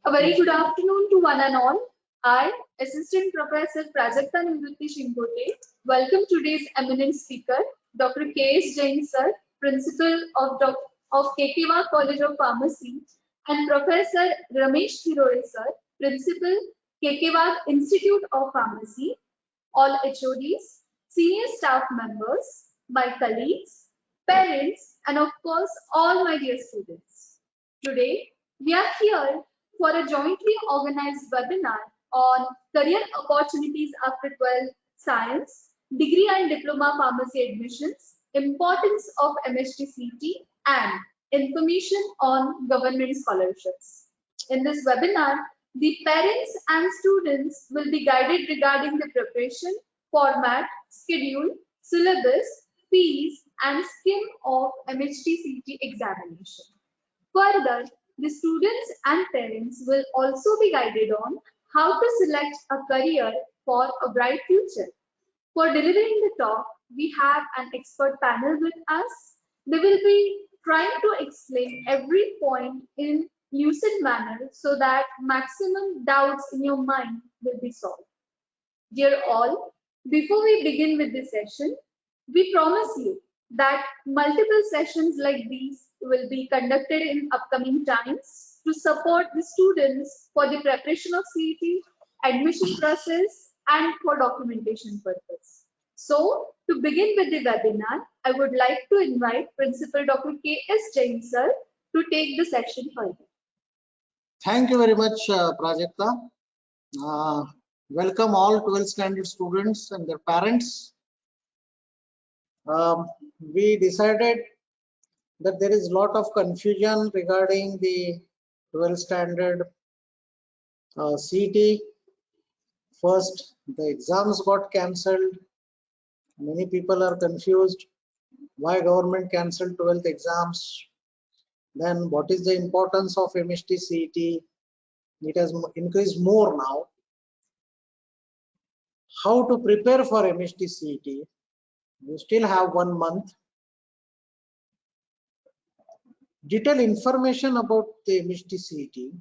A very good afternoon to one and all. I, Assistant Professor Prajakta Nivrutti Shimpote, welcome today's eminent speaker, Dr. K.S. Jain sir, Principal of KKV College of Pharmacy, and Professor Ramesh Thirore sir, Principal, KKV Institute of Pharmacy, all HODs, senior staff members, my colleagues, parents, and of course, all my dear students. Today, we are here for a jointly organized webinar on career opportunities after 12th science, degree and diploma pharmacy admissions, importance of MHTCT, and information on government scholarships. In this webinar, the parents and students will be guided regarding the preparation, format, schedule, syllabus, fees, and scheme of MHTCT examination. Further, the students and parents will also be guided on how to select a career for a bright future. For delivering the talk, we have an expert panel with us. They will be trying to explain every point in lucid manner so that maximum doubts in your mind will be solved. Dear all, before we begin with this session, we promise you that multiple sessions like these will be conducted in upcoming times to support the students for the preparation of CET, admission process, and for documentation purpose. So, to begin with the webinar, I would like to invite Principal Dr. K.S. Jain sir to take the section further. Thank you very much, Prajakta. Welcome all 12th standard students and their parents. We decided that there is a lot of confusion regarding the 12th standard CET. First, the exams got cancelled. Many people are confused why government cancelled 12th exams. Then what is the importance of MHT CET? It has increased more now. How to prepare for MHT CET? You still have 1 month. Detailed information about the MHT CET.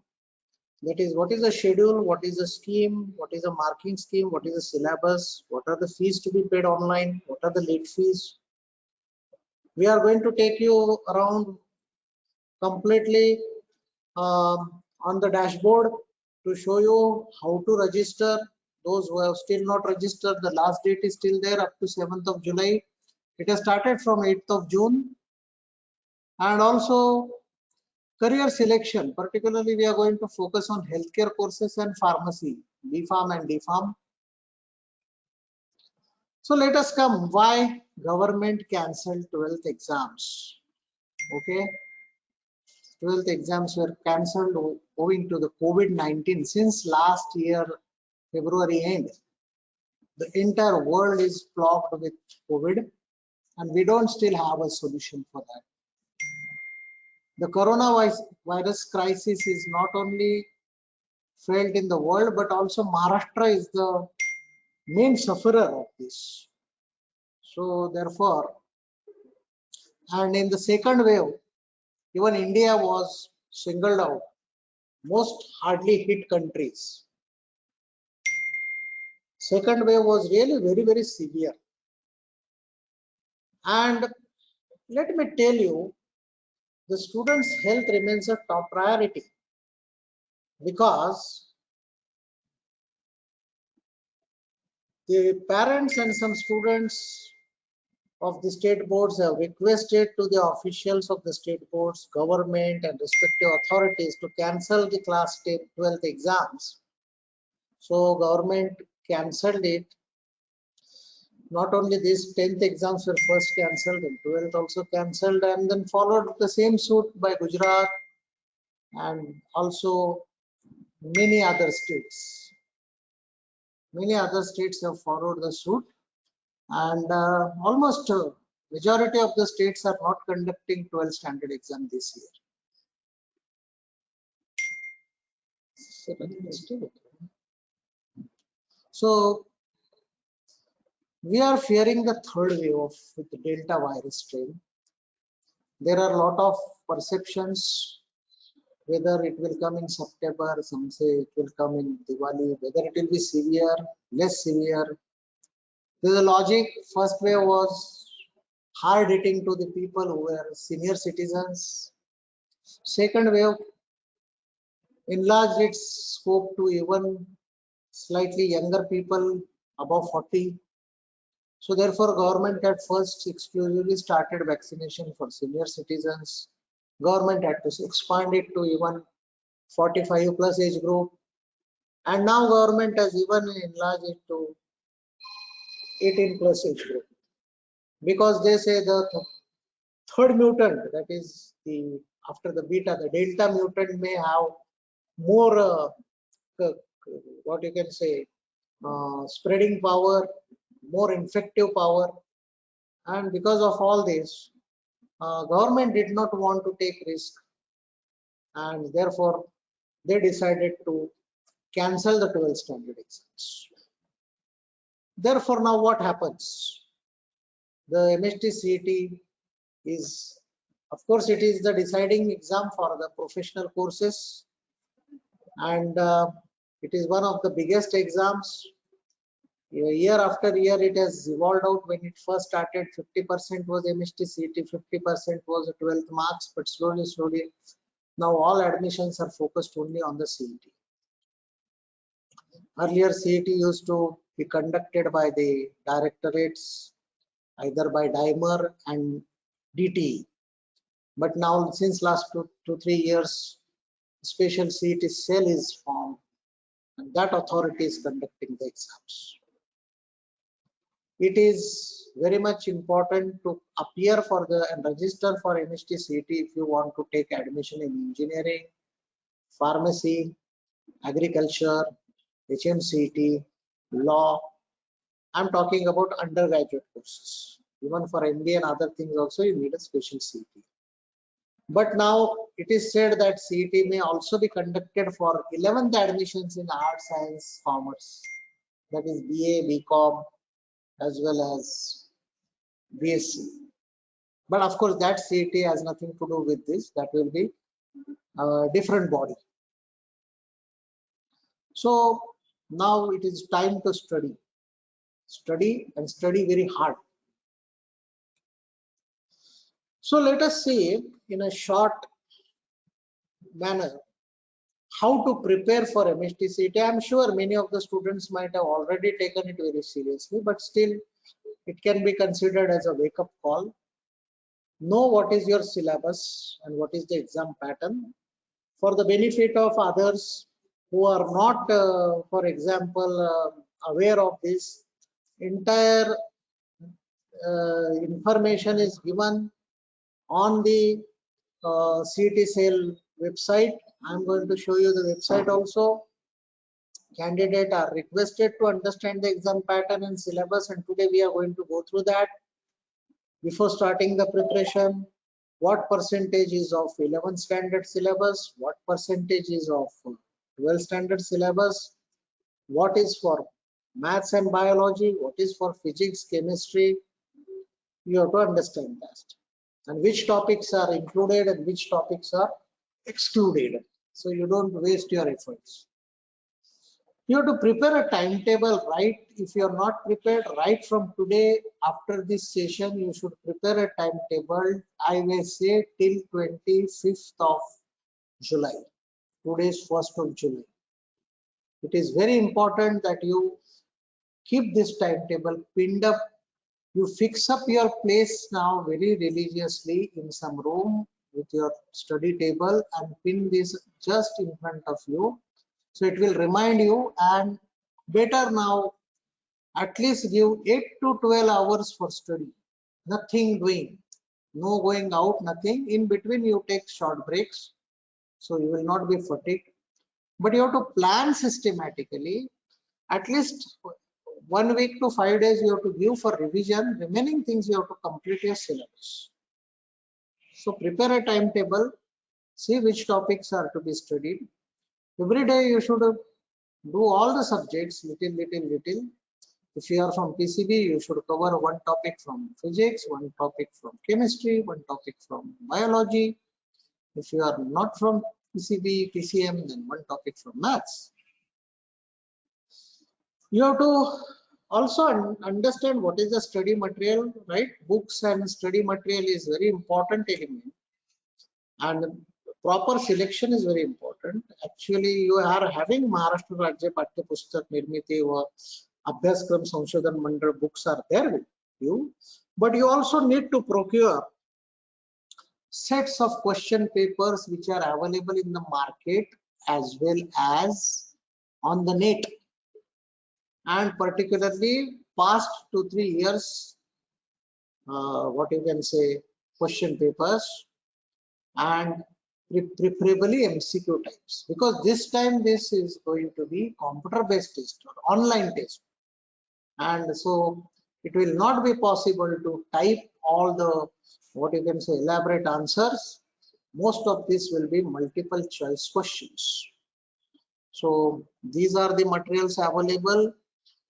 That is, what is the schedule, what is the scheme, what is the marking scheme, what is the syllabus, what are the fees to be paid online, what are the late fees. We are going to take you around completely on the dashboard to show you how to register. Those who have still not registered, the last date is still there up to 7th of July. It has started from 8th of June. And also career selection, particularly we are going to focus on healthcare courses and pharmacy, B.Pharm and D.Pharm. So let us come, why government cancelled 12th exams? Okay, 12th exams were cancelled owing to the COVID-19. Since last year, February end, the entire world is plagued with COVID and we don't still have a solution for that. The coronavirus crisis is not only felt in the world, but also Maharashtra is the main sufferer of this. So therefore, and in the second wave, even India was singled out, most hardly hit countries. Second wave was really very, very severe. And let me tell you, the students' health remains a top priority because the parents and some students of the state boards have requested to the officials of the state boards, government and respective authorities to cancel the class 10, 12th exams. So government cancelled it. Not only these 10th exams were first cancelled and 12th also cancelled, and then followed the same suit by Gujarat and also many other states. Many other states have followed the suit, and almost majority of the states are not conducting 12th standard exam this year. So we are fearing the third wave of the Delta virus strain. There are a lot of perceptions whether it will come in September, some say it will come in Diwali, whether it will be severe, less severe. The logic, first wave was hard hitting to the people who were senior citizens. Second wave enlarged its scope to even slightly younger people above 40. So therefore, government at first exclusively started vaccination for senior citizens. Government had to expand it to even 45 plus age group. And now government has even enlarged it to 18 plus age group. Because they say the third mutant, that is the after the beta, the delta mutant may have more what you can say spreading power, more infective power, and because of all this, government did not want to take risk, and therefore they decided to cancel the 12th standard exams. Therefore, now what happens? The MST CET is, of course, it is the deciding exam for the professional courses, and it is one of the biggest exams. Year after year, it has evolved out. When it first started, 50% was MST CET, 50% was 12th marks, but slowly, now all admissions are focused only on the CET. Earlier, CET used to be conducted by the directorates, either by DIMER and DTE. But now, since last 2-3 years, special CET cell is formed, and that authority is conducting the exams. It is very much important to appear for and register for MST CET if you want to take admission in engineering, pharmacy, agriculture, HMCET, law. I'm talking about undergraduate courses. Even for MBA and other things also, you need a special CET. But now it is said that CET may also be conducted for 11th admissions in arts, science, commerce. That is BA, BCom, as well as BSc. But of course, that CET has nothing to do with this. That will be a different body. So now it is time to study. Study and study very hard. So let us see in a short manner how to prepare for MST CET. I am sure many of the students might have already taken it very seriously, but still it can be considered as a wake-up call. Know what is your syllabus and what is the exam pattern for the benefit of others who are not, for example, aware of this. Entire information is given on the CET cell website. I'm going to show you the website also. Candidates are requested to understand the exam pattern and syllabus, and today we are going to go through that. Before starting the preparation, what percentage is of 11th standard syllabus, what percentage is of 12th standard syllabus, what is for maths and biology, what is for physics, chemistry. You have to understand that, and which topics are included and which topics are excluded, so you don't waste your efforts. You have to prepare a timetable, right? If you are not prepared, right from today after this session, you should prepare a timetable. I may say till 25th of July. Today is 1st of July. It is very important that you keep this timetable pinned up. You fix up your place now very religiously in some room with your study table and pin this just in front of you. So it will remind you, and better now at least give 8 to 12 hours for study. Nothing doing, no going out, nothing. In between you take short breaks, so you will not be fatigued. But you have to plan systematically. At least 1 week to 5 days you have to give for revision. Remaining things you have to complete your syllabus. So prepare a timetable, see which topics are to be studied. Every day you should do all the subjects little. If you are from PCB, you should cover one topic from physics, one topic from chemistry, one topic from biology. If you are not from PCB, PCM, then one topic from maths. You have to also understand what is the study material, right? Books and study material is very important element, and proper selection is very important. Actually, you are having Maharashtra Rajya Patya Pustak Nirmiti or Abhyasakram Sanshodhan Mandal books are there with you, but you also need to procure sets of question papers which are available in the market as well as on the net, and particularly past 2-3 years, what you can say, question papers, and preferably MCQ types, because this time this is going to be computer based test or online test, and so it will not be possible to type all the, what you can say, elaborate answers. Most of this will be multiple choice questions. So these are the materials available.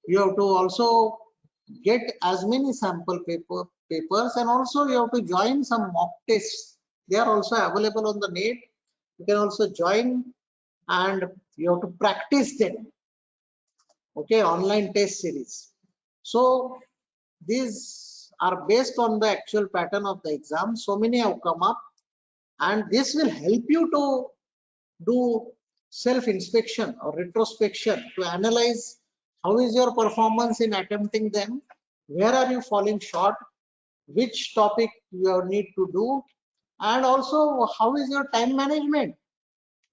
You have to also get as many sample papers, and also you have to join some mock tests. They are also available on the net. You can also join and you have to practice them. Okay, online test series. So these are based on the actual pattern of the exam. So many have come up, and this will help you to do self-inspection or retrospection to analyze how is your performance in attempting them, where are you falling short, which topic you need to do, and also how is your time management,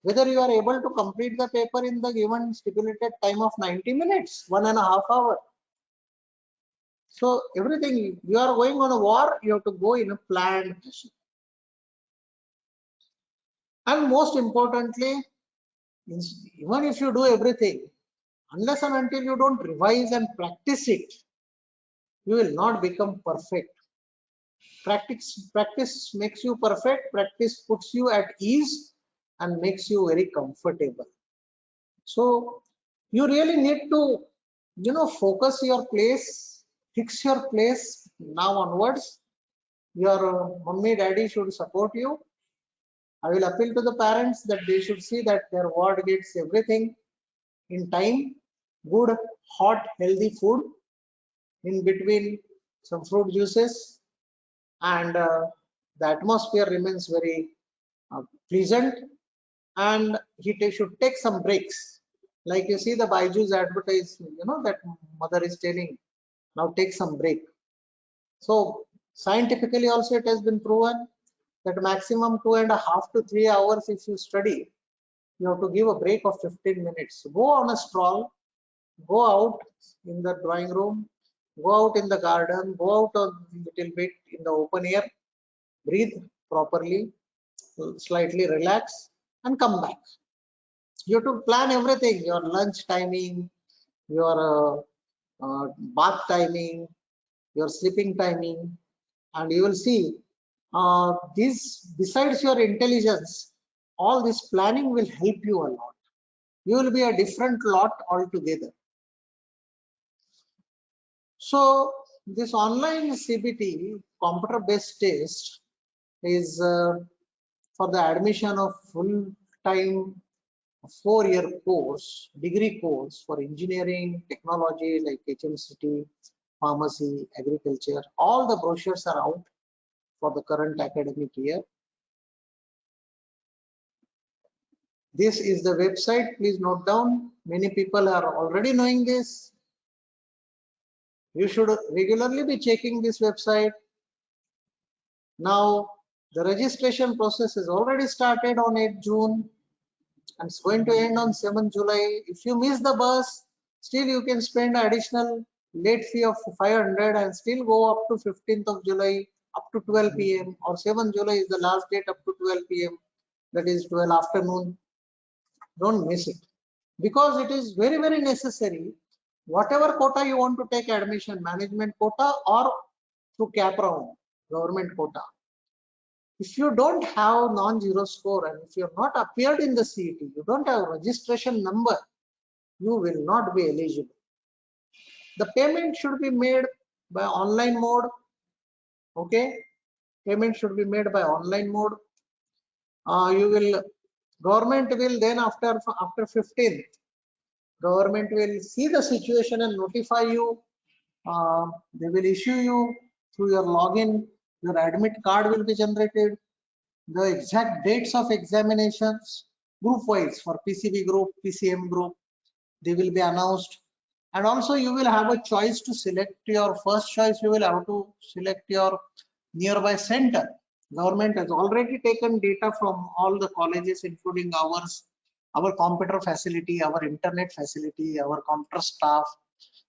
whether you are able to complete the paper in the given stipulated time of 90 minutes, 1.5 hours. So everything, you are going on a war, you have to go in a planned fashion. And most importantly, even if you do everything, unless and until you don't revise and practice it, you will not become perfect. Practice makes you perfect. Practice puts you at ease and makes you very comfortable. So you really need to, focus your place, fix your place now onwards. Your mummy, daddy should support you. I will appeal to the parents that they should see that their ward gets everything in time, good, hot, healthy food, in between some fruit juices, and the atmosphere remains very pleasant, and he should take some breaks. Like you see the Byju's advertise, that mother is telling, now take some break. So scientifically also it has been proven that maximum 2.5 to 3 hours if you study, you have to give a break of 15 minutes. Go on a stroll, go out in the drawing room, go out in the garden, go out a little bit in the open air, breathe properly, slightly relax, and come back. You have to plan everything, your lunch timing, your bath timing, your sleeping timing, and you will see this, besides your intelligence, all this planning will help you a lot. You will be a different lot altogether. So this online CBT, computer based test, is for the admission of full-time 4-year course, degree course for engineering, technology like HMCT, pharmacy, agriculture. All the brochures are out for the current academic year. This is the website, please note down. Many people are already knowing this. You should regularly be checking this website. Now, the registration process is already started on 8 June and it's going to end on 7 July. If you miss the bus, still you can spend additional late fee of 500 and still go up to 15th of July up to 12 p.m. or 7 July is the last date up to 12 p.m. That is 12 afternoon. Don't miss it, because it is very, very necessary. Whatever quota you want to take admission, management quota or through cap round, government quota. If you don't have non-zero score and if you have not appeared in the CET, you don't have registration number, you will not be eligible. The payment should be made by online mode. Okay, payment should be made by online mode. You will Government will then after 15th, government will see the situation and notify you. They will issue you through your login. Your admit card will be generated. The exact dates of examinations, group wise for PCB group, PCM group, they will be announced. And also you will have a choice to select your first choice. You will have to select your nearby center. Government has already taken data from all the colleges, including ours, our computer facility, our internet facility, our computer staff.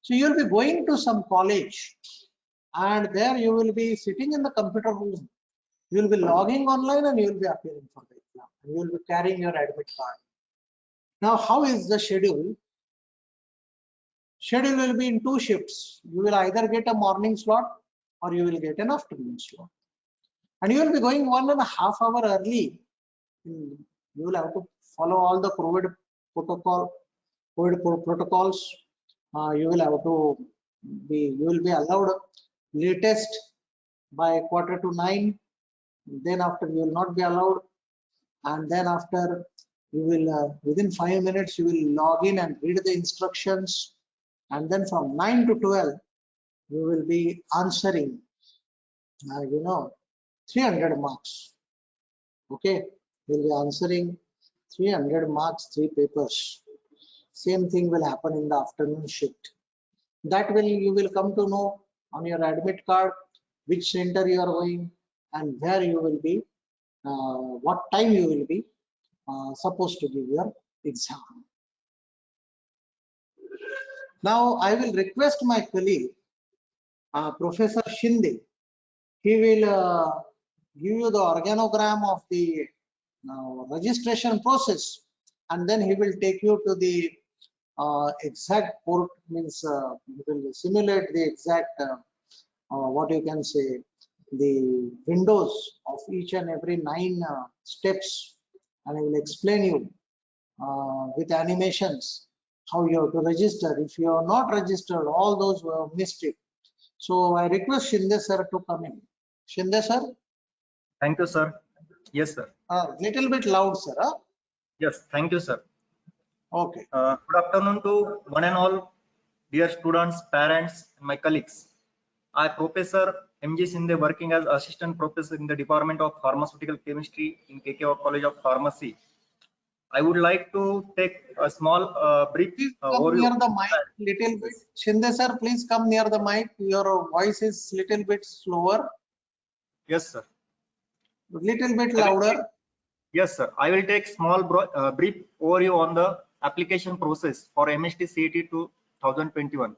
So you will be going to some college and there you will be sitting in the computer room. You will be logging online and you will be appearing for the exam. You will be carrying your admit card. Now, how is the schedule? Schedule will be in 2 shifts. You will either get a morning slot or you will get an afternoon slot. And you will be going 1.5 hours early. You will have to follow all the COVID protocols. You will have to you will be allowed latest by 8:45. Then after you will not be allowed. And then after you will within 5 minutes you will log in and read the instructions. And then from 9 to 12 you will be answering 300 marks. Okay, you will be answering 300 marks, 3 papers. Same thing will happen in the afternoon shift. That you will come to know on your admit card which center you are going and where you will be, what time you will be supposed to give your exam. Now I will request my colleague, Professor Shinde. He will give you the organogram of the registration process, and then he will take you to the exact port, means he will simulate the exact what you can say, the windows of each and every 9 steps, and I will explain you with animations how you have to register. If you are not registered, all those who have missed it. So I request Shinde sir to come in. Shinde sir? Thank you, sir. Yes, sir. Little bit loud, sir. Huh? Yes, thank you, sir. Okay. Good afternoon to one and all, dear students, parents, and my colleagues. I, Professor M.G. Shinde, working as Assistant Professor in the Department of Pharmaceutical Chemistry in KK College of Pharmacy. I would like to take a small brief Come overview. near the mic little bit. Shinde sir, please come near the mic. Your voice is little bit slower. Yes, sir. Little bit louder. Yes, sir. I will take small brief overview on the application process for MST CET 2021.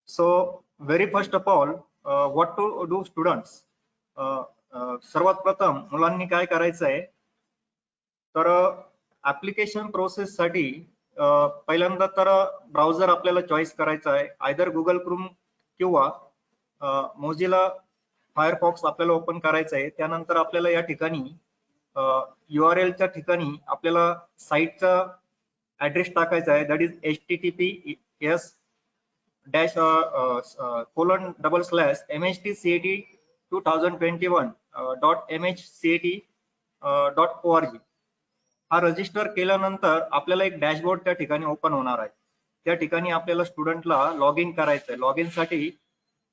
So, very first of all, what to do students? सर्वात प्रथम मुलांनी काय करायचं आहे, तर application process साठी पहिल्यांदा तर ब्राउझर आपल्याला चॉईस करायचा आहे, आयदर गुगल क्रोम किंवा मोझिला फायरफॉक्स आपल्याला ओपन करायचं आहे. त्यानंतर आपल्याला या ठिकाणी URL च्या ठिकाणी आपल्याला साईटचा ऍड्रेस टाकायचा आहे, दॅट इज https://mhtcet2021.mhcet.org. हा रजिस्टर केल्यानंतर आपल्याला एक डॅशबोर्ड त्या ठिकाणी ओपन होणार आहे. त्या ठिकाणी आपल्याला स्टुडंटला लॉग इन करायचं आहे. लॉग इन साठी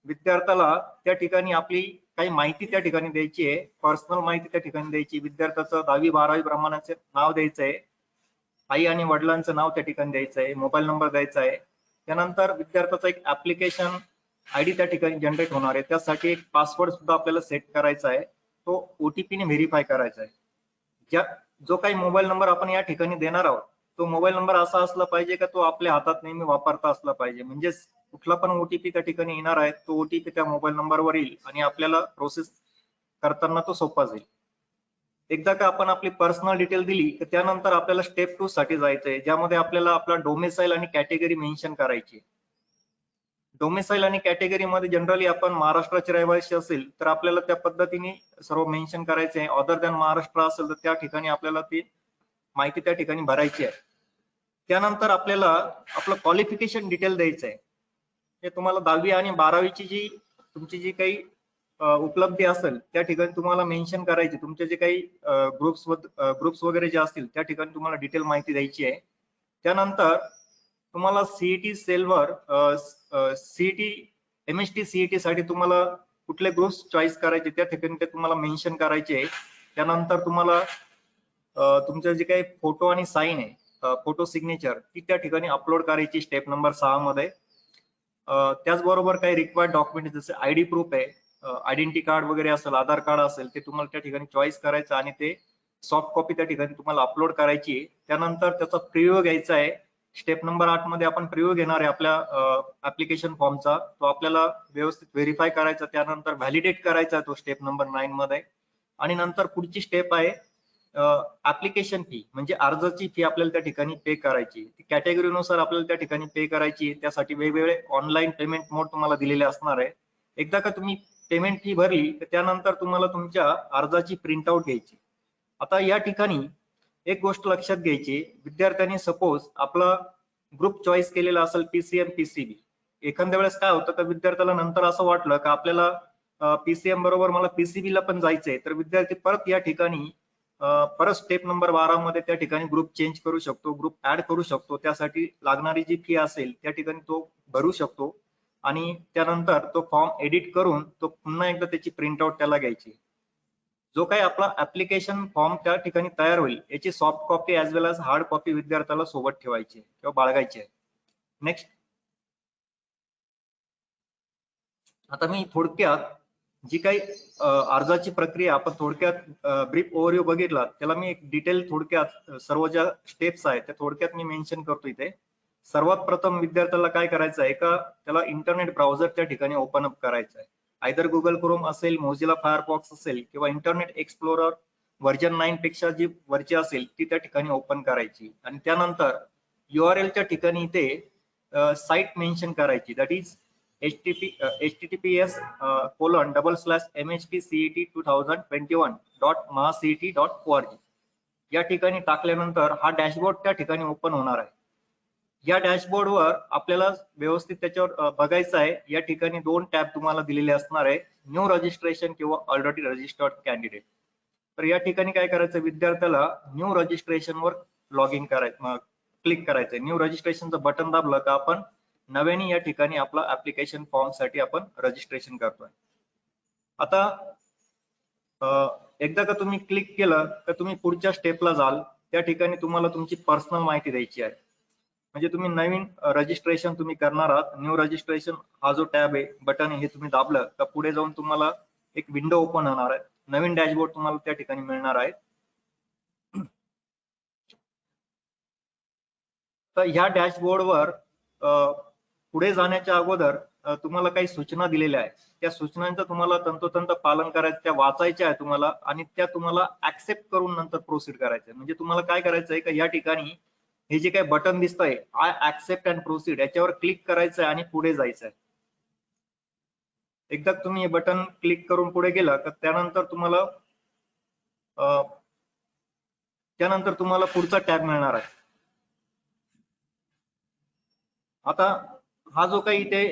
विद्यार्थ्याला त्या ठिकाणी आपली काही माहिती त्या ठिकाणी द्यायची आहे, पर्सनल माहिती त्या ठिकाणी द्यायची. विद्यार्थ्याचं 10वी 12वी प्रमाणाचे नाव द्यायचं आहे, आई आणि वडिलांचं नाव त्या ठिकाणी द्यायचं आहे, मोबाईल नंबर द्यायचा आहे. त्यानंतर विद्यार्थ्याचा एक ऍप्लिकेशन आयडी त्या ठिकाणी जनरेट होणार आहे. त्यासाठी एक पासवर्ड सुद्धा आपल्याला सेट करायचा आहे, तो OTP ने व्हेरीफाय करायचा आहे. जो काही मोबाईल नंबर आपण या ठिकाणी देणार आहोत, तो मोबाईल नंबर असा असला पाहिजे का तो आपल्या हातात नेहमी वापरता असला पाहिजे. म्हणजे कुठला पण OTP त्या ठिकाणी येणार आहे, तो OTP त्या मोबाईल नंबरवर येईल आणि आपल्याला प्रोसेस करताना तो सोपा जाईल. एकदा का आपण आपली पर्सनल डिटेल दिली तर त्यानंतर आपल्याला स्टेप 2 साठी जायचंय, ज्यामध्ये आपल्याला आपला डोमेसाईल आणि कॅटेगरी मेन्शन करायची. डोमेसाईल आणि कॅटेगरी मध्ये जनरली आपण महाराष्ट्राचे रहिवासी असेल तर आपल्याला त्या पद्धतीने सर्व मेन्शन करायचे आहे. अदर दॅन महाराष्ट्र असेल तर त्या ठिकाणी आपल्याला ती माहिती त्या ठिकाणी भरायची आहे. त्यानंतर आपल्याला आपलं क्वालिफिकेशन डिटेल द्यायचं आहे. हे तुम्हाला 10वी आणि 12वीची तुमची जी काही उपलब्धी असेल त्या ठिकाणी तुम्हाला मेन्शन करायची, तुमचे जे काही ग्रुप्स वगैरे जे असतील त्या ठिकाणी तुम्हाला डिटेल माहिती द्यायची आहे. त्यानंतर तुम्हाला सीईटी सेलवर सीईटी MST CET साठी तुम्हाला कुठले ग्रुप्स चॉईस करायचे त्या ठिकाणी ते तुम्हाला मेन्शन करायचे आहे. त्यानंतर तुम्हाला तुमचे जे काही फोटो आणि साईन आहे, फोटो सिग्नेचर ती त्या ठिकाणी अपलोड करायची स्टेप नंबर 6 मध्ये. त्याचबरोबर काही रिक्वायर्ड डॉक्युमेंट जसे ID प्रूफ आहे, आयडेंटिटी कार्ड वगैरे असेल, आधार कार्ड असेल, ते तुम्हाला त्या ठिकाणी चॉईस करायचं आणि ते सॉफ्ट कॉपी त्या ठिकाणी तुम्हाला अपलोड करायची. त्यानंतर त्याचा प्रिव्ह्यू घ्यायचा आहे. स्टेप नंबर 8 मध्ये आपण प्रिव्ह्यू घेणार आहे आपल्या ऍप्लिकेशन फॉर्मचा. तो आपल्याला व्यवस्थित व्हेरीफाय करायचा, त्यानंतर व्हॅलिडेट करायचा तो स्टेप नंबर 9 मध्ये. आणि नंतर पुढची स्टेप आहे ऍप्लिकेशन फी, म्हणजे अर्जाची फी आपल्याला त्या ठिकाणी पे करायची. कॅटेगरीनुसार आपल्याला त्या ठिकाणी पे करायची. त्यासाठी वेगवेगळे ऑनलाईन पेमेंट मोड तुम्हाला दिलेले असणार आहे. एकदा का तुम्ही पेमेंट फी भरली तर त्यानंतर तुम्हाला तुमच्या अर्जाची प्रिंटआउट घ्यायची. आता या ठिकाणी एक गोष्ट लक्षात घ्यायची, विद्यार्थ्यांनी सपोज आपला ग्रुप चॉईस केलेला असेल PCM PCB. एखाद्या वेळेस काय होतं का विद्यार्थ्याला नंतर असं वाटलं का आपल्याला PCM बरोबर मला PCB ला पण जायचंय, तर विद्यार्थी परत या ठिकाणी परत स्टेप नंबर 12 मध्ये त्या ठिकाणी ग्रुप चेंज करू शकतो, ग्रुप ऍड करू शकतो. त्यासाठी लागणारी जी फी असेल त्या ठिकाणी तो भरू शकतो आणि त्यानंतर तो फॉर्म एडिट करून तो पुन्हा एकदा त्याची प्रिंटआउट त्याला घ्यायची. जो काही आपला ऍप्लिकेशन फॉर्म त्या ठिकाणी तयार होईल याची सॉफ्ट कॉपी ऍज वेल एज हार्ड कॉपी विद्यार्थ्याला सोबत ठेवायची किंवा बाळगायची आहे. नेक्स्ट, आता मी थोडक्यात जी काही अर्जाची प्रक्रिया आपण थोडक्यात ब्रीफ ओव्हरव्ह्यू बघितला, त्याला मी एक डिटेल थोडक्यात सर्व ज्या स्टेप्स आहेत त्या थोडक्यात मी मेन्शन करतो इथे. सर्वात प्रथम विद्यार्थ्याला काय करायचं आहे का त्याला इंटरनेट ब्राउझर त्या ठिकाणी ओपन अप करायचं आहे. आयदर गुगल क्रोम असेल, मोझिला फायरफॉक्स असेल किंवा इंटरनेट एक्सप्लोरर व्हर्जन 9 पेक्षा जी वरची असेल ती त्या ठिकाणी ओपन करायची. आणि त्यानंतर URL च्या ठिकाणी इथे साईट मेन्शन करायची, दॅट इज https://mhtcet2021.mahacet.org. या ठिकाणी टाकल्यानंतर हा डॅशबोर्ड त्या ठिकाणी ओपन होणार आहे. या डॅशबोर्डवर आपल्याला व्यवस्थित त्याच्यावर बघायचं आहे. या ठिकाणी 2 टॅब तुम्हाला दिलेले असणार आहे, न्यू रजिस्ट्रेशन किंवा ऑलरेडी रजिस्टर्ड कॅन्डिडेट. तर या ठिकाणी काय करायचं, विद्यार्थ्याला न्यू रजिस्ट्रेशन वर लॉग इन करायचं, क्लिक करायचंय. न्यू रजिस्ट्रेशनचं बटन दाबलं का आपण नव्याने या ठिकाणी आपला ऍप्लिकेशन फॉर्म साठी आपण रजिस्ट्रेशन करतोय. आता एकदा का तुम्ही क्लिक केलं तर तुम्ही पुढच्या स्टेपला जाल. त्या ठिकाणी तुम्हाला तुमची पर्सनल माहिती द्यायची आहे. म्हणजे तुम्ही नवीन रजिस्ट्रेशन तुम्ही करणार आहात. न्यू रजिस्ट्रेशन हा जो टॅब आहे, बटन हे तुम्ही दाबलं तर पुढे जाऊन तुम्हाला एक विंडो ओपन होणार आहे. नवीन डॅशबोर्ड तुम्हाला त्या ठिकाणी मिळणार आहे. तर ह्या डॅशबोर्डवर पुढे जाण्याच्या अगोदर तुम्हाला काही सूचना दिलेल्या आहेत. त्या सूचनांचं तुम्हाला तंतोतंत पालन करायचं, त्या वाचायच्या आहे तुम्हाला आणि त्या तुम्हाला ऍक्सेप्ट करून नंतर प्रोसीड करायचं. म्हणजे तुम्हाला काय करायचंय का या ठिकाणी हे जे काही बटन दिसतंय आय ऍक्सेप्ट अँड प्रोसीड याच्यावर क्लिक करायचं आहे आणि पुढे जायचं आहे. एकदा तुम्ही हे बटन क्लिक करून पुढे गेला तर त्यानंतर तुम्हाला पुढचा टॅब मिळणार आहे. आता हा जो काही इथे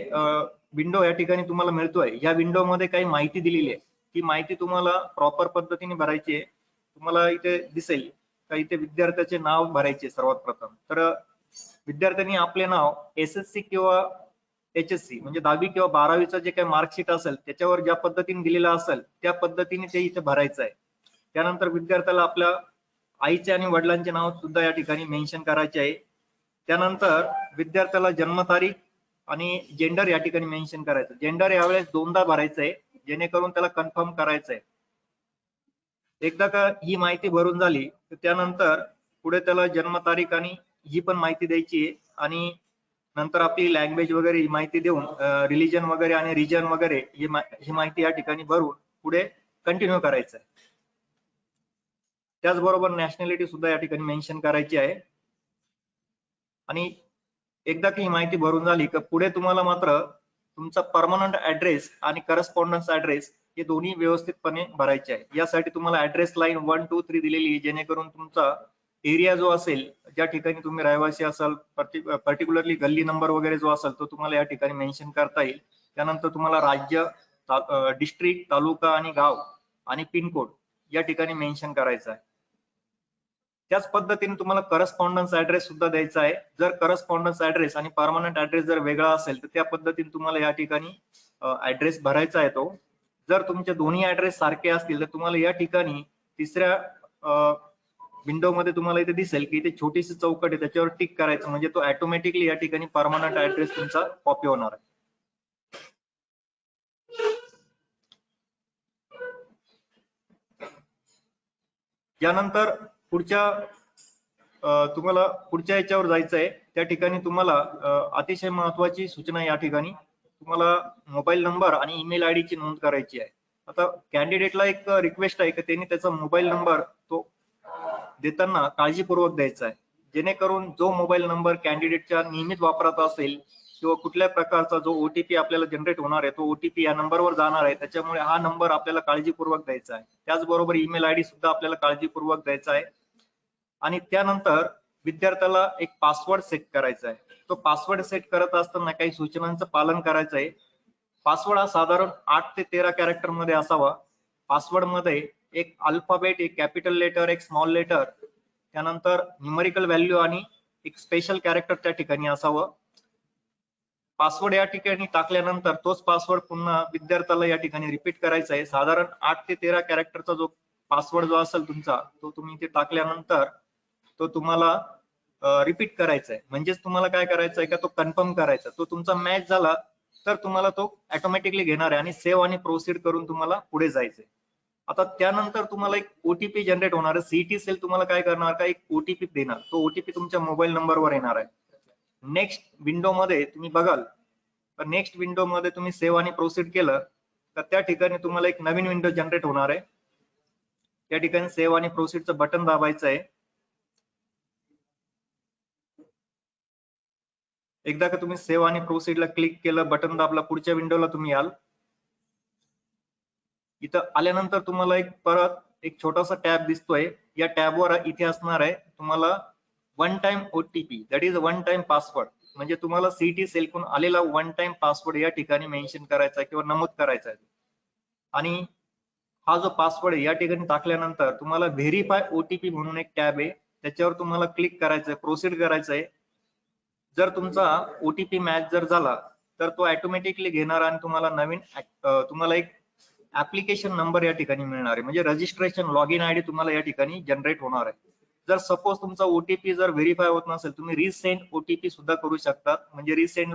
विंडो या ठिकाणी तुम्हाला मिळतोय, या विंडो मध्ये काही माहिती दिलेली आहे. ती माहिती तुम्हाला प्रॉपर पद्धतीने भरायची आहे. तुम्हाला इथे दिसेल का इथे विद्यार्थ्याचे नाव भरायचे सर्वात प्रथम. तर विद्यार्थ्यांनी आपले नाव SSC किंवा HSC म्हणजे 10वी किंवा 12वीचं जे काही मार्कशीट असेल त्याच्यावर ज्या पद्धतीने दिलेलं असेल त्या पद्धतीने ते इथे भरायचं आहे. त्यानंतर विद्यार्थ्याला आपल्या आईचे आणि वडिलांचे नाव सुद्धा या ठिकाणी मेन्शन करायचे आहे. त्यानंतर विद्यार्थ्याला जन्मतारीख आणि जेंडर या ठिकाणी मेन्शन करायचं. जेंडर यावेळेस 2दा भरायचं आहे जेणेकरून त्याला कन्फर्म करायचं आहे. एकदा का ही माहिती भरून झाली तर त्यानंतर पुढे त्याला जन्मतारीख आणि ही पण माहिती द्यायची आहे आणि नंतर आपली लँग्वेज वगैरे माहिती देऊन रिलीजन वगैरे आणि रिजन वगैरे ही माहिती या ठिकाणी भरून पुढे कंटिन्यू करायचं आहे. त्याचबरोबर नॅशनॅलिटी सुद्धा या ठिकाणी मेन्शन करायची आहे. आणि एकदा की ही माहिती भरून झाली की पुढे तुम्हाला मात्र तुमचा परमनंट ऍड्रेस आणि करस्पॉन्डन्स ऍड्रेस हे दोन्ही व्यवस्थितपणे भरायचे आहे. यासाठी तुम्हाला ऍड्रेस लाईन 1, 2, 3 दिलेली आहे, जेणेकरून तुमचा एरिया जो असेल ज्या ठिकाणी तुम्ही रहिवासी असाल, पर्टिक्युलरली गल्ली नंबर वगैरे जो असेल तो तुम्हाला या ठिकाणी मेन्शन करता येईल. त्यानंतर तुम्हाला राज्य डिस्ट्रिक्ट, तालुका आणि गाव आणि पिनकोड या ठिकाणी मेन्शन करायचं आहे. त्याच पद्धतीने तुम्हाला करस्पॉन्डन्स ऍड्रेस सुद्धा द्यायचा आहे. जर करस्पॉन्डन्स ऍड्रेस आणि परमनंट ऍड्रेस जर वेगळा असेल तर त्या पद्धतीने तुम्हाला या ठिकाणी ऍड्रेस भरायचा आहे तो. जर तुमचे दोन्ही ऍड्रेस सारखे असतील तर तुम्हाला या ठिकाणी तिसऱ्या विंडो मध्ये तुम्हाला इथे दिसेल की इथे छोटीशी चौकट आहे, त्याच्यावर टिक करायचं म्हणजे तो ऑटोमॅटिकली या ठिकाणी परमनंट ऍड्रेस तुमचा कॉपी होणार आहे. यानंतर तुम्हाला पुढच्या याच्यावर जायचं आहे. त्या ठिकाणी तुम्हाला अतिशय महत्वाची सूचना या ठिकाणी तुम्हाला मोबाईल नंबर आणि ईमेल आयडी ची नोंद करायची आहे. आता कॅन्डिडेटला एक रिक्वेस्ट आहे की त्यांनी त्याचा मोबाईल नंबर तो देताना काळजीपूर्वक द्यायचा आहे, जेणेकरून जो मोबाईल नंबर कॅन्डिडेटच्या नियमित वापरात असेल किंवा कुठल्या प्रकारचा जो ओटीपी आपल्याला जनरेट होणार आहे तो ओटीपी या नंबरवर जाणार आहे, त्याच्यामुळे हा नंबर आपल्याला काळजीपूर्वक द्यायचा आहे. त्याचबरोबर ईमेल आयडी सुद्धा आपल्याला काळजीपूर्वक द्यायचा आहे. आणि त्यानंतर विद्यार्थ्याला एक पासवर्ड सेट करायचा आहे. तो पासवर्ड सेट करत असताना काही सूचनांचं पालन करायचं आहे. पासवर्ड हा साधारण 8 ते 13 कॅरेक्टर मध्ये असावा. पासवर्ड मध्ये एक अल्फाबेट, एक कॅपिटल लेटर, एक स्मॉल लेटर, त्यानंतर न्यूमरिकल व्हॅल्यू आणि एक स्पेशल कॅरेक्टर त्या ठिकाणी असावं. पासवर्ड या ठिकाणी टाकल्यानंतर तोच पासवर्ड पुन्हा विद्यार्थ्याला या ठिकाणी रिपीट करायचा आहे. साधारण 8 ते 13 कॅरेक्टरचा जो पासवर्ड जो असेल तुमचा तो तुम्ही ते टाकल्यानंतर तो तुम्हाला रिपीट करायचा आहे. म्हणजेच तुम्हाला काय करायचं आहे का तो कन्फर्म करायचा. तो तुमचा मॅच झाला तर तुम्हाला तो ऑटोमॅटिकली घेणार आहे आणि सेव्ह आणि प्रोसीड करून तुम्हाला पुढे जायचंय. आता त्यानंतर तुम्हाला एक ओटीपी जनरेट होणार आहे. सीईटी सेल तुम्हाला काय करणार का एक ओटीपी देणार. तो ओटीपी तुमच्या मोबाईल नंबरवर येणार आहे. नेक्स्ट विंडो मध्ये तुम्ही बघाल तर नेक्स्ट विंडो मध्ये तुम्ही सेव्ह आणि प्रोसीड केलं तर त्या ठिकाणी तुम्हाला एक नवीन विंडो जनरेट होणार आहे. त्या ठिकाणी सेव्ह आणि प्रोसीडचं बटन दाबायचं आहे. एकदा का तुम्ही सेव्ह आणि प्रोसीडला क्लिक केलं, बटन दाबला, पुढच्या विंडोला तुम्ही याल. इथं आल्यानंतर तुम्हाला एक परत एक छोटासा टॅब दिसतोय. या टॅबवर इथे असणार आहे तुम्हाला one time OTP, that is one time password. म्हणजे तुम्हाला सीईटी सेलकडून आलेला वन टाइम पासवर्ड या ठिकाणी मेन्शन करायचा आहे किंवा नमूद करायचा आहे. आणि हा जो पासवर्ड आहे या ठिकाणी टाकल्यानंतर तुम्हाला व्हेरीफाय ओटीपी म्हणून एक टॅब आहे, त्याच्यावर तुम्हाला क्लिक करायचंय, प्रोसीड करायचंय. जर तुमचा ओटीपी मॅच जर झाला तर तो ऑटोमॅटिकली घेणार आणि तुम्हाला नवीन तुम्हाला एक ऍप्लिकेशन नंबर या ठिकाणी मिळणार आहे. म्हणजे रजिस्ट्रेशन लॉग इन आयडी तुम्हाला या ठिकाणी जनरेट होणार आहे. जर सपोज तुमचा ओटीपी जर व्हेरीफाय होत नसेल तुम्ही रिसेंड ओटीपी सुद्धा करू शकतात. म्हणजे रिसेंड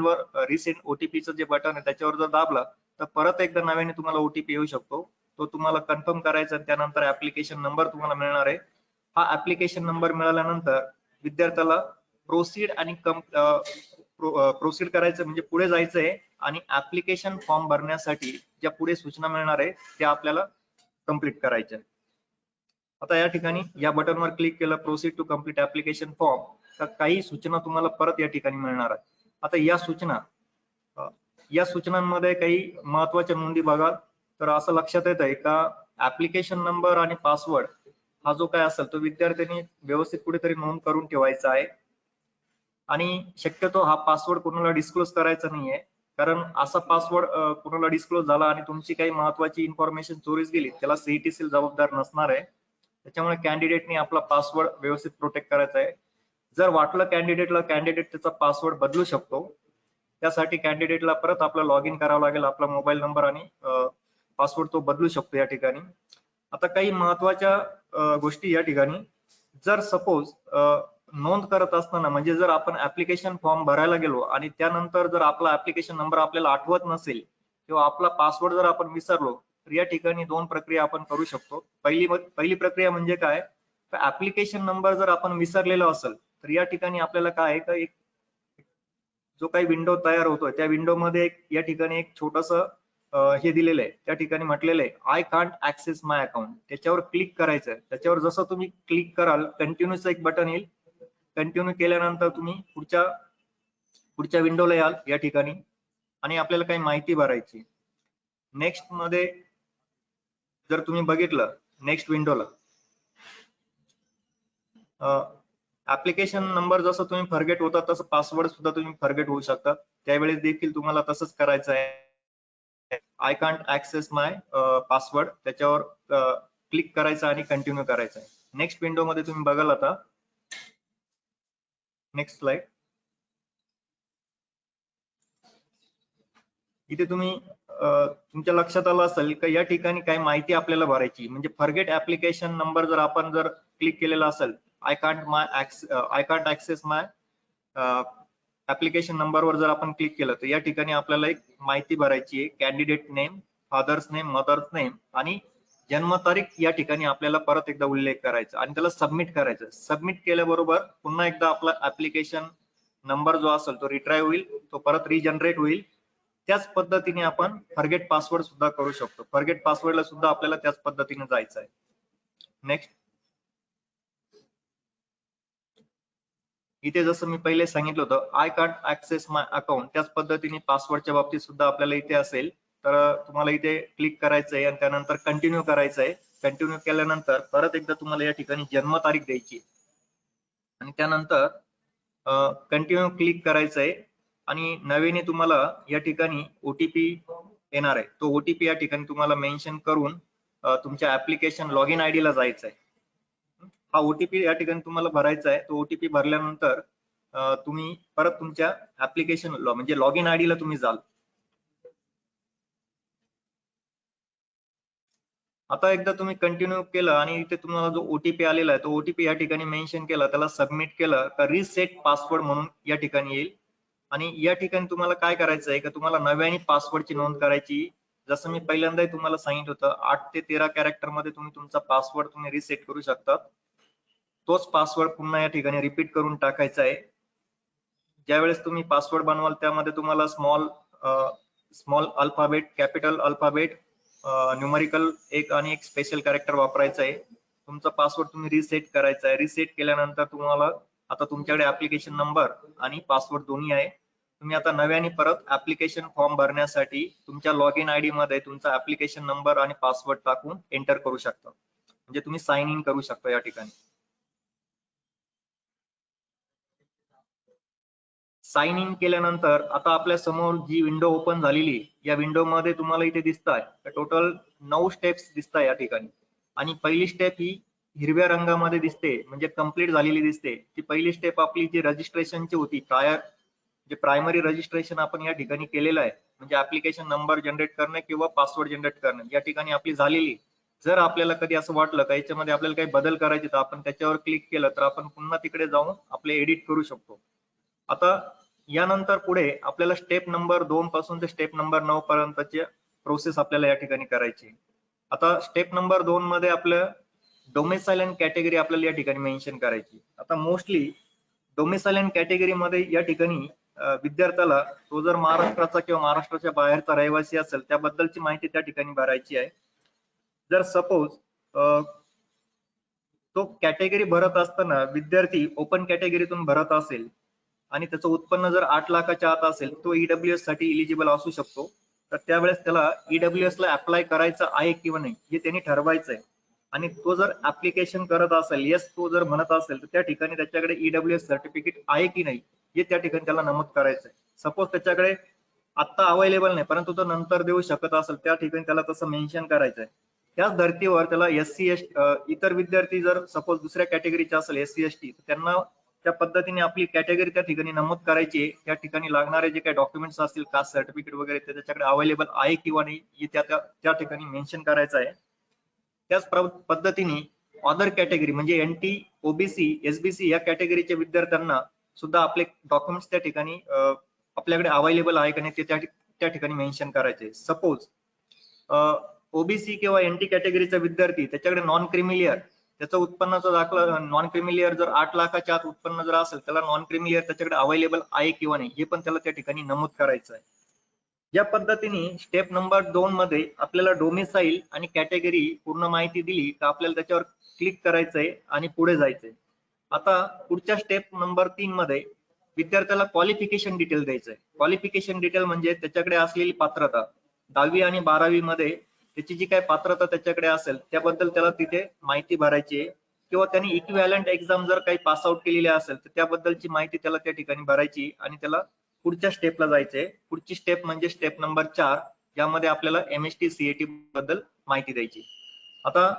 ओटीपीचं जे बटन आहे त्याच्यावर जर दाबलं तर परत एकदा नव्याने तुम्हाला ओटीपी येऊ शकतो. तो तुम्हाला कन्फर्म करायचा आणि त्यानंतर ऍप्लिकेशन नंबर तुम्हाला मिळणार आहे. हा ऍप्लिकेशन नंबर मिळाल्यानंतर विद्यार्थ्याला प्रोसीड आणि प्रोसीड करायचं म्हणजे पुढे जायचंय आणि ऍप्लिकेशन फॉर्म भरण्यासाठी ज्या पुढे सूचना मिळणार आहे त्या आपल्याला कंप्लीट करायच्या. आता या ठिकाणी या बटनवर क्लिक केलं, proceed to complete application form, तर काही सूचना तुम्हाला परत या ठिकाणी मिळणार आहे. आता या सूचनांमध्ये काही महत्वाच्या नोंदी बघा तर असं लक्षात येत आहे का ऍप्लिकेशन नंबर आणि पासवर्ड हा जो काय असेल तो विद्यार्थ्यांनी व्यवस्थित कुठेतरी नोंद करून ठेवायचा आहे. आणि शक्यतो हा पासवर्ड कोणाला डिस्क्लोज करायचा नाहीये, कारण असा पासवर्ड कोणाला डिस्क्लोज झाला आणि तुमची काही महत्वाची इन्फॉर्मेशन चोरीस गेली त्याला सीईटी सेल जबाबदार नसणार आहे. त्याच्यामुळे कॅन्डिडेटने आपला पासवर्ड व्यवस्थित प्रोटेक्ट करायचा आहे. जर वाटलं कॅन्डिडेट त्याचा पासवर्ड बदलू शकतो. त्यासाठी कॅन्डिडेटला परत आपला लॉग इन करावं लागेल, आपला मोबाईल नंबर आणि पासवर्ड तो बदलू शकतो या ठिकाणी. आता काही महत्वाच्या गोष्टी या ठिकाणी, जर सपोज नोंद करत असताना म्हणजे जर आपण ऍप्लिकेशन फॉर्म भरायला गेलो आणि त्यानंतर जर आपला ऍप्लिकेशन नंबर आपल्याला आठवत नसेल किंवा आपला पासवर्ड जर आपण विसरलो तर या ठिकाणी दोन प्रक्रिया आपण करू शकतो. पहिली प्रक्रिया म्हणजे काय, तर ऍप्लिकेशन नंबर जर आपण विसरलेला असेल तर या ठिकाणी आपल्याला काय आहे का एक जो काही विंडो तयार होतोय त्या विंडो मध्ये या ठिकाणी एक छोटस हे दिलेलं आहे. त्या ठिकाणी म्हटलेलं आहे I can't access my account. त्याच्यावर क्लिक करायचं आहे. त्याच्यावर जसं तुम्ही क्लिक कराल कंटिन्यूचं एक बटन येईल. कंटिन्यू केल्यानंतर तुम्ही पुढच्या विंडोला याल या ठिकाणी आणि आपल्याला काही माहिती भरायची. नेक्स्ट मध्ये जर तुम्ही बघितलं नेक्स्ट विंडोला ऍप्लिकेशन नंबर जसं तुम्ही फॉरगेट होता तसं पासवर्ड सुद्धा तुम्ही फॉरगेट होऊ शकता. त्यावेळेस देखील तुम्हाला तसंच करायचं आहे. I can't access my password त्याच्यावर क्लिक करायचं आणि कंटिन्यू करायचं आहे. नेक्स्ट विंडो मध्ये तुम्ही बघाल आता. Next slide. इथे तुम्ही तुमच्या लक्षात आलं असेल की या ठिकाणी काही माहिती आपल्याला भरायची, म्हणजे फॉरगेट ऍप्लिकेशन नंबर जर आपण क्लिक केलेला असेल, I can't access my application नंबरवर जर आपण क्लिक केलं तर या ठिकाणी आपल्याला एक माहिती भरायची आहे. Candidate name, father's name, mother's name आणि जन्मतारीख या ठिकाणी आपल्याला परत एकदा उल्लेख करायचा आणि त्याला सबमिट करायचं. सबमिट केल्याबरोबर पुन्हा एकदा आपला ऍप्लिकेशन नंबर जो असेल तो रिट्राईव्ह होईल, तो परत रिजनरेट होईल. त्याच पद्धतीने आपण फॉरगेट पासवर्ड सुद्धा करू शकतो. फॉरगेट पासवर्डला सुद्धा आपल्याला त्याच पद्धतीने जायचं आहे. नेक्स्ट. इथे जसं मी पहिले सांगितलं होतं I can't access my account, त्याच पद्धतीने पासवर्डच्या बाबतीत सुद्धा आपल्याला इथे असेल तर तुम्हाला इथे क्लिक करायचं आहे आणि त्यानंतर कंटिन्यू करायचं आहे. कंटिन्यू केल्यानंतर परत एकदा तुम्हाला या ठिकाणी जन्मतारीख द्यायची आणि त्यानंतर कंटिन्यू क्लिक करायचं आहे आणि नव्याने तुम्हाला या ठिकाणी ओटीपी येणार आहे. तो ओटीपी या ठिकाणी तुम्हाला मेन्शन करून तुमच्या ऍप्लिकेशन लॉग इन आयडी ला जायचं आहे. हा ओटीपी या ठिकाणी तुम्हाला भरायचा आहे. तो ओटीपी भरल्यानंतर तुम्ही परत तुमच्या ऍप्लिकेशन म्हणजे लॉग इन आयडी ला तुम्ही जाल. आता एकदा तुम्ही कंटिन्यू केलं आणि इथे तुम्हाला जो ओटीपी आलेला आहे तो ओटीपी या ठिकाणी मेन्शन केला, त्याला सबमिट केलं का रिसेट पासवर्ड म्हणून या ठिकाणी येईल आणि या ठिकाणी तुम्हाला काय करायचं आहे की तुम्हाला नव्याने पासवर्डची नोंद करायची. जसं मी पहिल्यांदाही तुम्हाला सांगितलं होतं 8 ते 13 कॅरेक्टर मध्ये तुम्ही तुमचा पासवर्ड तुम्ही रिसेट करू शकता. तोच पासवर्ड पुन्हा या ठिकाणी रिपीट करून टाकायचा आहे. ज्यावेळेस तुम्ही पासवर्ड बनवाल त्यामध्ये तुम्हाला small alphabet, capital alphabet, numerical एक आणि एक स्पेशल कॅरेक्टर वापरायचं आहे. तुमचा पासवर्ड तुम्ही रिसेट करायचा आहे. रिसेट केल्यानंतर तुम्हाला आता तुमच्याकडे ऍप्लिकेशन नंबर आणि पासवर्ड दोन्ही आहे. तुम्ही आता नव्याने परत ऍप्लिकेशन फॉर्म भरण्यासाठी तुमच्या लॉग इन आयडी मध्ये तुमचा ऍप्लिकेशन नंबर आणि पासवर्ड टाकून एंटर करू शकता, म्हणजे तुम्ही साइन इन करू शकता या ठिकाणी. साइन इन केल्यानंतर आता आपल्या समोर जी विंडो ओपन झालेली, या विंडो मध्ये तुम्हाला इथे दिसत आहे टोटल 9 स्टेप्स दिसत आहे या ठिकाणी आणि पहिली स्टेप ही हिरव्या रंगामध्ये दिसते, म्हणजे कंप्लीट झालेली दिसते. ती पहिली स्टेप आपली जी रजिस्ट्रेशनची होती, जे प्रायमरी रजिस्ट्रेशन आपण या ठिकाणी केलेलं आहे, म्हणजे ऍप्लिकेशन नंबर जनरेट करणे किंवा पासवर्ड जनरेट करणे या ठिकाणी आपली झालेली. जर आपल्याला कधी असं वाटलं का याच्यामध्ये आपल्याला काही बदल करायचे तर आपण त्याच्यावर क्लिक केलं तर आपण पुन्हा तिकडे जाऊन आपले एडिट करू शकतो. आता यानंतर पुढे आपल्याला स्टेप नंबर 2 पासून ते स्टेप नंबर 9 पर्यंतचे प्रोसेस आपल्याला या ठिकाणी करायची. आता स्टेप नंबर 2 मध्ये आपलं डोमेसाइल अँड कॅटेगरी आपल्याला या ठिकाणी मेन्शन करायची. आता मोस्टली डोमेसाइल अँड कॅटेगरी मध्ये या ठिकाणी विद्यार्थ्याला तो जर महाराष्ट्राचा किंवा महाराष्ट्राच्या बाहेरचा रहिवासी असेल त्याबद्दलची माहिती त्या ठिकाणी भरायची आहे. जर सपोज तो कॅटेगरी भरत असताना विद्यार्थी ओपन कॅटेगरीतून भरत असेल आणि त्याचं उत्पन्न जर 8 लाखाच्या आत असेल तो ईडब्ल्यूएस साठी इलिजिबल असू शकतो. तर त्यावेळेस त्याला ईडब्ल्यूएस ला अप्लाय करायचं आहे किंवा नाही हे त्यांनी ठरवायचं आहे. आणि तो जर ऍप्लिकेशन करत असेल, येस तो जर म्हणत असेल तर त्या ठिकाणी त्याच्याकडे ईडब्ल्यूएस सर्टिफिकेट आहे की नाही हे त्या ठिकाणी त्याला नमूद करायचं आहे. सपोज त्याच्याकडे आता अवेलेबल नाही परंतु तो नंतर देऊ शकत असेल त्या ठिकाणी त्याला तसं मेन्शन करायचं आहे. त्याच धर्तीवर त्याला एससी एसटी इतर विद्यार्थी जर सपोज दुसऱ्या कॅटेगरीचे असेल एससी एसटी त्यांना त्या पद्धतीने आपली कॅटेगरी त्या ठिकाणी नमूद करायची. त्या ठिकाणी लागणारे जे काही डॉक्युमेंट्स असतील कास्ट सर्टिफिकेट वगैरे ते त्याच्याकडे अवेलेबल आहे किंवा नाही हे त्या ठिकाणी मेन्शन करायचं आहे. त्याच पद्धतीने अदर कॅटेगरी म्हणजे एनटी, ओबीसी, एसबीसी या कॅटेगरीच्या विद्यार्थ्यांना सुद्धा आपले डॉक्युमेंट्स त्या ठिकाणी आपल्याकडे अवेलेबल आहे का नाही ते त्या ठिकाणी मेन्शन करायचे. सपोज ओबीसी किंवा एनटी कॅटेगरीचा विद्यार्थी त्याच्याकडे नॉन क्रिमिलियर त्याचं उत्पन्नाचा दाखला नॉन क्रिमिलियर जर 8 लाखाच्या आत उत्पन्न जर असेल त्याला नॉन क्रिमिलियर त्याच्याकडे अवेलेबल आहे किंवा नाही हे पण त्याला त्या ठिकाणी नमूद करायचं आहे. या पद्धतीने स्टेप नंबर 2 मध्ये आपल्याला डोमेसाइल आणि कॅटेगरी पूर्ण माहिती दिली तर आपल्याला त्याच्यावर क्लिक करायचंय आणि पुढे जायचंय. आता पुढच्या स्टेप नंबर 3 मध्ये विद्यार्थ्याला क्वालिफिकेशन डिटेल द्यायचंय. क्वालिफिकेशन डिटेल म्हणजे त्याच्याकडे असलेली पात्रता 10वी आणि 12वी मध्ये त्याची जी काही पात्रता त्याच्याकडे असेल त्याबद्दल त्याला तिथे माहिती भरायची आहे किंवा त्यांनी इक्विव्हॅलंट एक्झाम जर काही पास आउट केलेली असेल तर त्याबद्दलची माहिती त्याला त्या ठिकाणी भरायची आणि त्याला पुढच्या स्टेपला जायचंय. पुढची स्टेप म्हणजे स्टेप नंबर 4 यामध्ये आपल्याला MST CAT बद्दल माहिती द्यायची. आता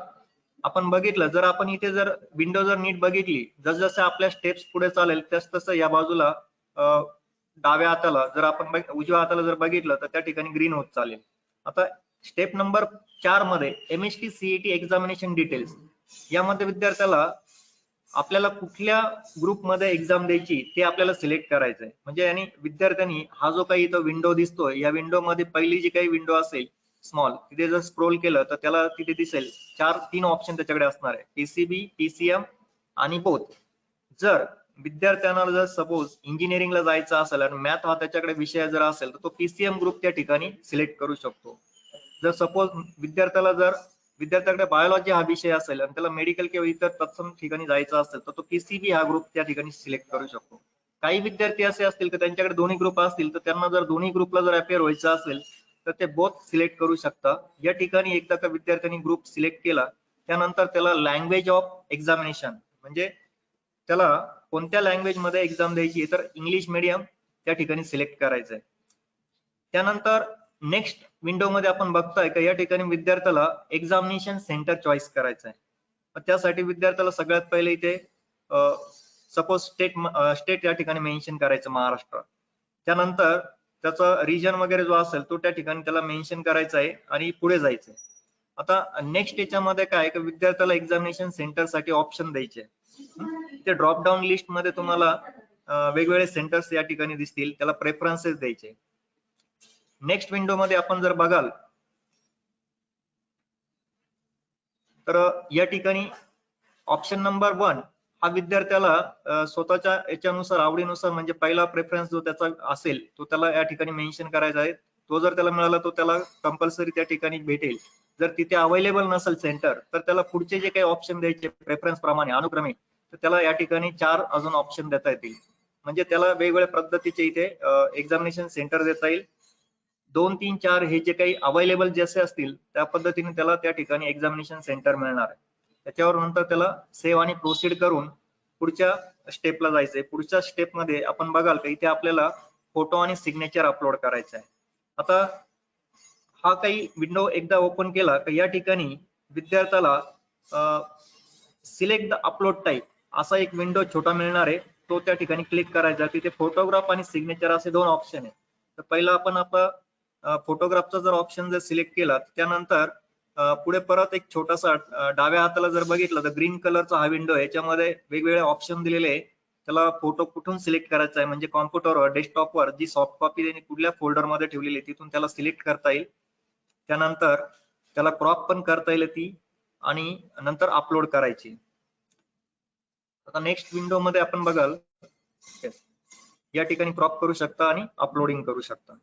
आपण बघितलं, जर आपण इथे जर विंडो जर नीट बघितली, जसजसं आपल्या स्टेप्स पुढे चालेल तस तसं या बाजूला डाव्या हाताला जर आपण उजव्या हाताला जर बघितलं तर त्या ठिकाणी ग्रीन होत चालेल. आता स्टेप नंबर 4 मध्ये MST CAT एक्झामिनेशन डिटेल्स, यामध्ये विद्यार्थ्याला आपल्याला कुठल्या ग्रुपमध्ये एक्झाम द्यायची ते आपल्याला सिलेक्ट करायचं आहे. म्हणजे आणि विद्यार्थ्यांनी हा जो काही इथं विंडो दिसतोय, या विंडो मध्ये पहिली जी काही विंडो असेल स्मॉल, तिथे जर स्क्रोल केलं तर त्याला तिथे दिसेल 3 ऑप्शन त्याच्याकडे असणार आहे, PCB, PCM आणि बोथ. जर विद्यार्थ्यांना जर सपोज इंजिनिअरिंगला जायचं असेल आणि मॅथ हा त्याच्याकडे विषय जर असेल तर तो PCM ग्रुप त्या ठिकाणी सिलेक्ट करू शकतो. जर सपोज विद्यार्थ्याकडे बायोलॉजी हा विषय असेल आणि त्याला मेडिकल किंवा इतर तत्सम ठिकाणी जायचं असेल तर तो PCB हा ग्रुप त्या ठिकाणी सिलेक्ट करू शकतो. काही विद्यार्थी असे असतील की त्यांच्याकडे दोन्ही ग्रुप असतील तर त्यांना जर दोन्ही ग्रुपला जर अपेअर व्हायचं असेल तर ते बोथ सिलेक्ट करू शकता. या ठिकाणी एकदा का विद्यार्थ्यांनी ग्रुप सिलेक्ट केला त्यानंतर त्याला लँग्वेज ऑफ एक्झामिनेशन, म्हणजे त्याला कोणत्या लँग्वेज मध्ये एक्झाम द्यायची तर इंग्लिश मीडियम त्या ठिकाणी सिलेक्ट करायचं आहे. त्यानंतर नेक्स्ट विंडो मध्ये आपण बघताय का या ठिकाणी विद्यार्थ्याला एक्झामिनेशन सेंटर चॉईस करायचं आहे. त्यासाठी विद्यार्थ्याला सगळ्यात पहिले इथे सपोज स्टेट या ठिकाणी मेन्शन करायचं महाराष्ट्र. त्यानंतर त्याचा रिजन वगैरे जो असेल तो त्या ठिकाणी त्याला मेन्शन करायचा आहे आणि पुढे जायचंय. आता नेक्स्ट याच्यामध्ये काय की विद्यार्थ्याला एक्झामिनेशन सेंटर साठी ऑप्शन द्यायचे. ते ड्रॉप डाऊन लिस्ट मध्ये तुम्हाला वेगवेगळे सेंटर्स या ठिकाणी दिसतील, त्याला प्रेफरन्सेस द्यायचे. नेक्स्ट विंडो मध्ये आपण जर बघाल तर या ठिकाणी ऑप्शन नंबर 1 हा विद्यार्थ्याला स्वतःच्या याच्यानुसार आवडीनुसार, म्हणजे पहिला प्रेफरन्स जो त्याचा असेल तो त्याला या ठिकाणी मेन्शन करायचा आहे. तो जर त्याला मिळाला तो त्याला कंपल्सरी त्या ठिकाणी भेटेल. जर तिथे अवेलेबल नसेल सेंटर तर त्याला पुढचे जे काही ऑप्शन द्यायचे प्रेफरन्स प्रमाणे अनुक्रमे तर त्याला या ठिकाणी 4 अजून ऑप्शन देता येतील. म्हणजे त्याला वेगवेगळ्या पद्धतीचे इथे एक्झामिनेशन सेंटर देता येईल. 2, 3, 4 हे जे काही अवेलेबल जसे असतील त्या पद्धतीने त्याला त्या ठिकाणी एक्झामिनेशन सेंटर मिळणार आहे. त्याच्यावर नंतर त्याला सेव्ह आणि प्रोसीड करून पुढच्या स्टेपला जायचंय. पुढच्या स्टेप मध्ये आपण बघाल का इथे आपल्याला फोटो आणि सिग्नेचर अपलोड करायचं आहे. आता हा काही विंडो एकदा ओपन केला तर या ठिकाणी विद्यार्थ्याला सिलेक्ट द अपलोड टाईप असा एक विंडो छोटा मिळणार आहे. तो त्या ठिकाणी क्लिक करायचा. तिथे फोटोग्राफ आणि सिग्नेचर असे 2 ऑप्शन आहे. तर पहिला आपण आपला फोटोग्राफचा जर ऑप्शन जर सिलेक्ट केला त्यानंतर पुढे परत एक छोटासा डाव्या हाताला जर बघितलं तर ग्रीन कलरचा हा विंडो आहे. याच्यामध्ये वेगवेगळे ऑप्शन दिलेले आहे. त्याला फोटो कुठून सिलेक्ट करायचा आहे, म्हणजे कॉम्प्युटरवर डेस्कटॉपवर जी सॉफ्ट कॉपी त्यांनी कुठल्या फोल्डर मध्ये ठेवलेली आहे तिथून त्याला सिलेक्ट करता येईल. त्यानंतर त्याला क्रॉप पण करता येईल ती आणि नंतर अपलोड करायची. आता नेक्स्ट विंडो मध्ये आपण बघाल या ठिकाणी क्रॉप करू शकता आणि अपलोडिंग करू शकता.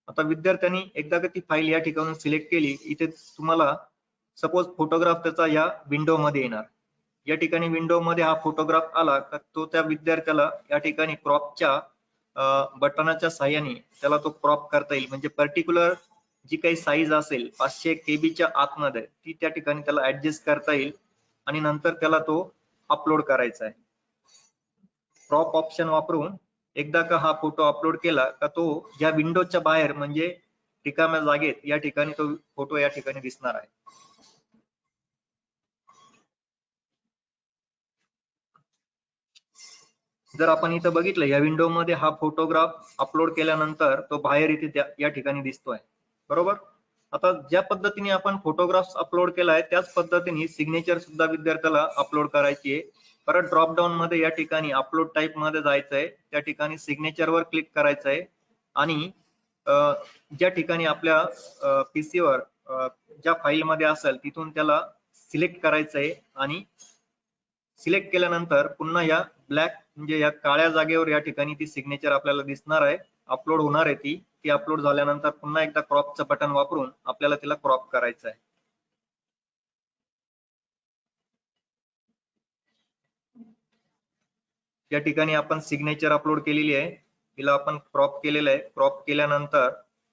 आता विद्यार्थ्यांनी एकदा का ती फाईल या ठिकाणी सिलेक्ट केली, इथे तुम्हाला सपोज फोटोग्राफ त्याचा या विंडो मध्ये येणार. या ठिकाणी विंडो मध्ये हा फोटोग्राफ आला तर तो त्या विद्यार्थ्याला या ठिकाणी क्रॉपच्या बटनाच्या साहाय्याने त्याला तो क्रॉप करता येईल. म्हणजे पर्टिक्युलर जी काही साईज असेल 500 KB च्या आतमध्ये ती त्या ठिकाणी त्याला ऍडजस्ट करता येईल आणि नंतर त्याला तो अपलोड करायचा आहे. क्रॉप ऑप्शन वापरून एकदा का हा फोटो अपलोड केला का तो या विंडोच्या बाहेर म्हणजे रिकाम्या जागेत या ठिकाणी तो फोटो या ठिकाणी दिसणार आहे. जर आपण इथं बघितलं या विंडो मध्ये हा फोटोग्राफ अपलोड केल्यानंतर तो बाहेर इथे या ठिकाणी दिसतोय, बरोबर. आता ज्या पद्धतीने आपण फोटोग्राफ अपलोड केलाय त्याच पद्धतीने सिग्नेचर सुद्धा विद्यार्थ्याला अपलोड करायची आहे. परत ड्रॉप डाऊन मध्ये या ठिकाणी अपलोड टाईप मध्ये जायचंय, त्या ठिकाणी सिग्नेचर वर क्लिक करायचंय आणि ज्या ठिकाणी आपल्या PC वर ज्या फाईल मध्ये असेल तिथून त्याला सिलेक्ट करायचंय आणि सिलेक्ट केल्यानंतर पुन्हा या ब्लॅक म्हणजे या काळ्या जागेवर या ठिकाणी ती सिग्नेचर आपल्याला दिसणार आहे, अपलोड होणार आहे. ती अपलोड झाल्यानंतर पुन्हा एकदा क्रॉपचं बटन वापरून आपल्याला तिला क्रॉप करायचं आहे. या ठिकाणी आपण सिग्नेचर अपलोड केलेली आहे, तिला आपण क्रॉप केलेलं आहे. क्रॉप केल्यानंतर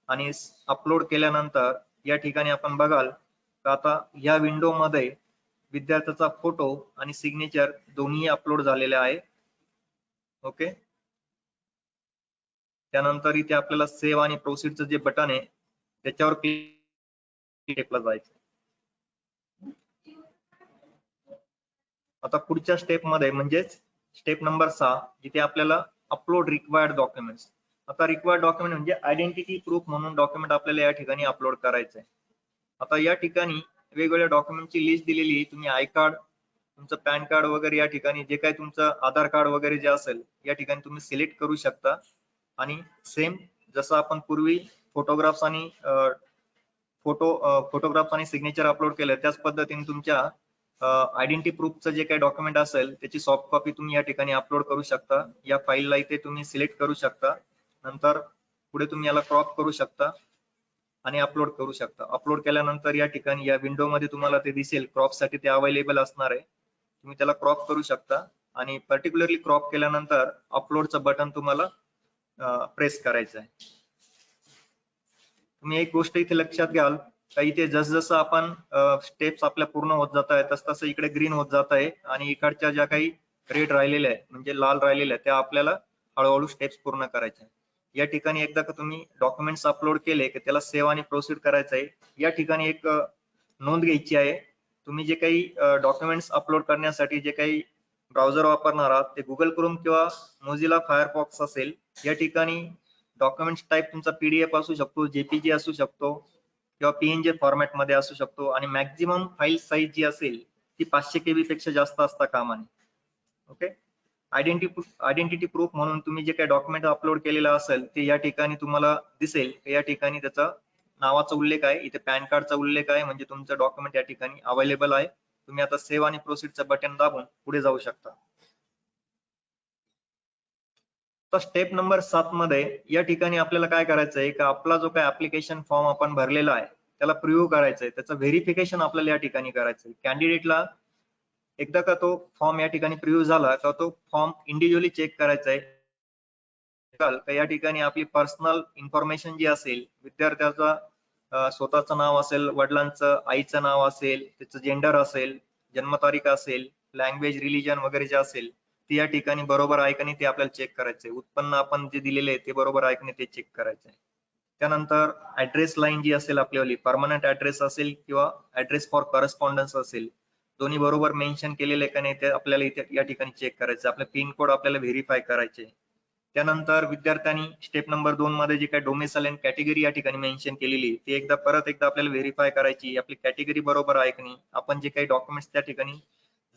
आणि अपलोड केल्यानंतर या ठिकाणी आपण बघाल का आता या विंडो मध्ये विद्यार्थ्याचा फोटो आणि सिग्नेचर दोन्ही अपलोड झालेले आहे. ओके. त्यानंतर इथे आपल्याला सेव्ह आणि प्रोसीडचं जे बटन आहे त्याच्यावर स्टेपला जायचं. आता पुढच्या स्टेप मध्ये म्हणजेच स्टेप नंबर 6 जिथे आपल्याला अपलोड रिक्वायर्ड डॉक्युमेंट्स. आता रिक्वायर्ड डॉक्युमेंट म्हणजे आयडेंटिटी प्रूफ म्हणून डॉक्युमेंट आपल्याला या ठिकाणी अपलोड करायचं आहे. आता या ठिकाणी वेगवेगळ्या डॉक्युमेंटची लिस्ट दिलेली, तुम्ही आय कार्ड, तुमचं पॅन कार्ड वगैरे या ठिकाणी जे काही तुमचं आधार कार्ड वगैरे जे असेल या ठिकाणी तुम्ही सिलेक्ट करू शकता. आणि सेम जसं आपण पूर्वी फोटोग्राफ्स आणि फोटोग्राफ आणि सिग्नेचर अपलोड केलं त्याच पद्धतीने तुमच्या आयडेंटिटी प्रूफचं जे काही डॉक्युमेंट असेल त्याची सॉफ्ट कॉपी तुम्ही या ठिकाणी अपलोड करू शकता. या फाईलला इथे तुम्ही सिलेक्ट करू शकता. नंतर पुढे तुम्ही याला क्रॉप करू शकता आणि अपलोड करू शकता. अपलोड केल्यानंतर या ठिकाणी या विंडो मध्ये तुम्हाला ते दिसेल, क्रॉप साठी ते अवेलेबल असणार आहे. तुम्ही त्याला क्रॉप करू शकता आणि पर्टिक्युलरली क्रॉप केल्यानंतर अपलोडचं बटन तुम्हाला प्रेस करायचं आहे. तुम्ही एक गोष्ट इथे लक्षात घ्याल का इथे जसजसं आपण स्टेप्स आपल्या पूर्ण होत जात आहे तसं इकडे ग्रीन होत जात आहे आणि इकडच्या ज्या काही रेड राहिलेल्या आहे म्हणजे लाल राहिलेल्या त्या आपल्याला हळूहळू स्टेप्स पूर्ण करायच्या. या ठिकाणी एकदा का तुम्ही डॉक्युमेंट्स अपलोड केले की त्याला सेव्ह आणि प्रोसीड करायचं आहे. या ठिकाणी एक नोंद घ्यायची आहे, तुम्ही जे काही डॉक्युमेंट्स अपलोड करण्यासाठी जे काही ब्राउझर वापरणार आहात ते गुगल क्रोम किंवा मोझिला फायरफॉक्स असेल. या ठिकाणी डॉक्युमेंट्स टाईप तुमचा पीडीएफ असू शकतो, जेपीजी असू शकतो किंवा पीएनजी फॉर्मॅट मध्ये असू शकतो आणि मॅक्झिमम फाईल साईज जी असेल ती 500 KB पेक्षा जास्त असता कामा नये. ओके. आयडेंटिटी प्रूफ म्हणून तुम्ही जे काही डॉक्युमेंट अपलोड केलेलं असेल ते या ठिकाणी तुम्हाला दिसेल. या ठिकाणी त्याचा नावाचा उल्लेख आहे, इथे पॅन कार्डचा उल्लेख आहे म्हणजे तुमचं डॉक्युमेंट या ठिकाणी अवेलेबल आहे. तुम्ही आता सेव्ह आणि प्रोसीडचं बटन दाबून पुढे जाऊ शकता. तर स्टेप नंबर 7 मध्ये या ठिकाणी आपल्याला काय करायचं आहे का आपला जो काही ऍप्लिकेशन फॉर्म आपण भरलेला आहे त्याला प्रिव्ह्यू करायचं आहे, त्याचं व्हेरिफिकेशन आपल्याला या ठिकाणी करायचं आहे. कॅन्डिडेटला एकदा का तो फॉर्म या ठिकाणी प्रिव्ह्यू झाला तर तो फॉर्म इंडिव्हिज्युअली चेक करायचा आहे. या ठिकाणी आपली पर्सनल इन्फॉर्मेशन जी असेल, विद्यार्थ्याचा स्वतःचं नाव असेल, वडिलांचं आईचं नाव असेल, त्याचं जेंडर असेल, जन्मतारीख असेल, लँग्वेज रिलिजन वगैरे जे असेल ती या ठिकाणी बरोबर आहे का नाही ते आपल्याला चेक करायचंय. उत्पन्न आपण जे दिलेले आहे ते बरोबर आहे का नाही ते चेक करायचंय. त्यानंतर ऍड्रेस लाईन जी असेल आपल्यावाली परमनंट ऍड्रेस असेल किंवा ऍड्रेस फॉर करस्पॉन्डन्स असेल, दोन्ही बरोबर मेन्शन केलेले का नाही ते आपल्याला इथे या ठिकाणी चेक करायचं. आपले पिन कोड आपल्याला व्हेरीफाय करायचे. त्यानंतर विद्यार्थ्यांनी स्टेप नंबर 2 मध्ये जी काही डोमेसाइल अँड कॅटेगरी या ठिकाणी मेन्शन केलेली ती परत एकदा आपल्याला व्हेरीफाय करायची. आपली कॅटेगरी बरोबर आहे की नाही, आपण जे काही डॉक्युमेंट्स त्या ठिकाणी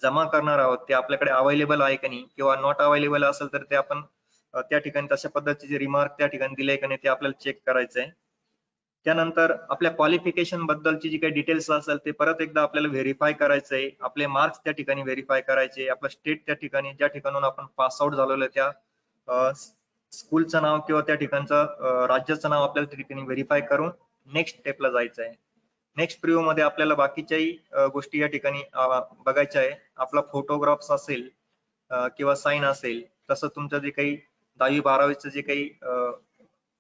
जमा करणार आहोत ते आपल्याकडे अवेलेबल आहे का नाही किंवा नॉट अवेलेबल असेल तर ते आपण त्या ठिकाणी तशा पद्धतीचे रिमार्क त्या ठिकाणी दिले का नाही ते आपल्याला चेक करायचं आहे. त्यानंतर आपल्या क्वालिफिकेशन बद्दलची जी काही डिटेल्स असेल ते परत एकदा आपल्याला व्हेरीफाय करायचं आहे. आपले मार्क्स त्या ठिकाणी व्हेरीफाय करायचे. आपलं स्टेट त्या ठिकाणी ज्या ठिकाणून आपण पास आउट झालेलो त्या स्कूलचं नाव किंवा त्या ठिकाणचं राज्याचं नाव आपल्याला त्या ठिकाणी व्हेरीफाय करून नेक्स्ट स्टेपला जायचं आहे. नेक्स्ट प्रिव्ह्यू मध्ये आपल्याला बाकीच्याही गोष्टी या ठिकाणी बघायच्या आहे. आपला फोटोग्राफ्स असेल किंवा साईन असेल, तसं तुमचं जे काही 10वी 12वीचं जे काही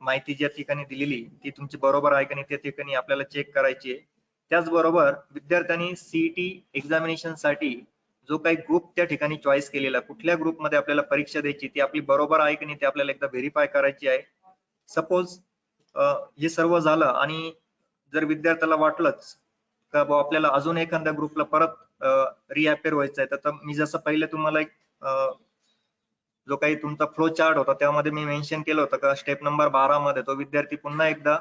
माहिती ज्या ठिकाणी दिलेली ती तुमची बरोबर आहे का नाही त्या ठिकाणी आपल्याला चेक करायची आहे. त्याचबरोबर विद्यार्थ्यांनी सीईटी एक्झामिनेशन साठी जो काही ग्रुप त्या ठिकाणी चॉईस केलेला, कुठल्या ग्रुपमध्ये आपल्याला परीक्षा द्यायची ती आपली बरोबर आहे की नाही ते आपल्याला एकदा व्हेरीफाय करायची आहे. सपोज हे सर्व झालं आणि जर विद्यार्थ्याला वाटलंच का आपल्याला अजून एखाद्या ग्रुपला परत रिअपेअर व्हायचं आहे तर मी जसं पहिले तुम्हाला एक जो काही तुमचा फ्लो चार्ट होता त्यामध्ये मी मेन्शन केलं होतं का स्टेप नंबर 12 मध्ये तो विद्यार्थी पुन्हा एकदा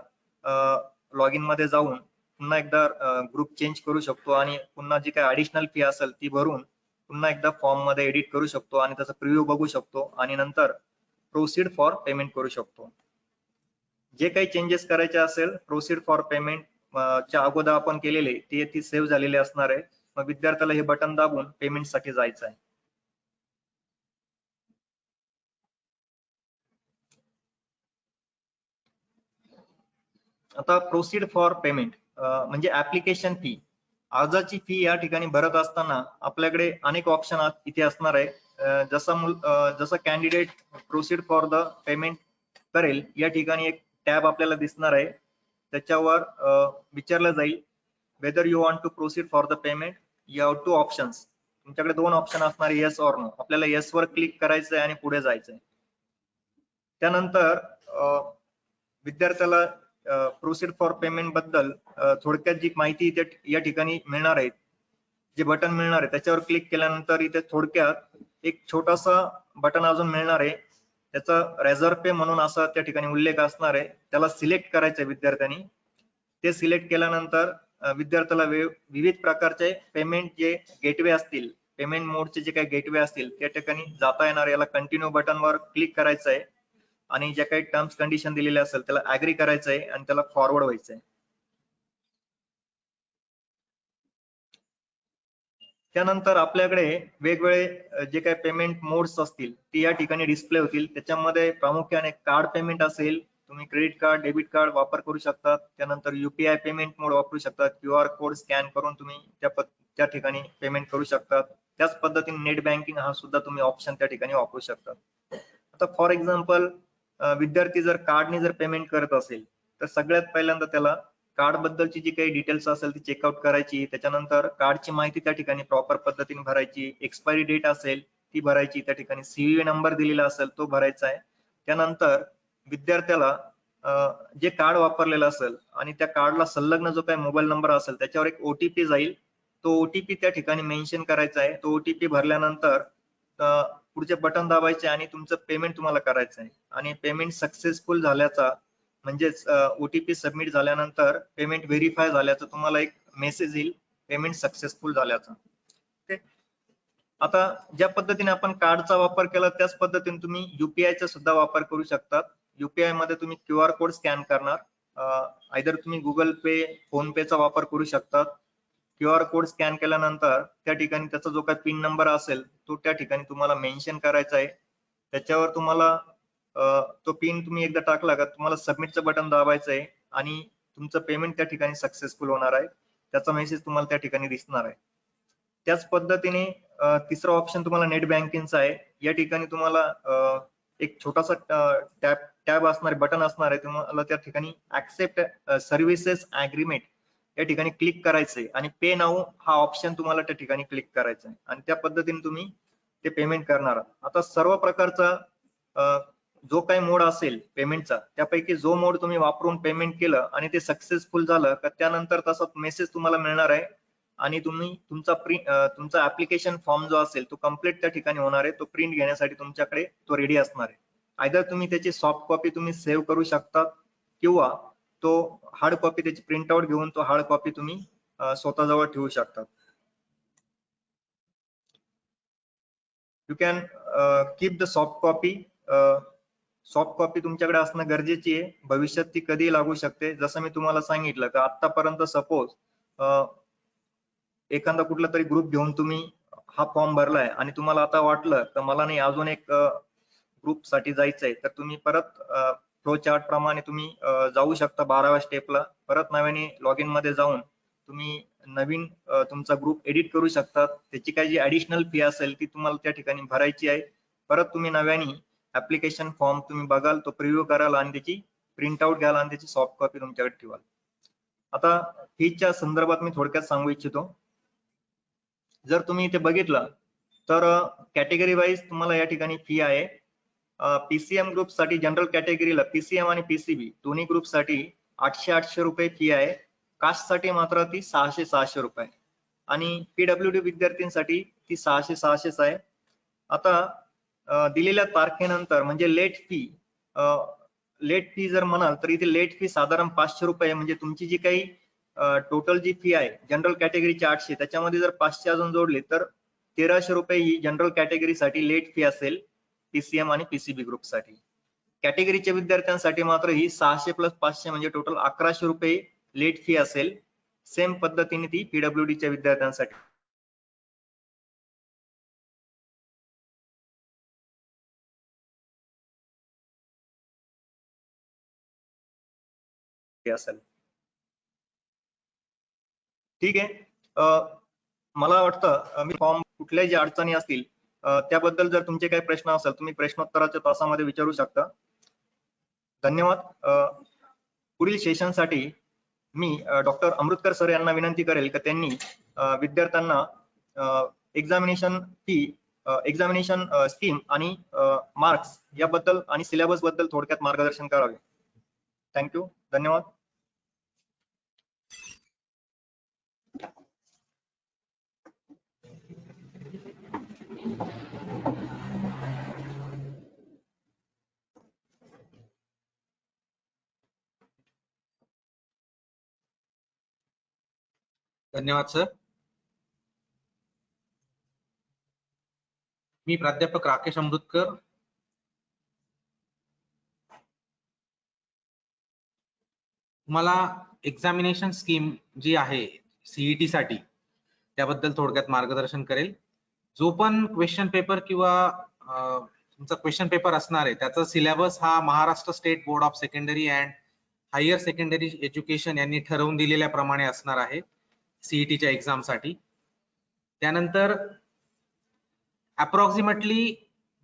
लॉग इन मध्ये जाऊन पुन्हा एकदा ग्रुप चेंज करू शकतो आणि पुन्हा जी काही ऍडिशनल फी असेल ती भरून पुन्हा एकदा फॉर्म मध्ये एडिट करू शकतो आणि त्याचा प्रिव्ह्यू बघू शकतो आणि नंतर प्रोसीड फॉर पेमेंट करू शकतो. जे काही चेंजेस करायचे असेल प्रोसीड फॉर पेमेंट च्या अगोदर आपण केलेले ते सेव्ह झालेले असणार आहे. मग विद्यार्थ्याला हे बटन दाबून पेमेंट साठी जायचं आहे. आता प्रोसीड फॉर पेमेंट म्हणजे ऍप्लिकेशन फी. अर्जाची फी या ठिकाणी भरत असताना आपल्याकडे अनेक ऑप्शन इथे असणार आहे. जसं candidate proceed for the payment करेल या ठिकाणी एक टॅब आपल्याला दिसणार आहे. त्याच्यावर विचारलं जाईल whether you want to proceed for the payment. You have two options. तुमच्याकडे 2 ऑप्शन असणार, येस ऑर नो. आपल्याला येस वर क्लिक करायचं आहे आणि पुढे जायचंय. त्यानंतर विद्यार्थ्याला प्रोसीड फॉर पेमेंट बद्दल थोडक्यात जी माहिती या ठिकाणी मिळणार आहे, जे बटन मिळणार आहे त्याच्यावर क्लिक केल्यानंतर इथे थोडक्यात एक छोटासा बटन अजून मिळणार आहे, त्याचा रिझर्व्ह पे म्हणून असा त्या ठिकाणी उल्लेख असणार आहे, त्याला सिलेक्ट करायचं आहे विद्यार्थ्यांनी. ते सिलेक्ट केल्यानंतर विद्यार्थ्याला विविध प्रकारचे पेमेंट जे गेटवे असतील, पेमेंट मोडचे जे काही गेटवे असतील त्या ठिकाणी जाता येणार. याला कंटिन्यू बटनवर क्लिक करायचं आहे आणि ज्या काही टर्म्स कंडिशन दिलेले असेल त्याला ऍग्री करायचं आहे आणि त्याला फॉरवर्ड व्हायचं आहे. त्यानंतर आपल्याकडे वेगवेगळे जे काही पेमेंट मोड्स असतील ती या ठिकाणी डिस्प्ले होतील. त्याच्यामध्ये प्रामुख्याने कार्ड पेमेंट असेल, तुम्ही क्रेडिट कार्ड, डेबिट कार्ड वापर करू शकतात. त्यानंतर UPI पेमेंट मोड वापरू शकतात, QR कोड स्कॅन करून तुम्ही त्या ठिकाणी पेमेंट करू शकतात. त्याच पद्धतीने नेट बँकिंग हा सुद्धा तुम्ही ऑप्शन त्या ठिकाणी वापरू शकतात. आता फॉर एक्झाम्पल विद्यार्थी जर कार्डने जर पेमेंट करत असेल तर सगळ्यात पहिल्यांदा त्याला कार्ड बद्दलची जी काही डिटेल्स असेल ती चेकआउट करायची. त्याच्यानंतर कार्डची माहिती त्या ठिकाणी प्रॉपर पद्धतीने भरायची. एक्सपायरी डेट असेल ती भरायची, त्या ठिकाणी CVV नंबर दिलेला असेल तो भरायचा आहे. त्यानंतर विद्यार्थ्याला जे कार्ड वापरलेलं असेल आणि त्या कार्डला संलग्न जो काही मोबाईल नंबर असेल त्याच्यावर एक OTP जाईल, तो OTP त्या ठिकाणी मेन्शन करायचा आहे. तो OTP भरल्यानंतर पुढचे बटन दाबायचे आणि तुमचं पेमेंट तुम्हाला करायचं आहे. आणि पेमेंट सक्सेसफुल झाल्याचा म्हणजेच OTP सबमिट झाल्यानंतर पेमेंट व्हेरीफाय झाल्याचं तुम्हाला एक मेसेज येईल, पेमेंट सक्सेसफुल झाल्याचा. आता ज्या पद्धतीने आपण कार्डचा वापर केला त्याच पद्धतीने तुम्ही UPI चा सुद्धा वापर करू शकतात. UPI मध्ये तुम्ही QR कोड स्कॅन करणार, आयदर तुम्ही गुगल पे, फोन पेचा वापर करू शकतात. QR कोड स्कॅन केल्यानंतर त्या ठिकाणी त्याचा जो काही पिन नंबर असेल तो त्या ठिकाणी तुम्हाला मेन्शन करायचा आहे. त्याच्यावर तुम्हाला तो पिन तुम्ही एकदा टाकला का तुम्हाला सबमिटचं बटन दाबायचं आहे आणि तुमचं पेमेंट त्या ठिकाणी सक्सेसफुल होणार आहे. त्याचा मेसेज तुम्हाला त्या ठिकाणी दिसणार आहे. त्याच पद्धतीने तिसरा ऑप्शन तुम्हाला नेट बँकिंगचा आहे. या ठिकाणी तुम्हाला एक छोटासा टॅब असणार, बटन असणार आहे, तुम्हाला त्या ठिकाणी ऍक्सेप्ट सर्व्हिसेस अग्रीमेंट या ठिकाणी क्लिक करायचंय आणि पे नाऊ हा ऑप्शन तुम्हाला त्या ठिकाणी क्लिक करायचा आहे आणि त्या पद्धतीने तुम्ही ते पेमेंट करणार. आता सर्व प्रकारचा जो काही मोड असेल पेमेंटचा त्यापैकी जो मोड तुम्ही वापरून पेमेंट केलं आणि ते सक्सेसफुल झालं का त्यानंतर तसा मेसेज तुम्हाला मिळणार आहे आणि तुम्ही तुमचा ऍप्लिकेशन फॉर्म जो असेल तो कम्प्लीट त्या ठिकाणी होणार आहे. तो प्रिंट घेण्यासाठी तुमच्याकडे तो रेडी असणार आहे. आयदर तुम्ही त्याची सॉफ्ट कॉपी तुम्ही सेव्ह करू शकतात किंवा तो हार्ड कॉपी त्याची प्रिंट आउट घेऊन तो हार्ड कॉपी तुम्ही स्वतःजवळ ठेवू शकतात. You can keep the soft copy. Soft copy तुमच्याकडे असणं गरजेची आहे, भविष्यात ती कधी लागू शकते. जसं मी तुम्हाला सांगितलं का आतापर्यंत सपोज एखादा कुठला तरी ग्रुप घेऊन तुम्ही हा फॉर्म भरलाय आणि तुम्हाला आता वाटलं तर मला नाही अजून एक ग्रुप साठी जायचंय तर तुम्ही परत फ्लो चार्ट प्रमाणे तुम्ही जाऊ शकता 12व्या स्टेपला. परत नव्याने लॉग इन मध्ये जाऊन तुम्ही नवीन तुमचा ग्रुप एडिट करू शकतात. त्याची काही जी ऍडिशनल फी असेल ती तुम्हाला त्या ठिकाणी भरायची आहे. परत तुम्ही नव्याने ऍप्लिकेशन फॉर्म तुम्ही बघाल, तो प्रिव्ह्यू कराल आणि त्याची प्रिंट आउट घ्याल आणि त्याची सॉफ्ट कॉपी तुमच्याकडे ठेवाल. आता फीच्या संदर्भात मी थोडक्यात सांगू इच्छितो. जर तुम्ही इथे बघितलं तर कॅटेगरी वाईज तुम्हाला या ठिकाणी फी आहे. PCM ग्रुप साठी जनरल कॅटेगरीला PCM आणि PCB दोन्ही ग्रुप साठी 800 रुपये फी आहे. कास्ट साठी मात्र ती 600 रुपये आणि PWD विद्यार्थ्यांसाठी ती 600 आहे. आता दिलेल्या तारखेनंतर म्हणजे लेट फी जर म्हणाल तर इथे लेट फी साधारण 500 रुपये, म्हणजे तुमची जी काही टोटल जी फी आहे जनरल कॅटेगरीची 800 त्याच्यामध्ये जर 500 अजून जोडले तर 1300 रुपये ही जनरल कॅटेगरीसाठी लेट फी असेल PCM आणि PCB ग्रुप साठी. कॅटेगरीच्या विद्यार्थ्यांसाठी मात्र ही 600 + 500 म्हणजे टोटल 1100 रुपये लेट फी असेल. सेम पद्धतीने ती PWD च्या विद्यार्थ्यांसाठी असेल. ठीक आहे. मला वाटतं मी फॉर्म कुठल्याही ज्या अडचणी असतील त्याबद्दल जर तुमचे काही प्रश्न असेल तुम्ही प्रश्नोत्तराच्या तासामध्ये विचारू शकता. धन्यवाद. पुढील सेशनसाठी मी डॉक्टर अमृतकर सर यांना विनंती करेल की त्यांनी विद्यार्थ्यांना एक्झामिनेशन फी, एक्झामिनेशन स्कीम आणि मार्क्स याबद्दल आणि सिलेबस बद्दल थोडक्यात मार्गदर्शन करावे. थँक्यू. धन्यवाद. धन्यवाद सर. मी प्राध्यापक राकेश अमृतकर. तुम्हाला एक्झामिनेशन स्कीम जी आहे सीईटी साठी त्याबद्दल थोडक्यात मार्गदर्शन करेल. जो पण क्वेश्चन पेपर किंवा तुमचा क्वेश्चन पेपर असणार आहे त्याचा सिलेबस हा Maharashtra state board of secondary and higher secondary education यांनी ठरवून दिलेल्या प्रमाणे असणार आहे सीईटीच्या एक्झाम साठी. त्यानंतर अप्रॉक्सिमेटली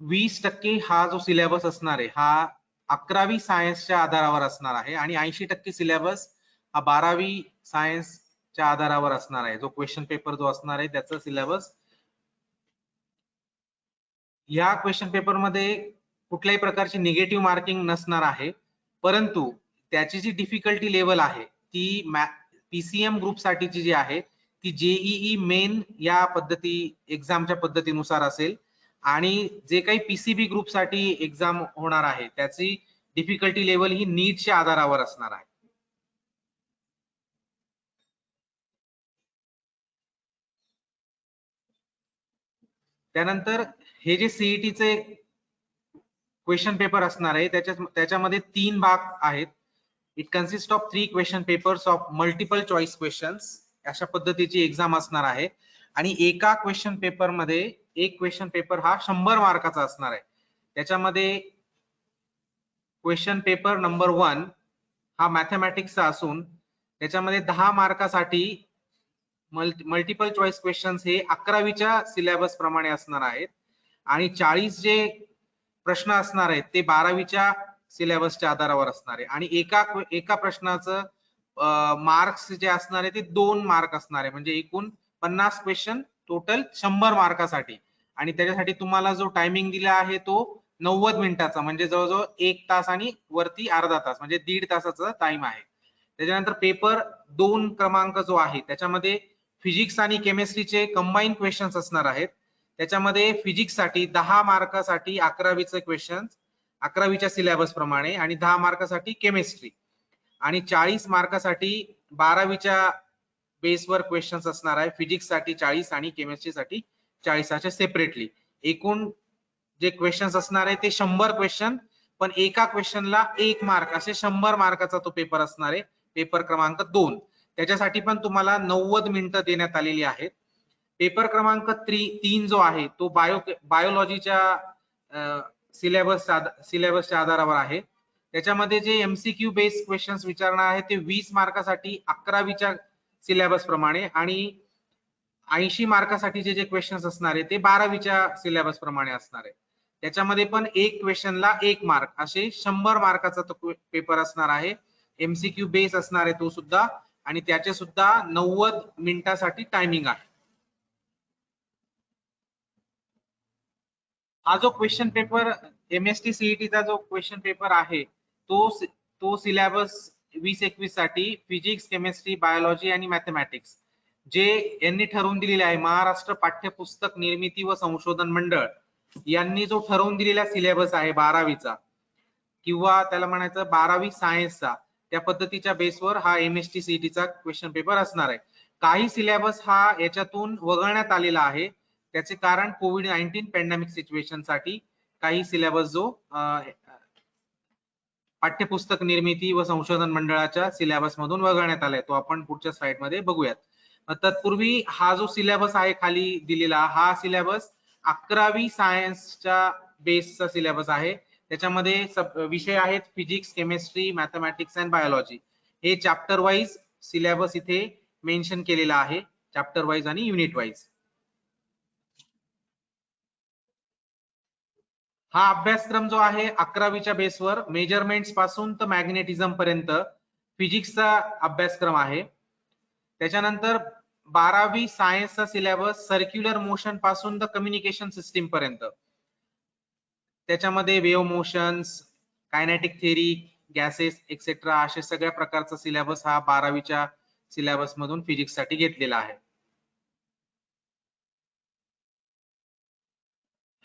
20% हा जो सिलेबस असणार आहे हा 11वी सायन्सच्या आधारावर असणार आहे आणि 80% सिलेबस हा 12वी सायन्सच्या आधारावर असणार आहे. जो क्वेश्चन पेपर जो असणार आहे त्याचा सिलेबस या क्वेश्चन पेपर मध्ये कुठल्याही प्रकारची निगेटिव्ह मार्किंग नसणार आहे, परंतु त्याची जी डिफिकल्टी लेवल आहे ती पीसीएम ग्रुप साठीची जी आहे ती जेईई मेन या पद्धती एक्झामच्या पद्धतीनुसार असेल आणि जे काही पीसीबी ग्रुप साठी एक्झाम होणार आहे त्याची डिफिकल्टी लेवल ही नीटच्या आधारावर असणार आहे. त्यानंतर हे जे सीईटीचे क्वेश्चन पेपर असणार आहे त्याच्यामध्ये 3 भाग आहेत. It consist of 3 question papers of multiple choice questions. अशा पद्धतीची एक्झाम असणार आहे आणि एका क्वेश्चन पेपर मध्ये एक क्वेश्चन पेपर हा 100 मार्काचा असणार आहे. त्याच्यामध्ये क्वेश्चन पेपर नंबर 1 हा मॅथमॅटिक्सचा असून त्याच्यामध्ये 10 मार्कासाठी मल्टिपल चॉईस क्वेश्चन्स हे 11वीच्या सिलेबस प्रमाणे असणार आहेत आणि 40 जे प्रश्न असणार आहेत ते 12वीच्या सिलेबसच्या आधारावर असणार आहे आणि एका प्रश्नाचं मार्क्स जे असणार आहे ते 2 मार्क असणार आहे. म्हणजे एकूण 50 क्वेश्चन टोटल 100 मार्कासाठी आणि त्याच्यासाठी तुम्हाला जो टायमिंग दिला आहे तो 90 मिनिटाचा म्हणजे जवळजवळ 1 तास आणि वरती अर्धा तास म्हणजे 1.5 तासाचा टाइम आहे. त्याच्यानंतर पेपर 2 क्रमांक जो आहे त्याच्यामध्ये फिजिक्स आणि केमिस्ट्रीचे कंबाईन क्वेश्चन्स असणार आहेत. त्याच्यामध्ये फिजिक्स साठी 10 मार्कासाठी 11वीचे क्वेश्चन 11वीच्या सिलेबस प्रमाणे आणि 10 मार्कासाठी केमिस्ट्री आणि 40 मार्कासाठी 12वीच्या बेसवर क्वेश्चन्स असणार आहे. फिजिक्स साठी 40 आणि केमिस्ट्री साठी 40 असे सेपरेटली. एकूण जे क्वेश्चन्स असणार आहे ते 100 क्वेश्चन पण एका क्वेश्चनला 1 मार्क असे 100 मार्काचा तो पेपर असणार आहे. पेपर क्रमांक 2 त्याच्यासाठी पण तुम्हाला 90 मिनिटं देण्यात आलेली आहेत. पेपर क्रमांक 3 जो आहे तो बायोलॉजीच्या सिलेबसच्या आधारावर आहे. त्याच्यामध्ये जे एमसीक्यू बेस्ड क्वेश्चन्स विचारणार आहे ते 20 मार्कासाठी 11वीच्या सिलेबस प्रमाणे आणि 80 मार्कासाठी जे क्वेश्चन्स असणार आहे ते 12वीच्या सिलेबस प्रमाणे असणार आहे. त्याच्यामध्ये पण एक क्वेश्चनला 1 मार्क असे 100 मार्काचा तो पेपर असणार आहे. एमसीक्यू बेस असणार आहे तो सुद्धा आणि त्याचे सुद्धा 90 मिनिटासाठी टायमिंग आहे. हा जो क्वेश्चन पेपर एमएसटी सीईटीचा जो क्वेश्चन पेपर आहे तो सिलेबस 2021 साठी फिजिक्स केमिस्ट्री बायोलॉजी आणि मॅथमॅटिक्स जे यांनी ठरवून दिलेले आहे. महाराष्ट्र पाठ्यपुस्तक निर्मिती व संशोधन मंडळ यांनी जो ठरवून दिलेला सिलेबस आहे 12वीचा किंवा त्याला म्हणायचं 12वी सायन्सचा त्या पद्धतीच्या बेसवर हा एमएसटी सीईटीचा क्वेश्चन पेपर असणार आहे. काही सिलेबस हा याच्यातून वगळण्यात आलेला आहे. त्याचे कारण कोविड-19 पॅन्डेमिक सिच्युएशन साठी काही सिलेबस जो पाठ्यपुस्तक निर्मिती व संशोधन मंडळाच्या सिलेबस मधून वगळण्यात आलाय तो आपण पुढच्या स्लाइड मध्ये बघूयात. तत्पूर्वी हा जो सिलेबस आहे खाली दिलेला हा सिलेबस 11वी सायन्सच्या बेसचा सिलेबस आहे. त्याच्यामध्ये विषय आहेत physics chemistry mathematics and biology. हे चॅप्टर वाईज सिलेबस इथे मेन्शन केलेला आहे, चॅप्टर वाईज आणि युनिट वाईज. हा अभ्यासक्रम जो आहे 11वीच्या बेसवर मेजरमेंट्स पासून तर मॅग्नेटिझम पर्यंत फिजिक्सचा अभ्यासक्रम आहे. त्याच्यानंतर 12वी सायन्सचा सिलेबस सर्क्युलर मोशन पासून तर कम्युनिकेशन सिस्टीम पर्यंत. त्याच्यामध्ये wave motions kinetic theory gases etcetera असे सगळ्या प्रकारचा सिलेबस हा 12वीच्या सिलेबस मधून फिजिक्स साठी घेतलेला आहे.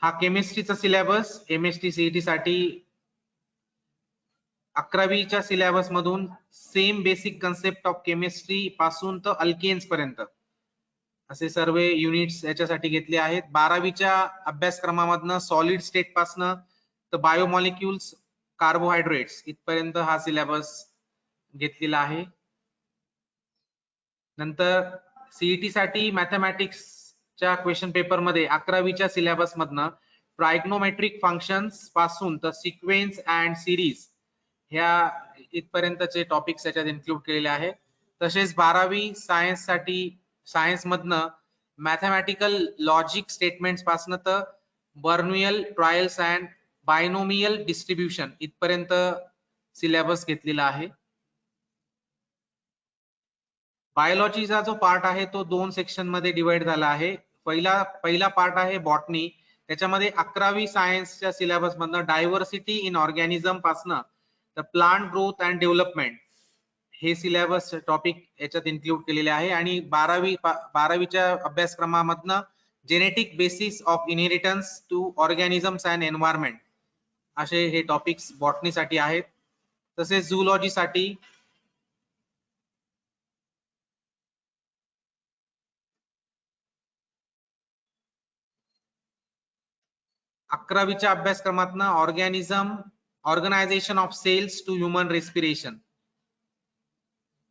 हा केमिस्ट्रीचा सिलेबस एमएसटी सीईटी साठी 11वीच्या सिलेबस मधून same basic concept of chemistry पासून तर अल्केन्स पर्यंत असे सर्व युनिट्स याच्यासाठी घेतले आहेत. 12वीच्या अभ्यासक्रमामधनं सॉलिड स्टेट पासनं तर बायोमॉलिक्युल्स, कार्बोहायड्रेट्स इथपर्यंत हा सिलेबस घेतलेला आहे. नंतर सीईटी साठी मॅथमॅटिक्सच्या क्वेश्चन पेपर मध्ये 11वीच्या सिलेबस मधनं ट्रायग्नोमेट्रिक फंक्शन्स पासून तर सिक्वेन्स अँड सिरीज ह्या इथपर्यंतचे टॉपिक्स याच्यात इन्क्लूड केलेले आहेत. तसेच 12वी सायन्स साठी सायन्स मधनं मॅथमॅटिकल लॉजिक स्टेटमेंट्स पासून तर बर्नूयल ट्रायल्स अँड बायनोमियल डिस्ट्रीब्युशन इथपर्यंत सिलेबस घेतलेला आहे. बायोलॉजीचा जो पार्ट आहे तो 2 सेक्शन मध्ये डिवाइड झाला आहे. पहिला पार्ट आहे बॉटनी, त्याच्यामध्ये 11वी सायन्सच्या सिलेबस मधनं डायव्हर्सिटी इन ऑर्गॅनिझम पासनं तर प्लांट ग्रोथ अँड डेव्हलपमेंट हे सिलेबस टॉपिक याच्यात इन्क्लूड केलेले आहे. आणि 12वीच्या अभ्यासक्रमामधनं genetic basis of inheritance to organisms and environment असे हे टॉपिक्स बॉटनीसाठी आहेत. तसेच झूलॉजीसाठी अकरावीच्या अभ्यासक्रमातनं organisation of cells to human respiration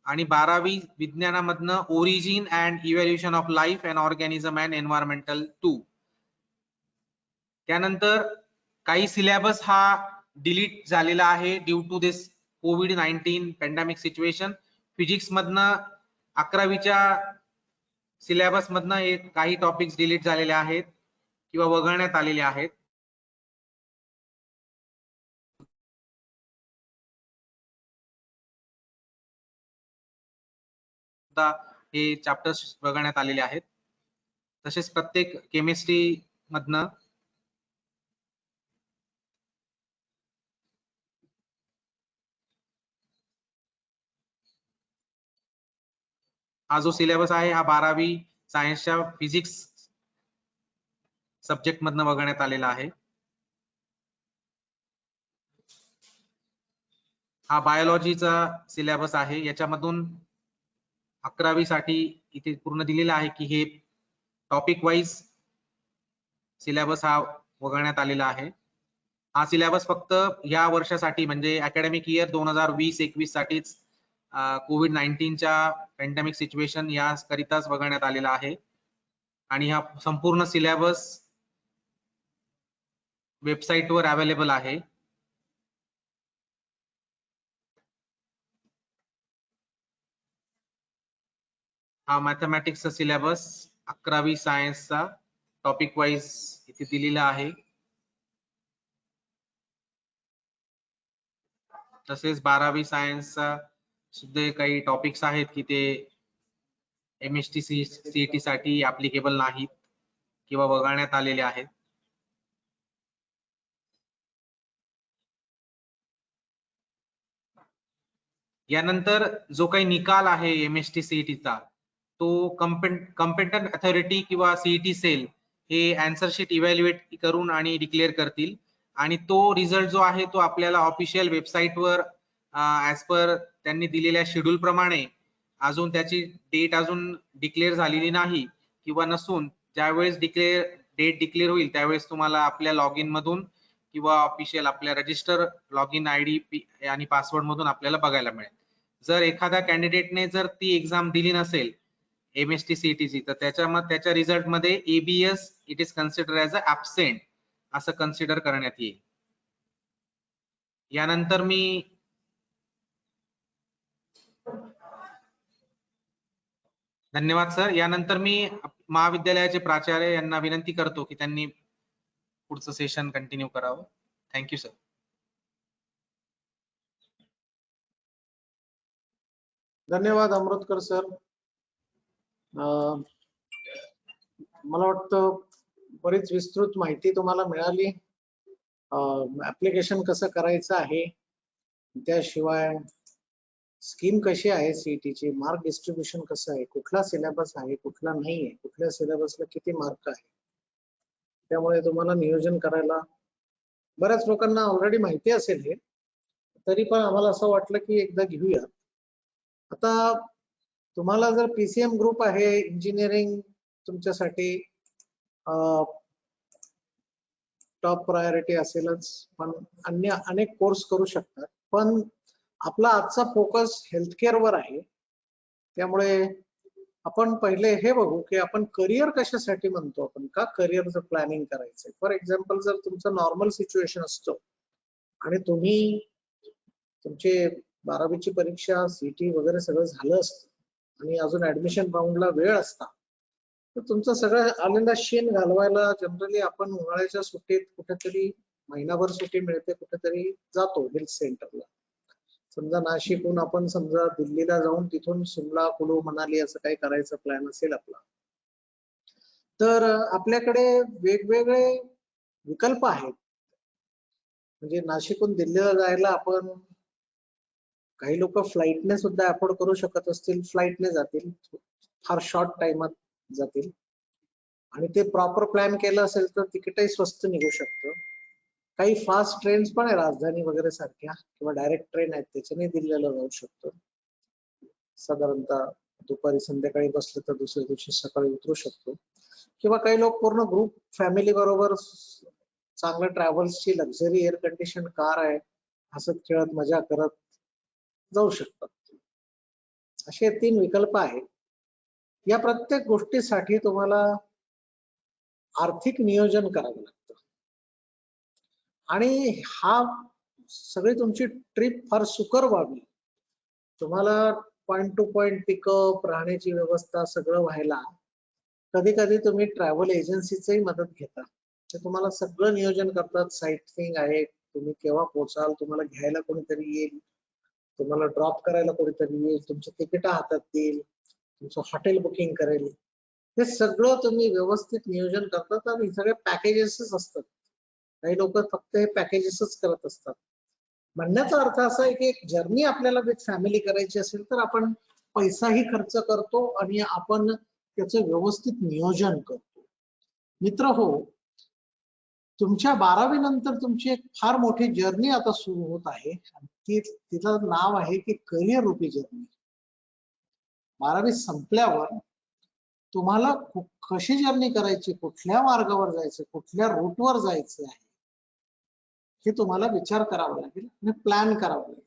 आणि 12वी विज्ञानामधनं origin and evaluation of life and organism and environmental 2. त्यानंतर काही सिलेबस हा डिलीट झालेला आहे ड्यू टू दिस कोविड-19 पॅन्डेमिक सिच्युएशन. फिजिक्स मधनं 11वीच्या सिलेबस मधनं काही टॉपिक्स डिलीट झालेले आहेत किंवा वगळण्यात आलेले आहेत. हे चॅप्टर्स वगळण्यात आलेले आहेत. तसेच प्रत्येक केमिस्ट्री मधनं हा जो सिलेबस आहे हा 12वी सायन्सच्या फिजिक्स सब्जेक्ट मधनं वगळण्यात आलेला आहे. हा बायोलॉजीचा सिलेबस आहे. याच्यामधून 11वी साठी इथे पूर्ण दिलेला आहे की हे टॉपिक वाईज सिलेबस हा वगळण्यात आलेला आहे. हा सिलेबस फक्त या वर्षासाठी म्हणजे अकॅडमिक इयर 2020-21 साठीच कोविड-19च्या पॅन्डेमिक सिच्युएशन या करिताच वगळण्यात आलेला आहे. आणि हा संपूर्ण सिलेबस वेबसाईटवर अवेलेबल आहे. हा मॅथमॅटिक्सचा सिलेबस 11वी सायन्सचा टॉपिक वाईज इथे दिलेला आहे. तसेच 12वी सायन्सचा सुद्धा काही टॉपिक्स आहेत की ते MST CET साठी ऍप्लिकेबल नाहीत किंवा वगळण्यात आलेले आहेत. यानंतर जो काही निकाल आहे MST CET चा तो कॉम्पिटंट अथॉरिटी किंवा CET सेल हे आन्सर शीट इव्हॅल्युएट करून आणि डिक्लेअर करतील आणि तो रिझल्ट जो आहे तो आपल्याला ऑफिशियल वेबसाईटवर ऍज पर त्यांनी दिलेल्या शेड्यूल प्रमाणे अजून त्याची डेट अजून डिक्लेअर झालेली नाही किंवा नसून ज्यावेळेस डेट डिक्लेअर होईल त्यावेळेस तुम्हाला आपल्या लॉग इन मधून किंवा ऑफिशियल आपल्या रजिस्टर लॉग इन ID आणि पासवर्ड मधून आपल्याला बघायला मिळेल. जर एखाद्या कॅन्डिडेटने जर ती एक्झाम दिली नसेल MST CET ची तर त्याच्या रिझल्ट मध्ये ABS it is consider as a absent असं कन्सिडर करण्यात येईल. यानंतर मी धन्यवाद सर. यानंतर मी महाविद्यालयाचे प्राचार्य यांना विनंती करतो की त्यांनी पुढचं सेशन कंटिन्यू करावं. Thank you sir. धन्यवाद अमृतकर सर. मला वाटतं बरीच विस्तृत माहिती तुम्हाला मिळाली. ऍप्लिकेशन कसं करायचं आहे, त्याशिवाय स्कीम कशी आहे सीईटीची, मार्क डिस्ट्रीब्युशन कसं आहे, कुठला सिलेबस आहे कुठला नाही आहे, कुठल्या सिलेबसला किती मार्क आहे, त्यामुळे तुम्हाला नियोजन करायला बऱ्याच लोकांना ऑलरेडी माहिती असेल हे, तरी पण आम्हाला असं वाटलं की एकदा घेऊया. आता तुम्हाला जर PCM ग्रुप आहे, इंजिनिअरिंग तुमच्यासाठी टॉप प्रायोरिटी असेलच, पण अन्य अनेक कोर्स करू शकतात. पण आपला आजचा फोकस हेल्थकेअर वर आहे. त्यामुळे आपण पहिले हे बघू की आपण करिअर कशासाठी म्हणतो, आपण का करिअरचं प्लॅनिंग करायचंय. फॉर एक्झाम्पल, जर तुमचं नॉर्मल सिच्युएशन असतं आणि तुम्ही तुमचे 12वीची परीक्षा, सीटी वगैरे सगळं झालं असतं आणि अजून ऍडमिशन राऊंडला वेळ असता, तर तुमचं सगळं आलेला शेण घालवायला जनरली आपण उन्हाळ्याच्या सुट्टीत कुठेतरी महिनाभर सुट्टी मिळते, कुठेतरी जातो हिल सेंटरला. समजा नाशिकहून आपण समजा दिल्लीला जाऊन तिथून शिमला, कुलू, मनाली असं काही करायचा प्लॅन असेल आपला, तर आपल्याकडे वेगवेगळे विकल्प आहेत. म्हणजे नाशिकहून दिल्लीला जायला आपण काही लोक फ्लाईटने सुद्धा अफोर्ड करू शकत असतील, फ्लाईटने जातील, फार शॉर्ट टाइमात जातील. आणि ते प्रॉपर प्लॅन केलं असेल तर तिकीटही स्वस्त निघू शकतं. काही फास्ट ट्रेन्स पण आहे, राजधानी वगैरे सारख्या, किंवा डायरेक्ट ट्रेन आहेत, त्याच्याने दिल्लीला जाऊ शकतो. साधारणतः दुपारी संध्याकाळी बसलं तर दुसऱ्या दिवशी सकाळी उतरू शकतो. किंवा काही लोक पूर्ण ग्रुप फॅमिली बरोबर चांगल्या ट्रॅव्हल्सची लक्झरी एअर कंडिशन कार आहे, हसत खेळत मजा करत जाऊ शकतात. असे 3 विकल्प आहेत. या प्रत्येक गोष्टीसाठी तुम्हाला आर्थिक नियोजन करावं लागतं. आणि हा सगळी तुमची ट्रिप फार सुकर व्हावी, तुम्हाला पॉइंट टू पॉइंट पिकअप, राहण्याची व्यवस्था सगळं व्हायला कधी कधी तुम्ही ट्रॅव्हल एजन्सीचीही मदत घेता. ते तुम्हाला सगळं नियोजन करतात. साईट सीइंग आहे, तुम्ही केव्हा पोहोचाल, तुम्हाला घ्यायला कोणीतरी येईल, तुम्हाला ड्रॉप करायला कोणीतरी येईल, तुमची तिकीट हातात देईल, तुमचं हॉटेल बुकिंग करेल. हे सगळं तुम्ही व्यवस्थित नियोजन करतात आणि सगळे पॅकेजेसच असतात. काही लोक फक्त हे पॅकेजेसच करत असतात. म्हणण्याचा अर्थ असा आहे की एक जर्नी आपल्याला विथ फॅमिली करायची असेल तर आपण पैसाही खर्च करतो आणि आपण त्याचं व्यवस्थित नियोजन करतो. मित्र हो, तुमच्या 12वी नंतर तुमची एक फार मोठी जर्नी आता सुरू होत आहे. तिचं नाव आहे की करिअर रूपी जर्नी. 12वी संपल्यावर तुम्हाला कशी जर्नी करायची, कुठल्या मार्गावर जायचं, कुठल्या रूटवर जायचं आहे, हे तुम्हाला विचार करावा लागेल आणि प्लॅन करावं लागेल.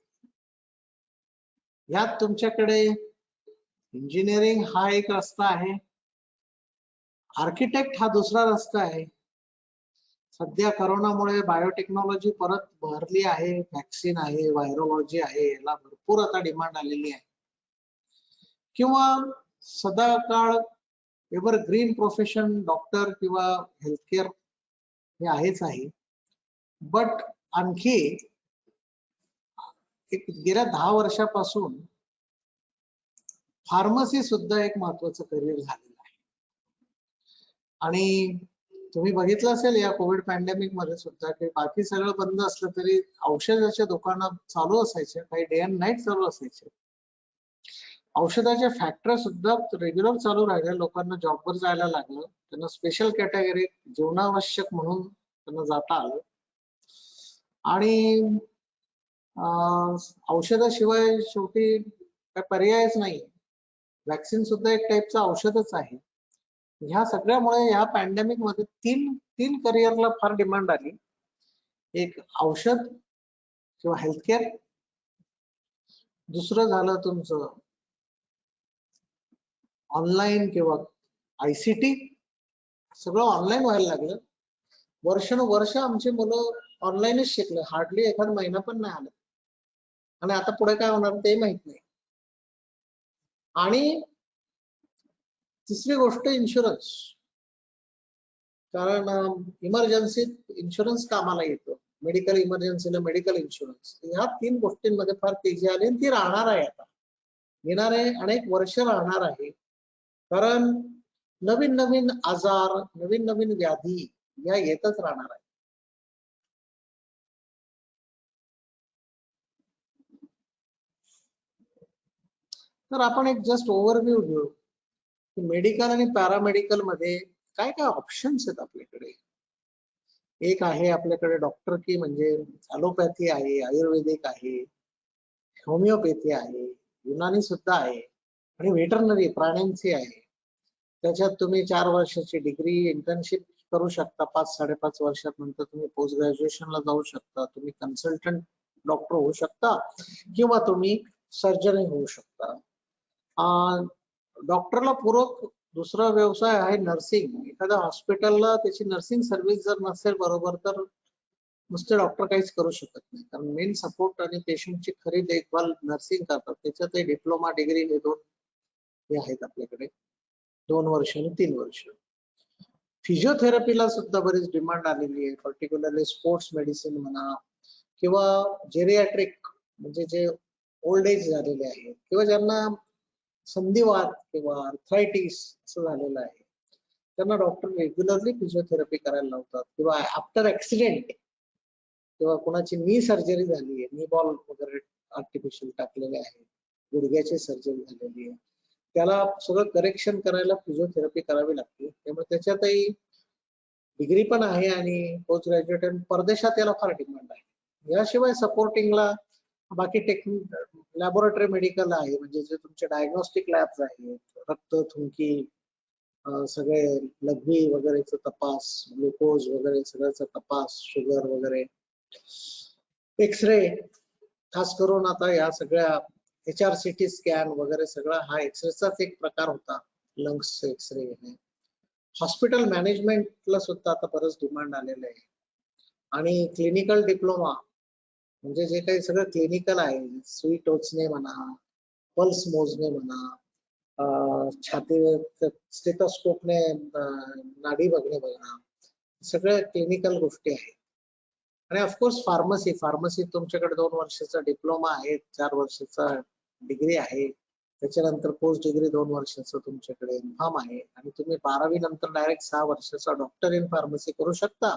यात तुमच्याकडे इंजिनिअरिंग हा एक रस्ता आहे, आर्किटेक्ट हा दुसरा रस्ता आहे. सध्या करोनामुळे बायोटेक्नॉलॉजी परत भरली आहे, वॅक्सिन आहे, व्हायरोलॉजी आहे, याला भरपूर आता डिमांड आलेली आहे. किंवा सदाकाळ एव्हरग्रीन प्रोफेशन डॉक्टर किंवा हेल्थकेअर हे आहेच आहे. बट आणखी एक गेल्या 10 वर्षापासून फार्मसी सुद्धा एक महत्वाचं करिअर झालेलं आहे. आणि तुम्ही बघितलं असेल या कोविड पॅन्डेमिक मध्ये सुद्धा की बाकी सगळं बंद असलं तरी औषधाच्या दुकानं चालू असायचे, काही डे अँड नाईट चालू असायचे. औषधाच्या फॅक्टऱ्या सुद्धा रेग्युलर चालू राहिल्या. लोकांना जॉबवर जायला लागलं, त्यांना स्पेशल कॅटेगरी जीवनावश्यक म्हणून त्यांना जाता आलं. आणि औषधाशिवाय शेवटी काय पर्यायच नाही. वॅक्सिन सुद्धा एक टाईपचं औषधच आहे. ह्या सगळ्यामुळे ह्या पॅन्डेमिक मध्ये तीन करिअरला फार डिमांड आली. एक औषध किंवा हेल्थकेअर, दुसरं झालं तुमचं ऑनलाईन किंवा ICT. सगळं ऑनलाईन व्हायला लागलं. वर्षानुवर्ष आमची मुलं ऑनलाईनच शिकले, हार्डली एखादा महिना पण नाही आला. आणि आता पुढे काय होणार ते माहित नाही. आणि तिसरी गोष्ट इन्शुरन्स, कारण इमर्जन्सीत इन्शुरन्स कामाला येतो. मेडिकल इमर्जन्सीला मेडिकल इन्शुरन्स. ह्या 3 गोष्टींमध्ये फार तेजी आली आणि ती राहणार आहे. आता येणारे अनेक वर्ष राहणार आहे. कारण नवीन नवीन आजार, नवीन नवीन व्याधी या येतच राहणार आहे. तर आपण एक जस्ट ओव्हरव्ह्यू घेऊ की मेडिकल आणि पॅरामेडिकल मध्ये काय काय ऑप्शन्स आहेत आपल्याकडे. एक आहे आपल्याकडे डॉक्टर की म्हणजे ॲलोपॅथी आहे, आयुर्वेदिक आहे, होमिओपॅथी आहे, युनानी सुद्धा आहे आणि व्हेटरनरी प्राण्यांची आहे. त्याच्यात तुम्ही 4 वर्षाची डिग्री इंटर्नशिप करू शकता. 5-5.5 वर्षात नंतर तुम्ही पोस्ट ग्रॅज्युएशनला जाऊ शकता. तुम्ही कन्सल्टंट डॉक्टर होऊ शकता किंवा तुम्ही सर्जन होऊ शकता. डॉक्टरला पूरक दुसरा व्यवसाय आहे नर्सिंग. एखाद्या हॉस्पिटलला त्याची नर्सिंग सर्व्हिस जर नसेल बरोबर तर नुसते डॉक्टर काहीच करू शकत नाही, कारण मेन सपोर्ट आणि पेशंटची खरी देखभाल नर्सिंग करतात. त्याच्यातही डिप्लोमा डिग्री हे दोन हे आहेत आपल्याकडे, 2 वर्ष आणि 3 वर्ष. फिजिओथेरपीला सुद्धा बरीच डिमांड आलेली आहे, पर्टिक्युलरली स्पोर्ट्स मेडिसिन म्हणा किंवा जेरियाट्रिक म्हणजे जे ओल्ड एज झालेले आहेत किंवा ज्यांना संधिवात किंवा अर्थरायटिस असं झालेलं आहे, त्यांना डॉक्टर रेग्युलरली फिजिओथेरपी करायला लावतात. किंवा आफ्टर ऍक्सिडेंट किंवा कोणाची नी सर्जरी झाली आहे, नी बॉल वगैरे आर्टिफिशियल टाकलेले आहेत, गुडघ्याची सर्जरी झालेली आहे, त्याला सगळं करेक्शन करायला फिजिओथेरपी करावी लागते. त्यामुळे त्याच्यातही डिग्री पण आहे आणि पोस्ट ग्रॅज्युएट आणि परदेशात याला फार डिमांड आहे. याशिवाय सपोर्टिंगला बाकी टेक्निक लॅबोरेटरी मेडिकल आहे, म्हणजे जे तुमचे डायग्नोस्टिक लॅब्स आहेत, रक्त थुंकी सगळे लघवी वगैरेचा तपास, ग्लुकोज वगैरे सगळ्याचा तपास, शुगर वगैरे, एक्सरे, खास करून आता या सगळ्या HRCT स्कॅन वगैरे सगळा हा एक्सरेचाच एक प्रकार होता, लंग्स एक्सरे. हॉस्पिटल मॅनेजमेंटला सुद्धा आता बरंच डिमांड आलेलं आहे. आणि क्लिनिकल डिप्लोमा म्हणजे जे काही सगळं क्लिनिकल आहे, सुई टोचणे म्हणा, पल्स मोजणे म्हणा, छाती स्टेथोस्कोपने नाडी बघणे बघा, सगळ्या क्लिनिकल गोष्टी आहेत. आणि ऑफकोर्स फार्मसी तुमच्याकडे 2 वर्षाचा डिप्लोमा आहे, 4 वर्षाचा डिग्री आहे, त्याच्यानंतर पोस्ट डिग्री 2 वर्षाचं तुमच्याकडे एम.फार्म आहे आणि तुम्ही 12वी नंतर डायरेक्ट 6 वर्षाचा डॉक्टर इन फार्मसी करू शकता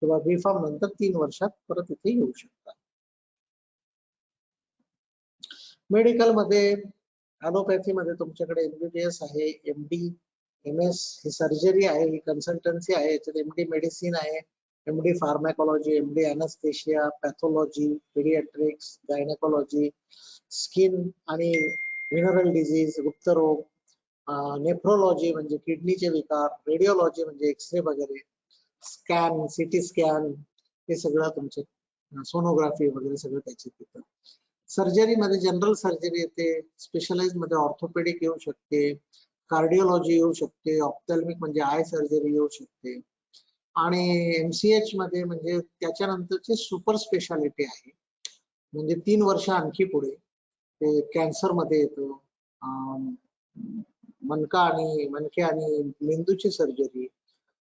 किंवा B.Pharm नंतर 3 वर्षात परत इथे येऊ शकता. मेडिकल मध्ये ॲलोपॅथी मध्ये तुमच्याकडे MBBS आहे, MD, MS ही सर्जरी आहे, ही कन्सल्टन्सी आहे, याच्यात MD मेडिसिन आहे, MD pharmacology, MD anaesthesia, pathology, paediatrics, gynaecology, skin आणि व्हेनरल डिझीज, गुप्तरोग, नेफ्रोलॉजी म्हणजे किडनीचे विकार, रेडिओलॉजी म्हणजे एक्सरे वगैरे, स्कॅन, CT स्कॅन, हे सगळं तुमचे सोनोग्राफी वगैरे सगळं त्याच्यात येतं. सर्जरी मध्ये जनरल सर्जरी येते, स्पेशलाइज मध्ये ऑर्थोपेडिक येऊ शकते, कार्डिओलॉजी येऊ शकते, ऑप्थॅल्मिक म्हणजे आय सर्जरी येऊ शकते आणि MCH मध्ये म्हणजे त्याच्यानंतरची सुपर स्पेशालिटी आहे, म्हणजे 3 वर्ष आणखी पुढे ते कॅन्सर मध्ये येतो, मणके आणि मेंदूची सर्जरी,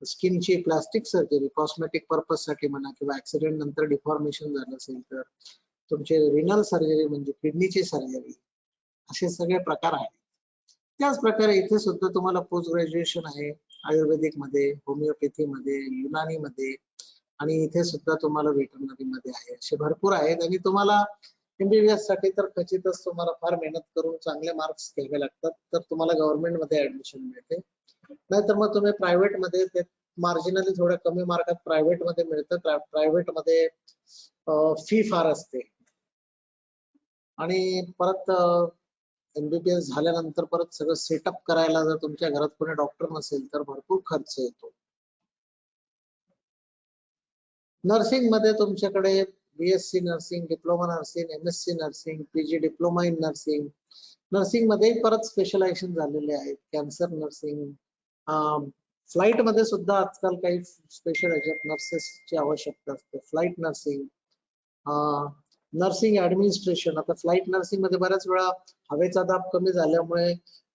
स्किनची प्लास्टिक सर्जरी कॉस्मेटिक पर्पज साठी म्हणा किंवा ऍक्सिडेंट नंतर डिफॉर्मेशन झालं असेल तर तुमचे रिनल सर्जरी म्हणजे किडनीची सर्जरी, असे सगळे प्रकार आहेत. त्याच प्रकारे इथे सुद्धा तुम्हाला पोस्ट ग्रॅज्युएशन आहे, आयुर्वेदिक मध्ये, होमिओपॅथी मध्ये, युनानी मध्ये आणि इथे सुद्धा तुम्हाला वेटरनरी मध्ये आहे, असे भरपूर आहेत. आणि तुम्हाला MBBS साठी तर खचितच तुम्हाला फार मेहनत करून चांगले मार्क्स घ्यावे लागतात, तर तुम्हाला गव्हर्नमेंट मध्ये ऍडमिशन मिळते. नाहीतर मग तुम्ही प्रायव्हेट मध्ये मार्जिनली थोड्या कमी मार्कात प्रायव्हेट मध्ये मिळतं. प्रायव्हेट मध्ये फी फार असते आणि परत MBBS झाल्यानंतर परत सगळं सेटअप करायला जर तुमच्या घरात कोणी डॉक्टर नसेल तर भरपूर खर्च येतो. नर्सिंग मध्ये तुमच्याकडे BSc nursing, diploma nursing, MSc nursing, PG diploma in nursing, nursing मध्ये परत स्पेशलायझेशन झालेले आहेत, कॅन्सर नर्सिंग, फ्लाईट मध्ये सुद्धा आजकाल काही स्पेशल नर्सेसची आवश्यकता असते, फ्लाईट नर्सिंग, नर्सिंग ऍडमिनिस्ट्रेशन. आता फ्लाईट नर्सिंग मध्ये बऱ्याच वेळा हवेचा दाब कमी झाल्यामुळे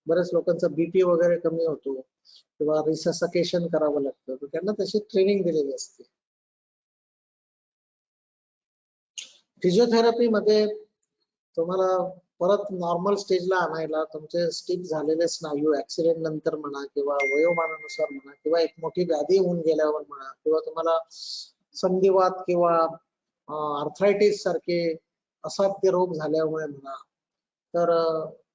बऱ्याच लोकांचा BP वगैरे कमी होतो किंवा रिससकेशन करावं लागतं, तर त्यांना तशी ट्रेनिंग दिलेली असते. फिजिओथेरपी मध्ये तुम्हाला परत नॉर्मल स्टेजला आणायला तुमचे स्टिक झालेले स्नायू ऍक्सिडेंट नंतर म्हणा किंवा वयोमानानुसार म्हणा किंवा एक मोठी व्याधी होऊन गेल्यावर म्हणा किंवा तुम्हाला संधिवात किंवा अर्थरायटिस सारखे असाध्य रोग झाल्यामुळे म्हणा, तर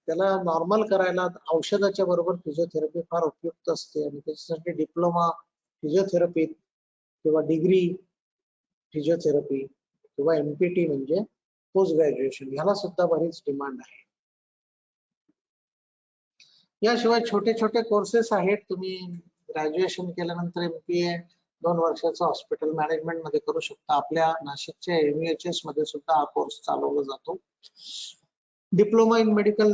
त्याला नॉर्मल करायला औषधाच्या बरोबर फिजिओथेरपी फार उपयुक्त असते आणि त्याच्यासाठी डिप्लोमा फिजिओथेरपी किंवा डिग्री फिजिओथेरपी किंवा MPT म्हणजे पोस्ट ग्रॅज्युएशन, ह्याला सुद्धा बरीच डिमांड आहे. याशिवाय छोटे छोटे कोर्सेस आहेत. तुम्ही ग्रॅज्युएशन केल्यानंतर MPA 2 वर्षाचं हॉस्पिटल मॅनेजमेंट मध्ये करू शकता. आपल्या नाशिकच्या MUHS मध्ये सुद्धा हा कोर्स चालवला जातो. Diploma in medical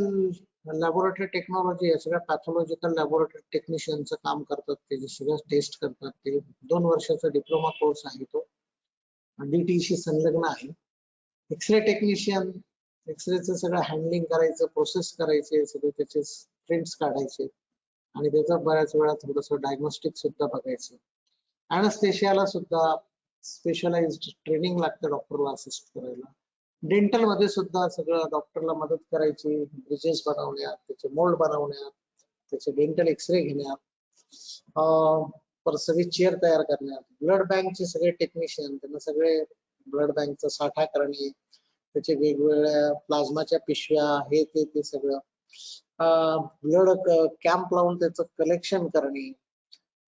laboratory technology, या सगळ्या पॅथॉलॉजिकल लॅबोरेटरी टेक्निशियनचं काम करतात, ते सगळं टेस्ट करतात. ते 2 वर्षाचा डिप्लोमा कोर्स आहे तो, DTE संलग्न आहे. एक्सरे टेक्निशियन, एक्सरेचं सगळं हँडलिंग करायचं, प्रोसेस करायचे, सगळे त्याचे प्रिंट्स काढायचे आणि त्याचा बऱ्याच वेळा थोडंसं डायग्नोस्टिक सुद्धा बघायचं. अॅनास्थेशियाला सुद्धा स्पेशलाइज्ड ट्रेनिंग लागतं डॉक्टरला असिस्ट करायला. डेंटल मध्ये सुद्धा सगळं डॉक्टरला मदत करायची, ब्रिजेस बनवण्यात, त्याचे मोल्ड बनवण्यात, त्याचे डेंटल एक्सरे घेण्यात, परत सगळी चेअर तयार करण्यात. ब्लड बँकचे सगळे टेक्निशियन, त्यांना सगळे ब्लड बँकचा साठा करणे, त्याचे वेगवेगळ्या प्लाझ्माच्या पिशव्या, हे ते सगळं ब्लड कॅम्प लावून त्याचं कलेक्शन करणे.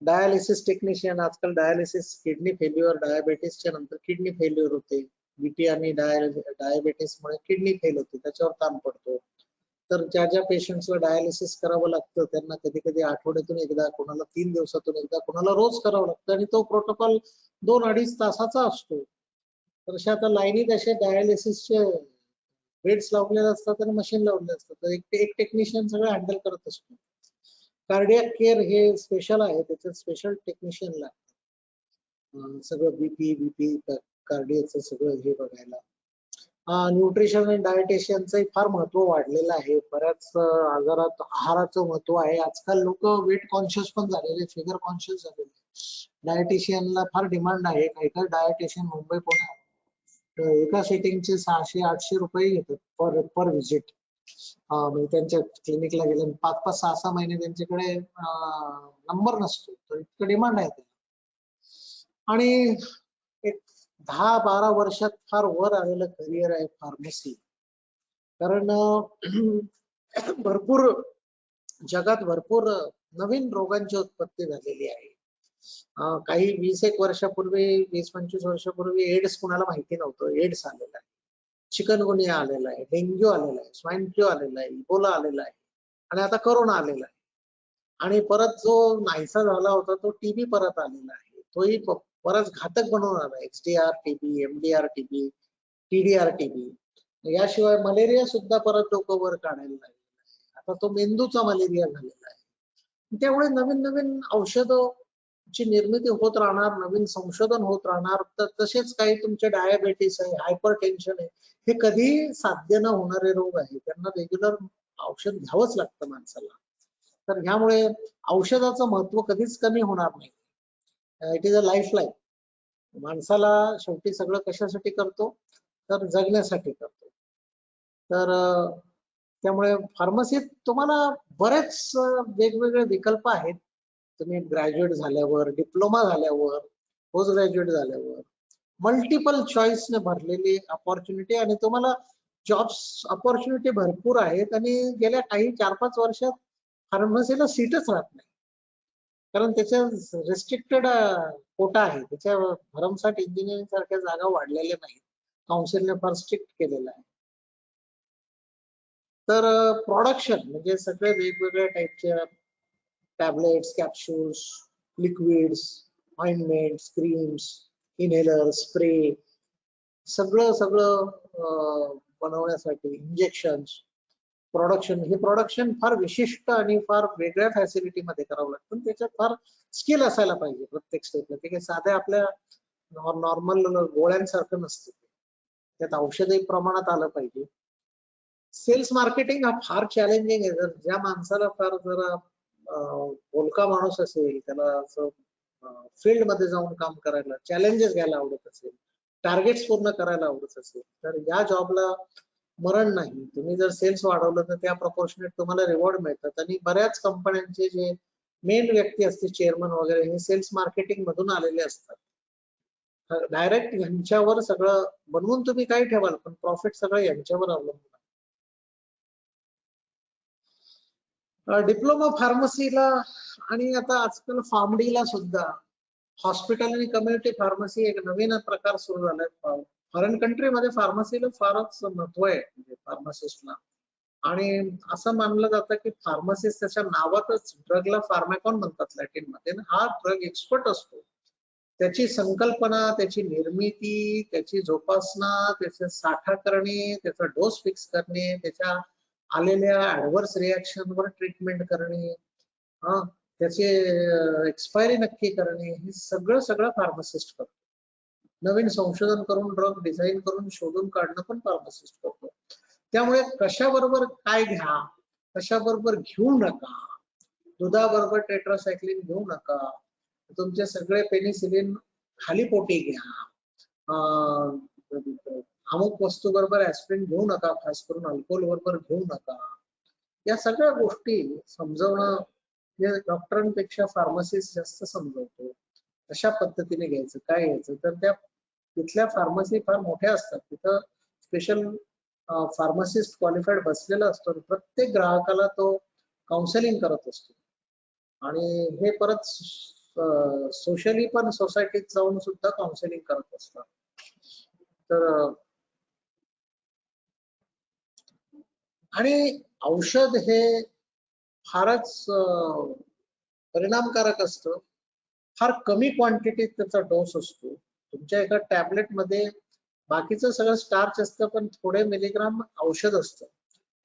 डायलिसिस टेक्निशियन, आजकाल डायलिसिस, किडनी फेल्युअर, डायबेटीसच्या नंतर किडनी फेल्युअर होते, BP आणि डायबेटीसमुळे किडनी फेल होते, त्याच्यावर ताण पडतो. तर ज्या ज्या पेशंट्सला डायलिसिस करावं लागतं त्यांना कधी कधी आठवड्यातून एकदा, कोणाला 3 दिवसातून एकदा, कोणाला रोज करावं लागतं आणि तो प्रोटोकॉल 2-2.5 तासाचा असतो. तर अशा आता लाईनीत असे डायलिसिसचे बेड्स लावलेले असतात आणि मशीन लावलेले असतात, तर एक टेक्निशियन सगळं हँडल करत असतो. कार्डियक केअर हे स्पेशल आहे, त्याच्यात स्पेशल टेक्निशियन लागतात, सगळं BP कार्डियकचं सगळं हे बघायला. न्यूट्रिशन आणि डायटिशियनचं फार महत्व वाढलेलं आहे. बऱ्याच आजारात आहाराचं महत्व आहे. आजकाल लोक वेट कॉन्शियस पण झालेले, फिगर कॉन्शियस झालेले. डायटिशियनला फार डिमांड आहे. काही काही डायटिशियन मुंबई पुण्यात एका सेटिंगचे 600-800 रुपये घेतात पर व्हिजिट. म्हणजे त्यांच्या क्लिनिकला गेले 5-5, 6-6 महिने त्यांच्याकडे नंबर नसतो, तर इतकं डिमांड आहे त्याला. आणि एक 10-12 वर्षात फार वर आलेलं करिअर आहे फार्मसी. कारण भरपूर जगात भरपूर नवीन रोगांची उत्पत्ती झालेली आहे. काही 20-1 वर्षापूर्वी, 20-25 वर्षापूर्वी एड्स कुणाला माहिती नव्हतं. एड्स आलेला आहे, चिकनगुनिया आलेला आहे, डेंग्यू आलेला आहे, स्वाईन फ्लू आलेला आहे, इबोला आलेला आहे आणि आता करोना आलेला आहे. आणि परत जो नाहीसा झाला होता तो TB परत आलेला आहे. तोही बराच घातक बनवून आला. XDR TB, MDR TB, TDR TB. याशिवाय मलेरिया सुद्धा परत लोक वर काढायला लागले. आता तो मेंदूचा मलेरिया झालेला आहे. त्यामुळे नवीन नवीन औषधाची निर्मिती होत राहणार, नवीन संशोधन होत राहणार. तर तसेच काही तुमचे डायबेटीस आहे, हायपर टेन्शन आहे, हे कधी साध्य न होणारे रोग आहे, त्यांना रेग्युलर औषध घ्यावंच लागतं माणसाला. तर ह्यामुळे औषधाचं महत्व कधीच कमी होणार नाही. It is a life line. माणसाला शेवटी सगळं कशासाठी करतो, तर जगण्यासाठी करतो. तर त्यामुळे फार्मसीत तुम्हाला बरेच वेगवेगळे विकल्प आहेत. तुम्ही ग्रॅज्युएट झाल्यावर, डिप्लोमा झाल्यावर, पोस्ट ग्रॅज्युएट झाल्यावर मल्टिपल चॉईसने भरलेली अपॉर्च्युनिटी, आणि तुम्हाला जॉब्स अपॉर्च्युनिटी भरपूर आहेत. आणि गेल्या काही 4-5 वर्षात फार्मसीला सीटच राहत नाही, कारण त्याच्या रेस्ट्रिक्टेड कोटा आहे. त्याच्या भरमसाठ इंजिनिअरिंग सारख्या जागा वाढलेल्या नाहीत. काउन्सिलने फार स्ट्रिक्ट केलेलं आहे. तर प्रोडक्शन म्हणजे सगळे वेगवेगळ्या टाईपच्या tablets, capsules, liquids, ointments, creams, inhaler, spray, सगळं बनवण्यासाठी इंजेक्शन्स, प्रोडक्शन, हे प्रोडक्शन फार विशिष्ट आणि फार वेगळ्या फॅसिलिटीमध्ये करावं लागतं. त्याच्यात फार स्किल असायला पाहिजे प्रत्येक स्टेपला. ते काही साध्या आपल्या नॉर्मल गोळ्यांसारखं नसतं, त्यात औषधही प्रमाणात आलं पाहिजे. सेल्स मार्केटिंग हा फार चॅलेंजिंग आहे. जर ज्या माणसाला फार जरा बोलका माणूस असेल, त्याला असं फील्ड मध्ये जाऊन काम करायला, चॅलेंजेस घ्यायला आवडत असेल, टार्गेट्स पूर्ण करायला आवडत असेल, तर या जॉबला मरण नाही. तुम्ही जर सेल्स वाढवलं तर त्या प्रपोर्शनेट तुम्हाला रिवॉर्ड मिळतात. आणि बऱ्याच कंपन्यांचे जे मेन व्यक्ती असते, चेअरमन वगैरे, हे सेल्स मार्केटिंग मधून आलेले असतात. डायरेक्ट यांच्यावर सगळं बनवून तुम्ही काय ठेवाल, पण प्रॉफिट सगळं यांच्यावर अवलंबून. डिप्लोमा फार्मसीला आणि आता आजकाल फार्मडीला सुद्धा हॉस्पिटल आणि कम्युनिटी फार्मसी एक नवीन प्रकार सुरू झालाय. फॉरेन कंट्रीमध्ये फार्मसीला फारच महत्व आहे, म्हणजे फार्मासिस्टला. आणि असं मानलं जातं की फार्मसिस्ट त्याच्या नावातच ड्रगला फार्मॅकॉन म्हणतात लॅटिन मध्ये, हा ड्रग एक्सपर्ट असतो. त्याची संकल्पना, त्याची निर्मिती, त्याची जोपासना, त्याचा साठा करणे, त्याचा डोस फिक्स करणे, त्याच्या आलेल्या ऍडव्हर्स रिॲक्शनवर ट्रीटमेंट करणे, त्याचे एक्सपायरी नक्की करणे, हे सगळं फार्मासिस्ट करतो. नवीन संशोधन करून ड्रग डिझाईन करून शोधून काढणं पण फार्मासिस्ट करतो. त्यामुळे कशाबरोबर काय घ्या, कशाबरोबर घेऊ नका, दुधाबरोबर टेट्रासायक्लिन घेऊ नका, तुमचे सगळे पेनिसिलिन खाली पोटी घ्या, अमुक वस्तू बरोबर ऍस्पिरिन घेऊ नका, खास करून अल्कोहोल बरोबर घेऊ नका. या सगळ्या गोष्टी समजवणं हे डॉक्टरांपेक्षा फार्मसिस्ट जास्त समजवतो. कशा पद्धतीने घ्यायचं, काय घ्यायचं. तर त्या तिथल्या फार्मसी फार मोठ्या असतात, तिथं स्पेशल फार्मासिस्ट क्वालिफाईड बसलेला असतो. प्रत्येक ग्राहकाला तो काउन्सिलिंग करत असतो. आणि हे परत सोशली पण सोसायटीत जाऊन सुद्धा काउन्सिलिंग करत असतात. तर आणि औषध हे फारच परिणामकारक असतं. फार कमी क्वांटिटीत त्याचा डोस असतो. तुमच्या एका टॅबलेट मध्ये बाकीचं सगळं स्टार्च असतं, पण थोडे मिलीग्राम औषध असतं.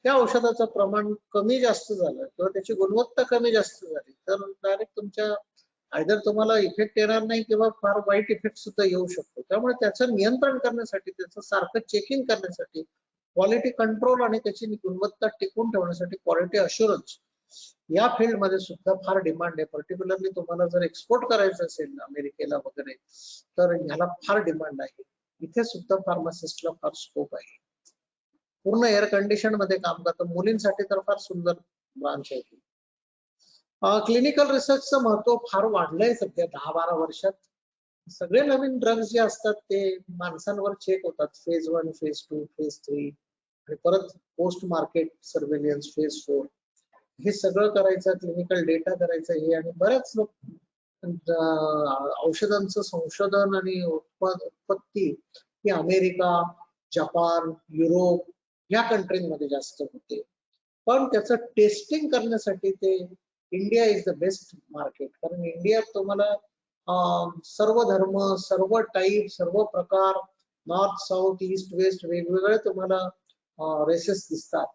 त्या औषधाचं प्रमाण कमी जास्त झालं किंवा त्याची गुणवत्ता कमी जास्त झाली तर डायरेक्ट तुमच्या आयदर तुम्हाला इफेक्ट येणार नाही किंवा फार वाईट इफेक्ट सुद्धा येऊ शकतो. त्यामुळे त्याचं नियंत्रण करण्यासाठी, त्याचं सारखं चेकिंग करण्यासाठी, क्वालिटी कंट्रोल आणि त्याची गुणवत्ता टिकून ठेवण्यासाठी क्वालिटी अश्युरन्स या फील्ड मध्ये सुद्धा फार डिमांड आहे. पर्टिक्युलरली तुम्हाला जर एक्सपोर्ट करायचं असेल अमेरिकेला वगैरे तर ह्याला फार डिमांड आहे. इथे सुद्धा फार्मासिस्टला फार स्कोप आहे. पूर्ण एअर कंडिशन मध्ये काम करतं. मुलींसाठी तर फार सुंदर ब्रांच आहे. क्लिनिकल रिसर्चचं महत्व फार वाढलंय सध्या 10-12 वर्षात. सगळे नवीन ड्रग्ज जे असतात ते माणसांवर चेक होतात. फेज 1, फेज 2, फेज 3 आणि परत पोस्ट मार्केट सर्व्हेलियन्स फेज 4. हे सगळं करायचं, क्लिनिकल डेटा करायचं हे, आणि बऱ्याच औषधांचं संशोधन आणि उत्पत्ती ही अमेरिका, जपान, युरोप या कंट्रीमध्ये जास्त होते. पण त्याचं टेस्टिंग करण्यासाठी ते India is the best market. कारण इंडियात तुम्हाला सर्व धर्म, सर्व टाईप, सर्व प्रकार, नॉर्थ, साऊथ, ईस्ट, वेस्ट वेगवेगळे तुम्हाला रेसेस दिसतात.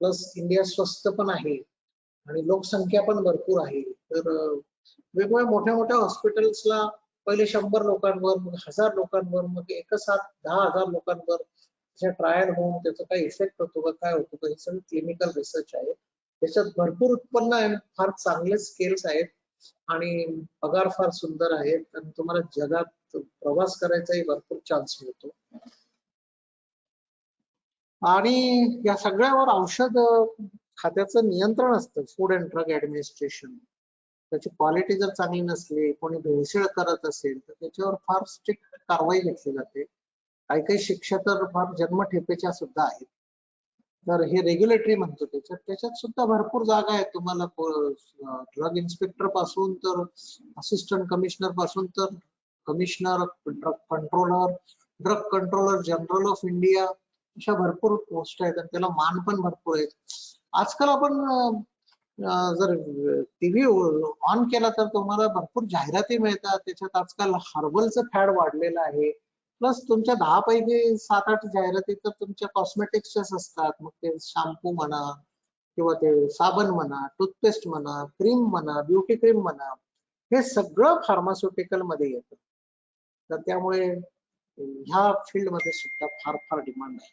प्लस इंडिया स्वस्त पण आहे आणि लोकसंख्या पण भरपूर आहे. तर वेगवेगळ्या मोठ्या मोठ्या हॉस्पिटल्सला पहिले 100 लोकांवर, मग 1000 लोकांवर, मग एकसाथ 10,000 लोकांवर ट्रायल होऊन त्याचा काही इफेक्ट होतो का, काय होतो का, हे सगळं क्लिनिकल रिसर्च आहे. त्याच्यात भरपूर उत्पन्न आहे, फार चांगले स्केल्स आहेत आणि पगार फार सुंदर आहेत आणि तुम्हाला जगात प्रवास करायचाही भरपूर चान्स मिळतो. आणि या सगळ्यावर औषध खात्याचं नियंत्रण असतं, फूड अँड ड्रग ऍडमिनिस्ट्रेशन. त्याची क्वालिटी जर चांगली नसली, कोणी भेळसेळ करत असेल तर त्याच्यावर फार स्ट्रिक्ट कारवाई घेतली जाते. काही काही शिक्षा तर फार जन्मठेपेच्या सुद्धा आहेत. तर हे रेग्युलेटरी म्हणतो. त्याच्यात सुद्धा भरपूर जागा आहेत तुम्हाला. ड्रग इन्स्पेक्टर पासून तर असिस्टंट कमिशनर पासून तर commissioner, drug controller general of India, अशा भरपूर पोस्ट आहेत आणि त्याला मान पण भरपूर आहेत. आजकाल आपण जर टीव्ही ऑन केला तर तुम्हाला भरपूर जाहिराती मिळतात. त्याच्यात आजकाल हर्बलचं फॅड वाढलेलं आहे. प्लस तुमच्या 10 पैकी 7-8 जाहिराती तर तुमच्या कॉस्मेटिक्सच्याच असतात. मग ते शॅम्पू म्हणा किंवा ते साबण म्हणा, टूथपेस्ट म्हणा, क्रीम म्हणा, ब्युटी क्रीम म्हणा, हे सगळं फार्मास्युटिकल मध्ये येतं. तर त्यामुळे ह्या फील्ड मध्ये सुद्धा फार फार डिमांड आहे.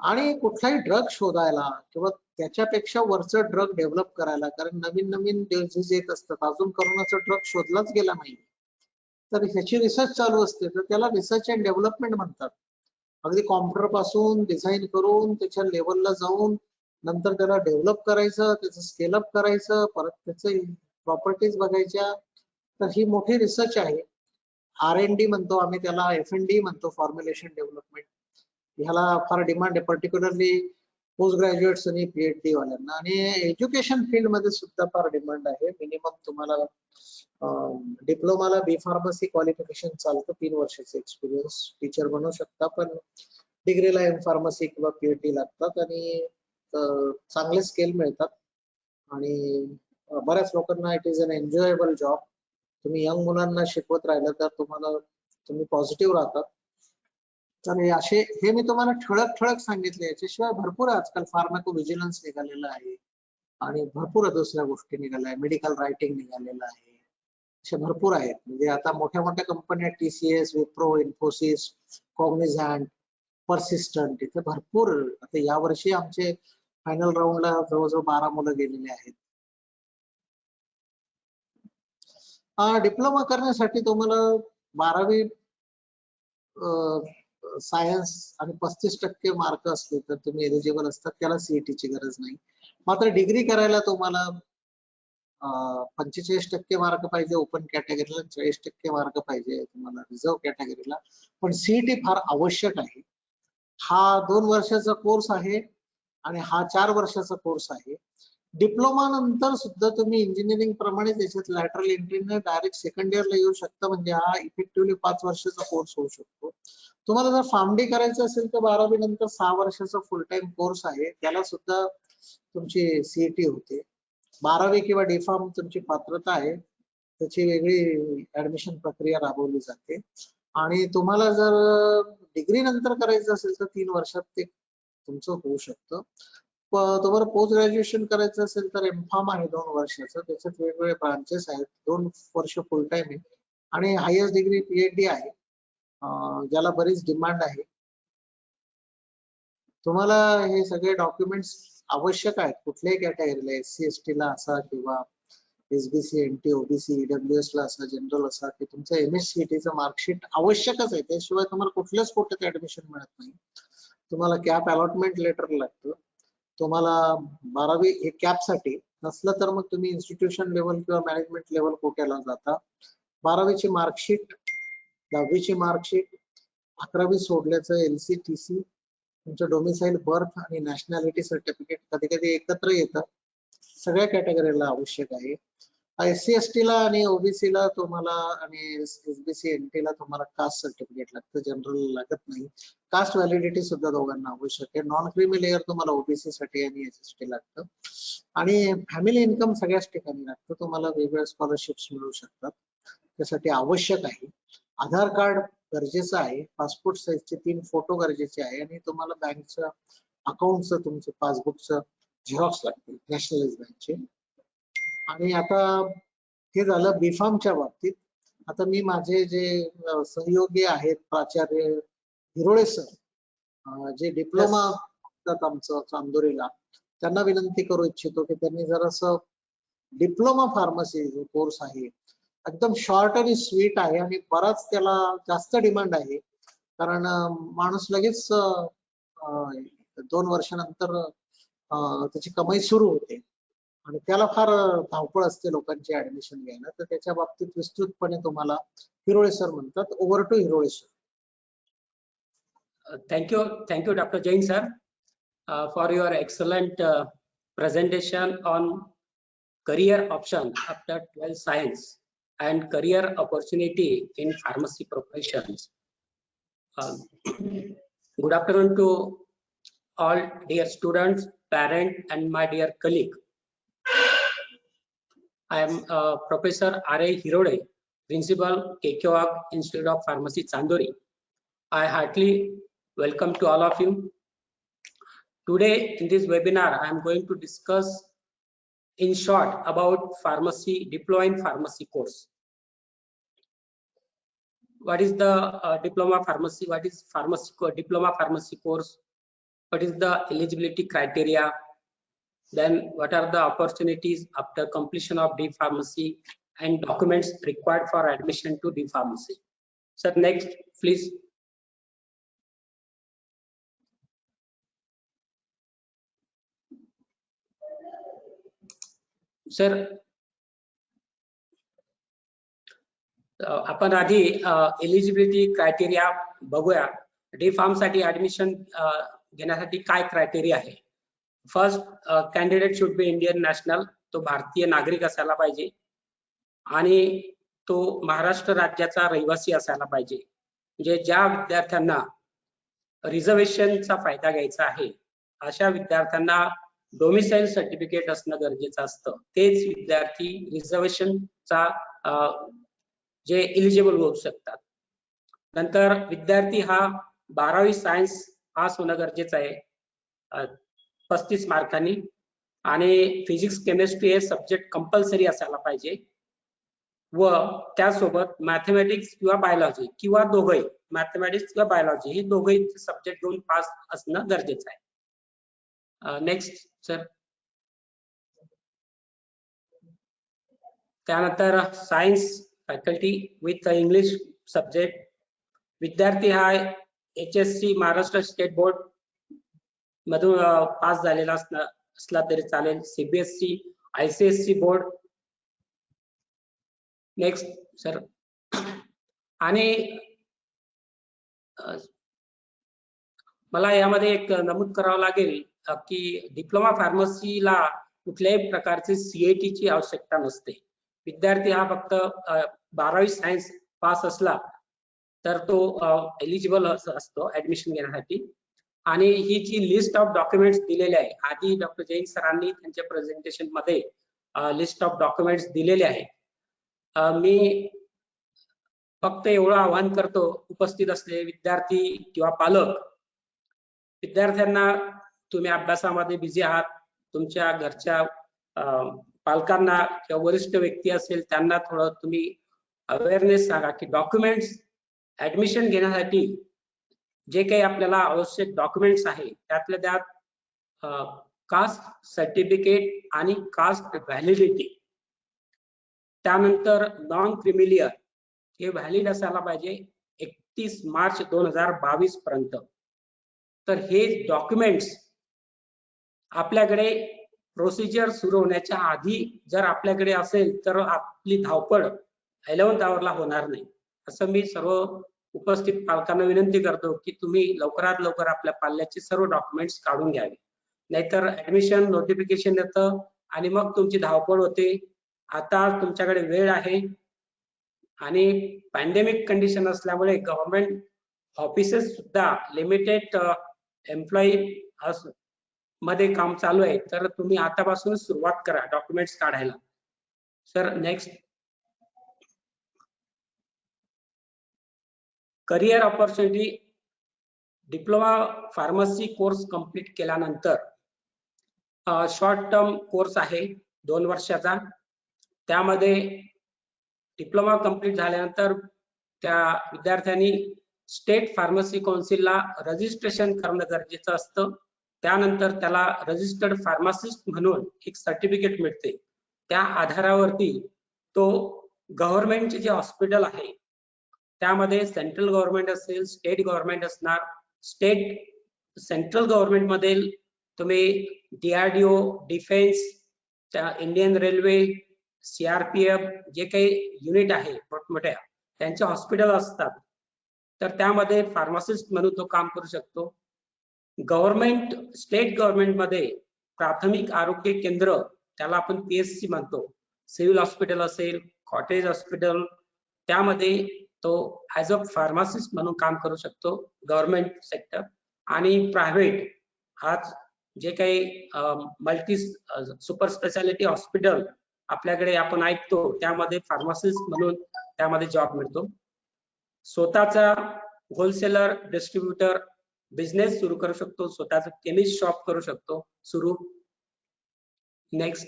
आणि कुठलाही ड्रग शोधायला किंवा त्याच्यापेक्षा वरचं ड्रग डेव्हलप करायला, कारण नवीन नवीन डिझीज येत असतात, अजून कोरोनाचा ड्रग शोधलाच गेला नाही, तर ह्याची रिसर्च चालू असते. तर त्याला रिसर्च अँड डेव्हलपमेंट म्हणतात. अगदी कॉम्प्युटर पासून डिझाईन करून त्याच्या लेवलला जाऊन नंतर त्याला डेव्हलप करायचं, त्याचं स्केलअप करायचं, परत त्याचे प्रॉपर्टीज बघायच्या. तर ही मोठी रिसर्च आहे. R&D म्हणतो आम्ही त्याला, F&D म्हणतो, फॉर्म्युलेशन डेव्हलपमेंट. ह्याला फार डिमांड आहे, पर्टिक्युलरली पोस्ट ग्रॅज्युएट्स आणि PhD वाल्यांना. आणि एज्युकेशन फील्ड मध्ये सुद्धा फार डिमांड आहे. मिनिमम तुम्हाला डिप्लोमाला B फार्मसी क्वालिफिकेशन चालतं, 3 वर्षाचं एक्सपिरियन्स. टीचर बनू शकता, पण डिग्रीला एम फार्मसी किंवा पीएचडी लागतात आणि चांगले स्केल मिळतात आणि बऱ्याच लोकांना it is an enjoyable job. तुम्ही यंग मुलांना शिकवत राहिलं तर तुम्ही पॉझिटिव्ह राहतात. तर हे मी तुम्हाला ठळक सांगितले. याच्याशिवाय भरपूर आजकाल फार्माको व्हिजिलन्स निघालेलं आहे आणि भरपूर दुसऱ्या गोष्टी निघाल्या आहे. मेडिकल रायटिंग निघालेलं आहे. असे भरपूर आहेत. म्हणजे आता मोठ्या कंपन्या TCS, Wipro, Infosys, cognisant, persistent इथे भरपूर. आता यावर्षी आमचे फायनल राऊंडला जवळजवळ 12 मुलं गेलेले आहेत. डिप्लोमा करण्यासाठी तुम्हाला 12वी सायन्स आणि 35% मार्क असले तर तुम्ही एलिजिबल असतात. त्याला सीईटीची गरज नाही. मात्र डिग्री करायला तुम्हाला 45% मार्क पाहिजे ओपन कॅटेगरीला, 40% मार्क पाहिजे तुम्हाला रिझर्व कॅटेगरीला. पण सीईटी फार आवश्यक आहे. हा 2 वर्षाचा कोर्स आहे आणि हा 4 वर्षाचा कोर्स आहे. डिप्लोमा नंतर सुद्धा तुम्ही इंजिनिअरिंग प्रमाणे त्याच्यात लॅटरल एंट्रीने डायरेक्ट सेकंड इयरला येऊ शकता. म्हणजे हा इफेक्टिव्हली 5 वर्षाचा कोर्स होऊ शकतो. तुम्हाला जर फार्मडी करायचं असेल तर 12वी नंतर 6 वर्षाचा फुल टाइम कोर्स आहे. त्याला सुद्धा तुमची सीईटी होते. 12वी किंवा डीफार्म तुमची पात्रता आहे, त्याची वेगळी ऍडमिशन प्रक्रिया राबवली जाते. आणि तुम्हाला जर डिग्री नंतर करायचं असेल तर 3 वर्षात ते तुमचं होऊ शकतं. तुम्हाला पोस्ट ग्रॅज्युएशन करायचं असेल तर एमफार्म आहे 2 वर्षाचं. त्याच्यात वेगवेगळे ब्रांचेस आहेत. 2 वर्ष फुल टाइम आहे आणि हायेस्ट डिग्री पीएचडी आहे, ज्याला बरीच डिमांड आहे. तुम्हाला हे सगळे डॉक्युमेंट्स आवश्यक आहेत कुठल्याही कॅटेगरीला, SC ST ला असा किंवा SBC NT OBC EWS ला असा, जनरल असा, की तुमचं MSCITचं मार्कशीट आवश्यकच आहे. त्याशिवाय तुम्हाला कुठल्याच कोट्यात ऍडमिशन मिळत नाही. तुम्हाला कॅप अलॉटमेंट लेटर लागतं. तुम्हाला 12वी हे कॅप साठी नसलं तर मग तुम्ही इन्स्टिट्यूशन लेवल किंवा मॅनेजमेंट लेवल कोट्याला जाता. 12वीची मार्कशीट, 10वीची मार्कशीट, 11वी सोडल्याचं LC/TC, तुमचं डोमिसाईल बर्थ आणि नॅशनॅलिटी सर्टिफिकेट कधी कधी एकत्र येतं. सगळ्या कॅटेगरीला आवश्यक आहे. SC ST ला आणि OBC ला तुम्हाला आणि SBC NT ला तुम्हाला कास्ट सर्टिफिकेट लागतं, जनरल लागत नाही. कास्ट व्हॅलिडिटी सुद्धा दोघांना आवश्यक आहे. नॉन क्रिमी लेअर तुम्हाला OBC साठी आणि SST लागतं. आणि फॅमिली इन्कम सगळ्याच ठिकाणी लागतं. तुम्हाला वेगवेगळ्या स्कॉलरशिप्स मिळू शकतात, त्यासाठी आवश्यक आहे. आधार कार्ड गरजेचं आहे. पासपोर्ट साईजचे 3 फोटो गरजेचे आहे आणि तुम्हाला बँकचं अकाउंटचं तुमचं पासबुकचं झेरॉक्स लागतील नॅशनलाइज बँकचे. आणि आता हे झालं बीफार्मच्या बाबतीत. आता मी माझे जे सहयोगी आहेत प्राचार्य हिरोळे सर, जे डिप्लोमा करतात आमचं चांदोरीला, त्यांना विनंती करू इच्छितो की त्यांनी जरासं डिप्लोमा फार्मसी जो कोर्स आहे एकदम शॉर्ट आणि स्वीट आहे आणि बराच त्याला जास्त डिमांड आहे. कारण माणूस लगेच 2 वर्षानंतर त्याची कमाई सुरू होते आणि त्याला फार धावपळ असते लोकांची ऍडमिशन घ्यायला. तर त्याच्या बाबतीत विस्तृतपणे तुम्हाला हिरोळे सर म्हणतात. Over to Hirole sir. Thank you, Dr. Jain sir, for your excellent presentation on career option after 12th science and career opportunity in pharmacy professions. Good afternoon to all dear students, parents, and my dear colleague. I am Professor R.A. Hirode, Principal KKOAG Institute of Pharmacy, Chandori. I heartily welcome to all of you. Today in this webinar, I am going to discuss in short about pharmacy, diploma in pharmacy course. What is the diploma pharmacy? What is diploma pharmacy course? What is the eligibility criteria? Then what are the opportunities after completion of D pharmacy and documents required for admission to D pharmacy? Sir, next please. Sir, आपण आधी eligibility criteria बघूया. D pharm साठी admission घेण्यासाठी काय criteria आहे. First, candidate should be Indian national. तो भारतीय नागरिक असायला पाहिजे आणि तो महाराष्ट्र राज्याचा रहिवासी असायला पाहिजे. म्हणजे ज्या विद्यार्थ्यांना रिझर्वेशनचा फायदा घ्यायचा आहे अशा विद्यार्थ्यांना डोमिसाईल सर्टिफिकेट असणं गरजेचं असतं. तेच विद्यार्थी रिझर्वेशनचा जे एलिजिबल होऊ शकतात. नंतर विद्यार्थी हा 12वी सायन्स पास होणं गरजेचं आहे 35 मार्कांनी, आणि फिजिक्स केमिस्ट्री हे सब्जेक्ट कंपल्सरी असायला पाहिजे, व त्यासोबत मॅथमॅटिक्स किंवा बायोलॉजी किंवा दोघंही, मॅथमॅटिक्स किंवा बायोलॉजी हे दोघंही सब्जेक्ट घेऊन पास असणं गरजेचं आहे. Next sir. त्यानंतर science faculty with English subject. विद्यार्थी हा HSC महाराष्ट्र स्टेट बोर्ड मधून पास झालेला असला तरी चालेल, CBSE, ICSE बोर्ड. Next sir. आणि मला यामध्ये एक नमूद करावं लागेल की डिप्लोमा फार्मसीला कुठल्याही प्रकारची CAT ची आवश्यकता नसते. विद्यार्थी हा फक्त 12वी सायन्स पास असला तर तो एलिजिबल असतो ऍडमिशन घेण्यासाठी. आणि ही जी लिस्ट ऑफ डॉक्युमेंट्स दिलेली आहे, आधी डॉक्टर जैन सरांनी त्यांच्या प्रेझेंटेशन मध्ये लिस्ट ऑफ डॉक्युमेंट्स दिलेले आहे. मी फक्त एवढं आवाहन करतो उपस्थित असलेले विद्यार्थी किंवा पालक, विद्यार्थ्यांना तुम्ही अभ्यासामध्ये बिझी आहात, तुमच्या घरच्या पालकांना किंवा वरिष्ठ व्यक्ती असेल त्यांना थोडं तुम्ही अवेअरनेस सांगा की डॉक्युमेंट्स ऍडमिशन घेण्यासाठी जे काही आपल्याला आवश्यक डॉक्युमेंट्स आहे त्यातल्या त्यात कास्ट सर्टिफिकेट आणि कास्ट व्हॅलिडिटी, त्यानंतर नॉन क्रिमिलियर हे व्हॅलिड असायला पाहिजे 31 मार्च 2022 पर्यंत. तर हे डॉक्युमेंट्स आपल्याकडे प्रोसिजर सुरू होण्याच्या आधी जर आपल्याकडे असेल तर आपली धावपळ 11th आवरला होणार नाही. असं मी सर्व उपस्थित पालकांना विनंती करतो की तुम्ही लवकरात लवकर आपल्या पाल्याचे सर्व डॉक्युमेंट्स काढून घ्यावे, नाहीतर ऍडमिशन नोटिफिकेशन येतं आणि मग तुमची धावपळ होते. आता तुमच्याकडे वेळ आहे आणि पॅन्डेमिक कंडिशन असल्यामुळे गव्हर्नमेंट ऑफिसेस सुद्धा लिमिटेड एम्प्लॉई मध्ये काम चालू आहे, तर तुम्ही आतापासून सुरुवात करा डॉक्युमेंट्स काढायला. Sir next. Career opportunity. Diploma pharmacy course complete केल्यानंतर शॉर्ट टर्म कोर्स आहे 2 वर्षाचा. त्यामध्ये डिप्लोमा कंप्लीट झाल्यानंतर त्या विद्यार्थ्यांनी स्टेट फार्मसी काउन्सिलला रजिस्ट्रेशन करणं गरजेचं असतं. त्यानंतर त्याला रजिस्टर्ड फार्मासिस्ट म्हणून एक सर्टिफिकेट मिळते. त्या आधारावरती तो गव्हर्नमेंटचे जे हॉस्पिटल आहे त्यामध्ये सेंट्रल गव्हर्नमेंट असेल, स्टेट गव्हर्नमेंट असणार. सेंट्रल गव्हर्नमेंट मध्ये तुम्ही DRDO, defence, Indian railway, CRPF जे काही युनिट आहे मोठमोठ्या त्यांचे हॉस्पिटल असतात, तर त्यामध्ये फार्मासिस्ट म्हणून तो काम करू शकतो. गव्हर्नमेंट, स्टेट गव्हर्नमेंट मध्ये प्राथमिक आरोग्य केंद्र, त्याला आपण PSC म्हणतो, सिव्हिल हॉस्पिटल असेल, कॉटेज हॉस्पिटल, त्यामध्ये तो ऍज अ फार्मासिस्ट म्हणून काम करू शकतो गव्हर्नमेंट सेक्टर. आणि प्रायव्हेट आज जे काही मल्टी सुपर स्पेशालिटी हॉस्पिटल आपल्याकडे आपण ऐकतो त्यामध्ये फार्मासिस्ट म्हणून त्यामध्ये जॉब मिळतो. स्वतःचा होलसेलर डिस्ट्रीब्युटर बिझनेस सुरू करू शकतो, स्वतःच केमिस्ट शॉप करू शकतो सुरू. नेक्स्ट.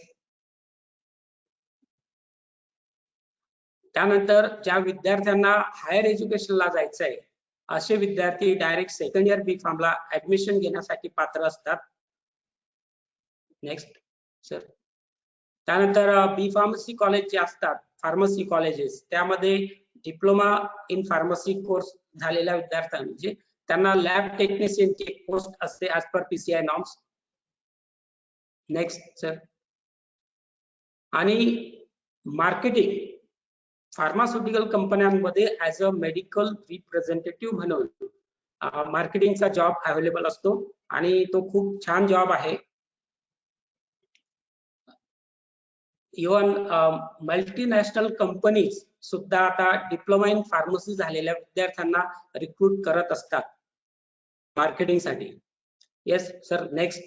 त्यानंतर ज्या विद्यार्थ्यांना हायर एज्युकेशनला जायचं आहे असे विद्यार्थी डायरेक्ट सेकंड इयर बी फार्मला ऍडमिशन घेण्यासाठी पात्र असतात. Next sir. त्यानंतर बी फार्मसी कॉलेज जे असतात, फार्मसी कॉलेजेस, त्यामध्ये डिप्लोमा इन फार्मसी कोर्स झालेल्या विद्यार्थ्यांना म्हणजे त्यांना लॅब टेक्निशियनची एक पोस्ट असते as per PCI norms. Next sir. आणि मार्केटिंग, फार्मास्युटिकल कंपन्यांमध्ये ऍज अ मेडिकल रिप्रेझेंटेटिव्ह म्हणून मार्केटिंगचा जॉब अवेलेबल असतो आणि तो खूप छान जॉब आहे. इव्हन मल्टीनॅशनल कंपनीज सुद्धा आता डिप्लोमा इन फार्मसी झालेल्या विद्यार्थ्यांना रिक्रूट करत असतात. मार्केटिंग साठी. Yes sir, next.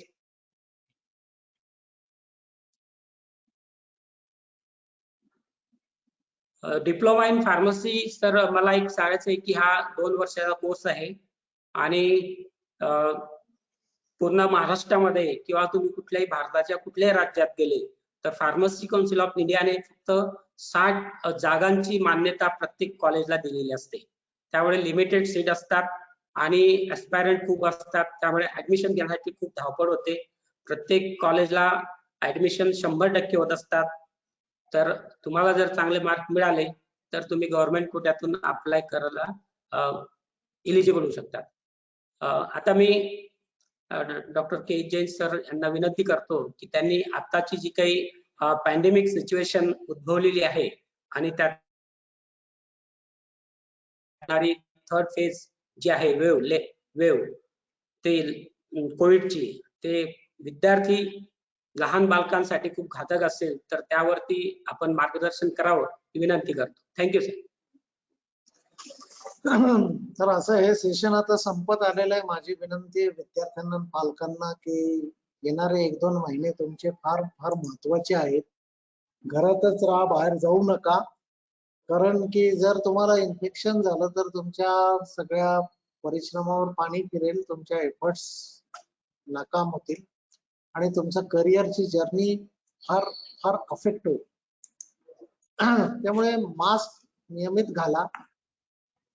Diploma in pharmacy. Sir मला एक सांगायचं आहे की हा 2 वर्षाचा कोर्स आहे आणि पूर्ण महाराष्ट्रामध्ये किंवा तुम्ही कुठल्याही भारताच्या कुठल्याही राज्यात गेले तर फार्मसी काउन्सिल ऑफ इंडियाने फक्त 60 जागांची मान्यता प्रत्येक कॉलेजला दिलेली असते. त्यामुळे लिमिटेड सीट असतात आणि ऍस्पायरंट खूप असतात. त्यामुळे ऍडमिशन घेण्यासाठी खूप धावपळ होते. प्रत्येक कॉलेजला ऍडमिशन 100% होत असतात. तर तुम्हाला जर चांगले मार्क मिळाले तर तुम्ही गव्हर्नमेंट कोट्यातून अप्लाय करायला इलिजिबल होऊ शकतात. आता मी डॉक्टर के जैन सर यांना विनंती करतो की त्यांनी आताची जी काही पॅन्डेमिक सिच्युएशन उद्भवलेली आहे आणि त्यात थर्ड फेज जी आहे वेव्ह ते कोविडची, ते विद्यार्थी लहान बालकांसाठी खूप घातक असेल तर त्यावरती आपण मार्गदर्शन करावं ही विनंती करतो. Thank you sir. तर असं हे सेशन आता संपत आलेलं आहे. माझी विनंती आहे विद्यार्थ्यांना पालकांना की येणारे 1-2 महिने तुमचे फार फार महत्वाचे आहेत. घरातच राहा, बाहेर जाऊ नका. कारण की जर तुम्हाला इन्फेक्शन झालं तर तुमच्या सगळ्या परिश्रमावर पाणी फिरेल, तुमच्या एफर्ट्स नाकाम होतील आणि तुमचं करिअरची जर्नी फार फार अफेक्ट होईल. त्यामुळे मास्क नियमित घाला.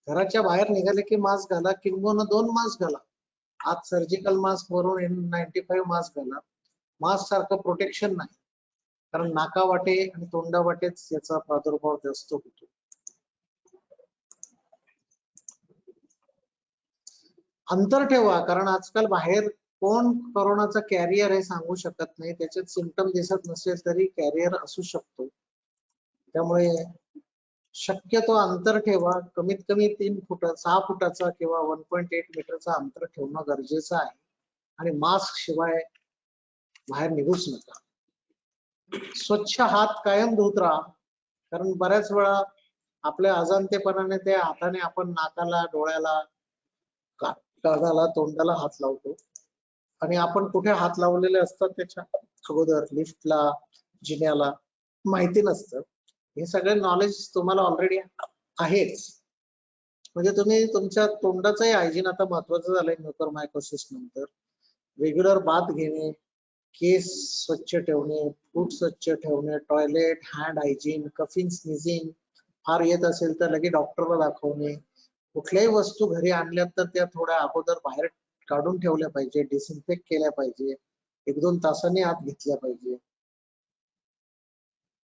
घराच्या बाहेर निघाले की मास्क घाला, किंबहुना 2 मास्क घाला. आज सर्जिकल मास्क वरून N95 मास्क घाला. मास्क सारखं प्रोटेक्शन नाही, कारण नाकावाटे आणि तोंडावाटेच याचा प्रादुर्भाव जास्त होतो. अंतर ठेवा, कारण आजकाल बाहेर कोण कोरोनाचा कॅरियर हे सांगू शकत नाही. त्याच्यात सिम्पटम दिसत नसेल तरी कॅरियर असू शकतो. त्यामुळे शक्यतो अंतर ठेवा. कमीत कमी 3 फूट 6 फुटाचा किंवा 1.8 मीटरचा अंतर ठेवणं गरजेचं आहे आणि मास्क शिवाय बाहेर निघूच नका. स्वच्छ हात कायम धुत राहा, कारण बऱ्याच वेळा आपल्या अजाणतेपणाने त्या हाताने आपण नाकाला, डोळ्याला, कानाला, तोंडाला हात लावतो आणि आपण कुठे हात लावलेले असतात त्याच्या अगोदर लिफ्टला, जिन्याला माहिती नसतं. हे सगळे नॉलेज तुम्हाला ऑलरेडी आहेच. म्हणजे तुम्ही तुमच्या तोंडाचंही हायजीन आता महत्वाचं झालंय म्युकरमायकोसिस नंतर. रेग्युलर बाथ घेणे, केस स्वच्छ ठेवणे, फूट स्वच्छ ठेवणे, टॉयलेट, हँड हायजीन, कफिंग, स्निझिंग फार येत असेल तर लगेच डॉक्टरला दाखवणे. कुठल्याही वस्तू घरी आणल्या तर त्या थोड्या अगोदर बाहेर काढून ठेवल्या पाहिजे, डिसइन्फेक्ट केल्या पाहिजे, 1-2 तासांनी आत घेतल्या पाहिजे.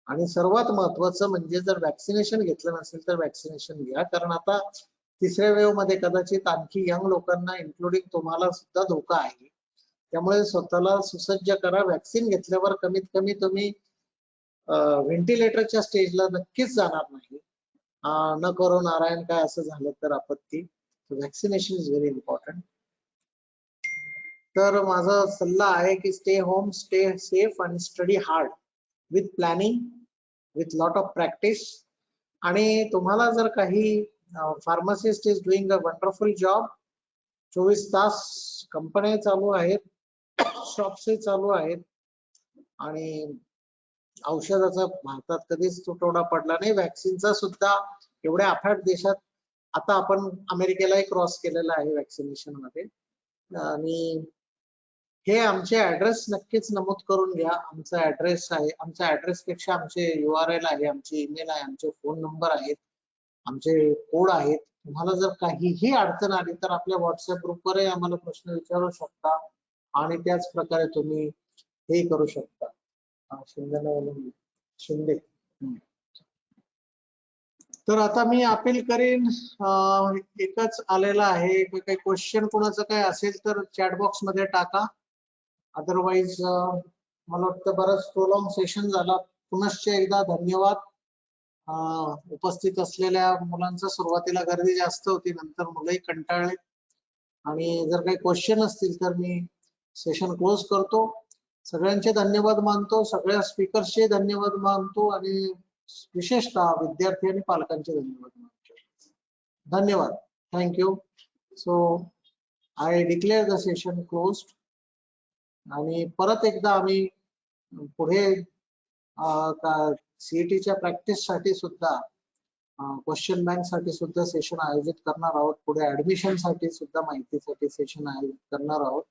आणि सर्वात महत्वाचं म्हणजे जर वॅक्सिनेशन घेतलं नसेल तर वॅक्सिनेशन घ्या, कारण आता 3ऱ्या वेव्ह मध्ये कदाचित आणखी यंग लोकांना इन्क्लुडिंग तुम्हाला सुद्धा धोका आहे. त्यामुळे स्वतःला सुसज्ज करा. वॅक्सिन घेतल्यावर कमीत कमी तुम्ही व्हेंटिलेटरच्या स्टेजला नक्कीच जाणार नाही. न करो नारायण काय असं झालं तर आपत्ती. Vaccination is very important. तर माझा सल्ला आहे की स्टे होम, स्टे सेफ आणि study hard with planning, with lot of practice. आणि तुम्हाला जर काही pharmacist is doing a wonderful job. 24 तास कंपन्या चालू आहेत, शॉप्सही चालू आहेत आणि औषधाचा भारतात कधीच तुटवडा पडला नाही. वॅक्सिनचा सुद्धा एवढ्या अफाट देशात आता आपण अमेरिकेलाही क्रॉस केलेला आहे वॅक्सिनेशन मध्ये. आणि हे आमचे ऍड्रेस नक्कीच नमूद करून घ्या. आमचा ऍड्रेस आहे, आमच्या ऍड्रेस पेक्षा आमचे URL आहे, आमचे ईमेल आहे, आमचे फोन नंबर आहेत, आमचे कोड आहेत. तुम्हाला जर काहीही अडचण आली तर आपल्या व्हॉट्सअप ग्रुपवरही आम्हाला प्रश्न विचारू शकता आणि त्याच प्रकारे तुम्ही हे करू शकता. शिंदे. तर आता मी अपील करीन, एकच आलेला आहे. काही क्वेश्चन कोणाचं काय असेल तर चॅट बॉक्स मध्ये टाका. अदरवाईज मला वाटतं बरंच प्रोलॉंग सेशन झाला. पुनश्च एकदा धन्यवाद. उपस्थित असलेल्या मुलांचं सुरुवातीला गर्दी जास्त होती, नंतर मुलंही कंटाळले. आणि जर काही क्वेश्चन असतील तर मी सेशन क्लोज करतो. सगळ्यांचे धन्यवाद मानतो, सगळ्या स्पीकर्सचे धन्यवाद मानतो आणि विशेषतः विद्यार्थी आणि पालकांचे धन्यवाद मानतो. धन्यवाद. Thank you. So I declare the session closed. आणि परत एकदा आम्ही पुढे सीईटीच्या प्रॅक्टिस साठी सुद्धा क्वेश्चन बँक साठी सुद्धा सेशन आयोजित करणार आहोत. पुढे ऍडमिशन साठी सुद्धा माहितीसाठी सेशन आयोजित करणार आहोत.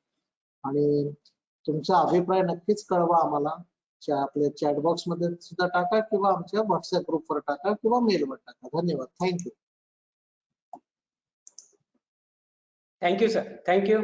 आणि तुमचा अभिप्राय नक्कीच कळवा आम्हाला. आपल्या चॅट बॉक्स मध्ये सुद्धा टाका किंवा आमच्या व्हॉट्सअप ग्रुपवर टाका किंवा मेलवर टाका. धन्यवाद. Thank you. Thank you, sir. Thank you.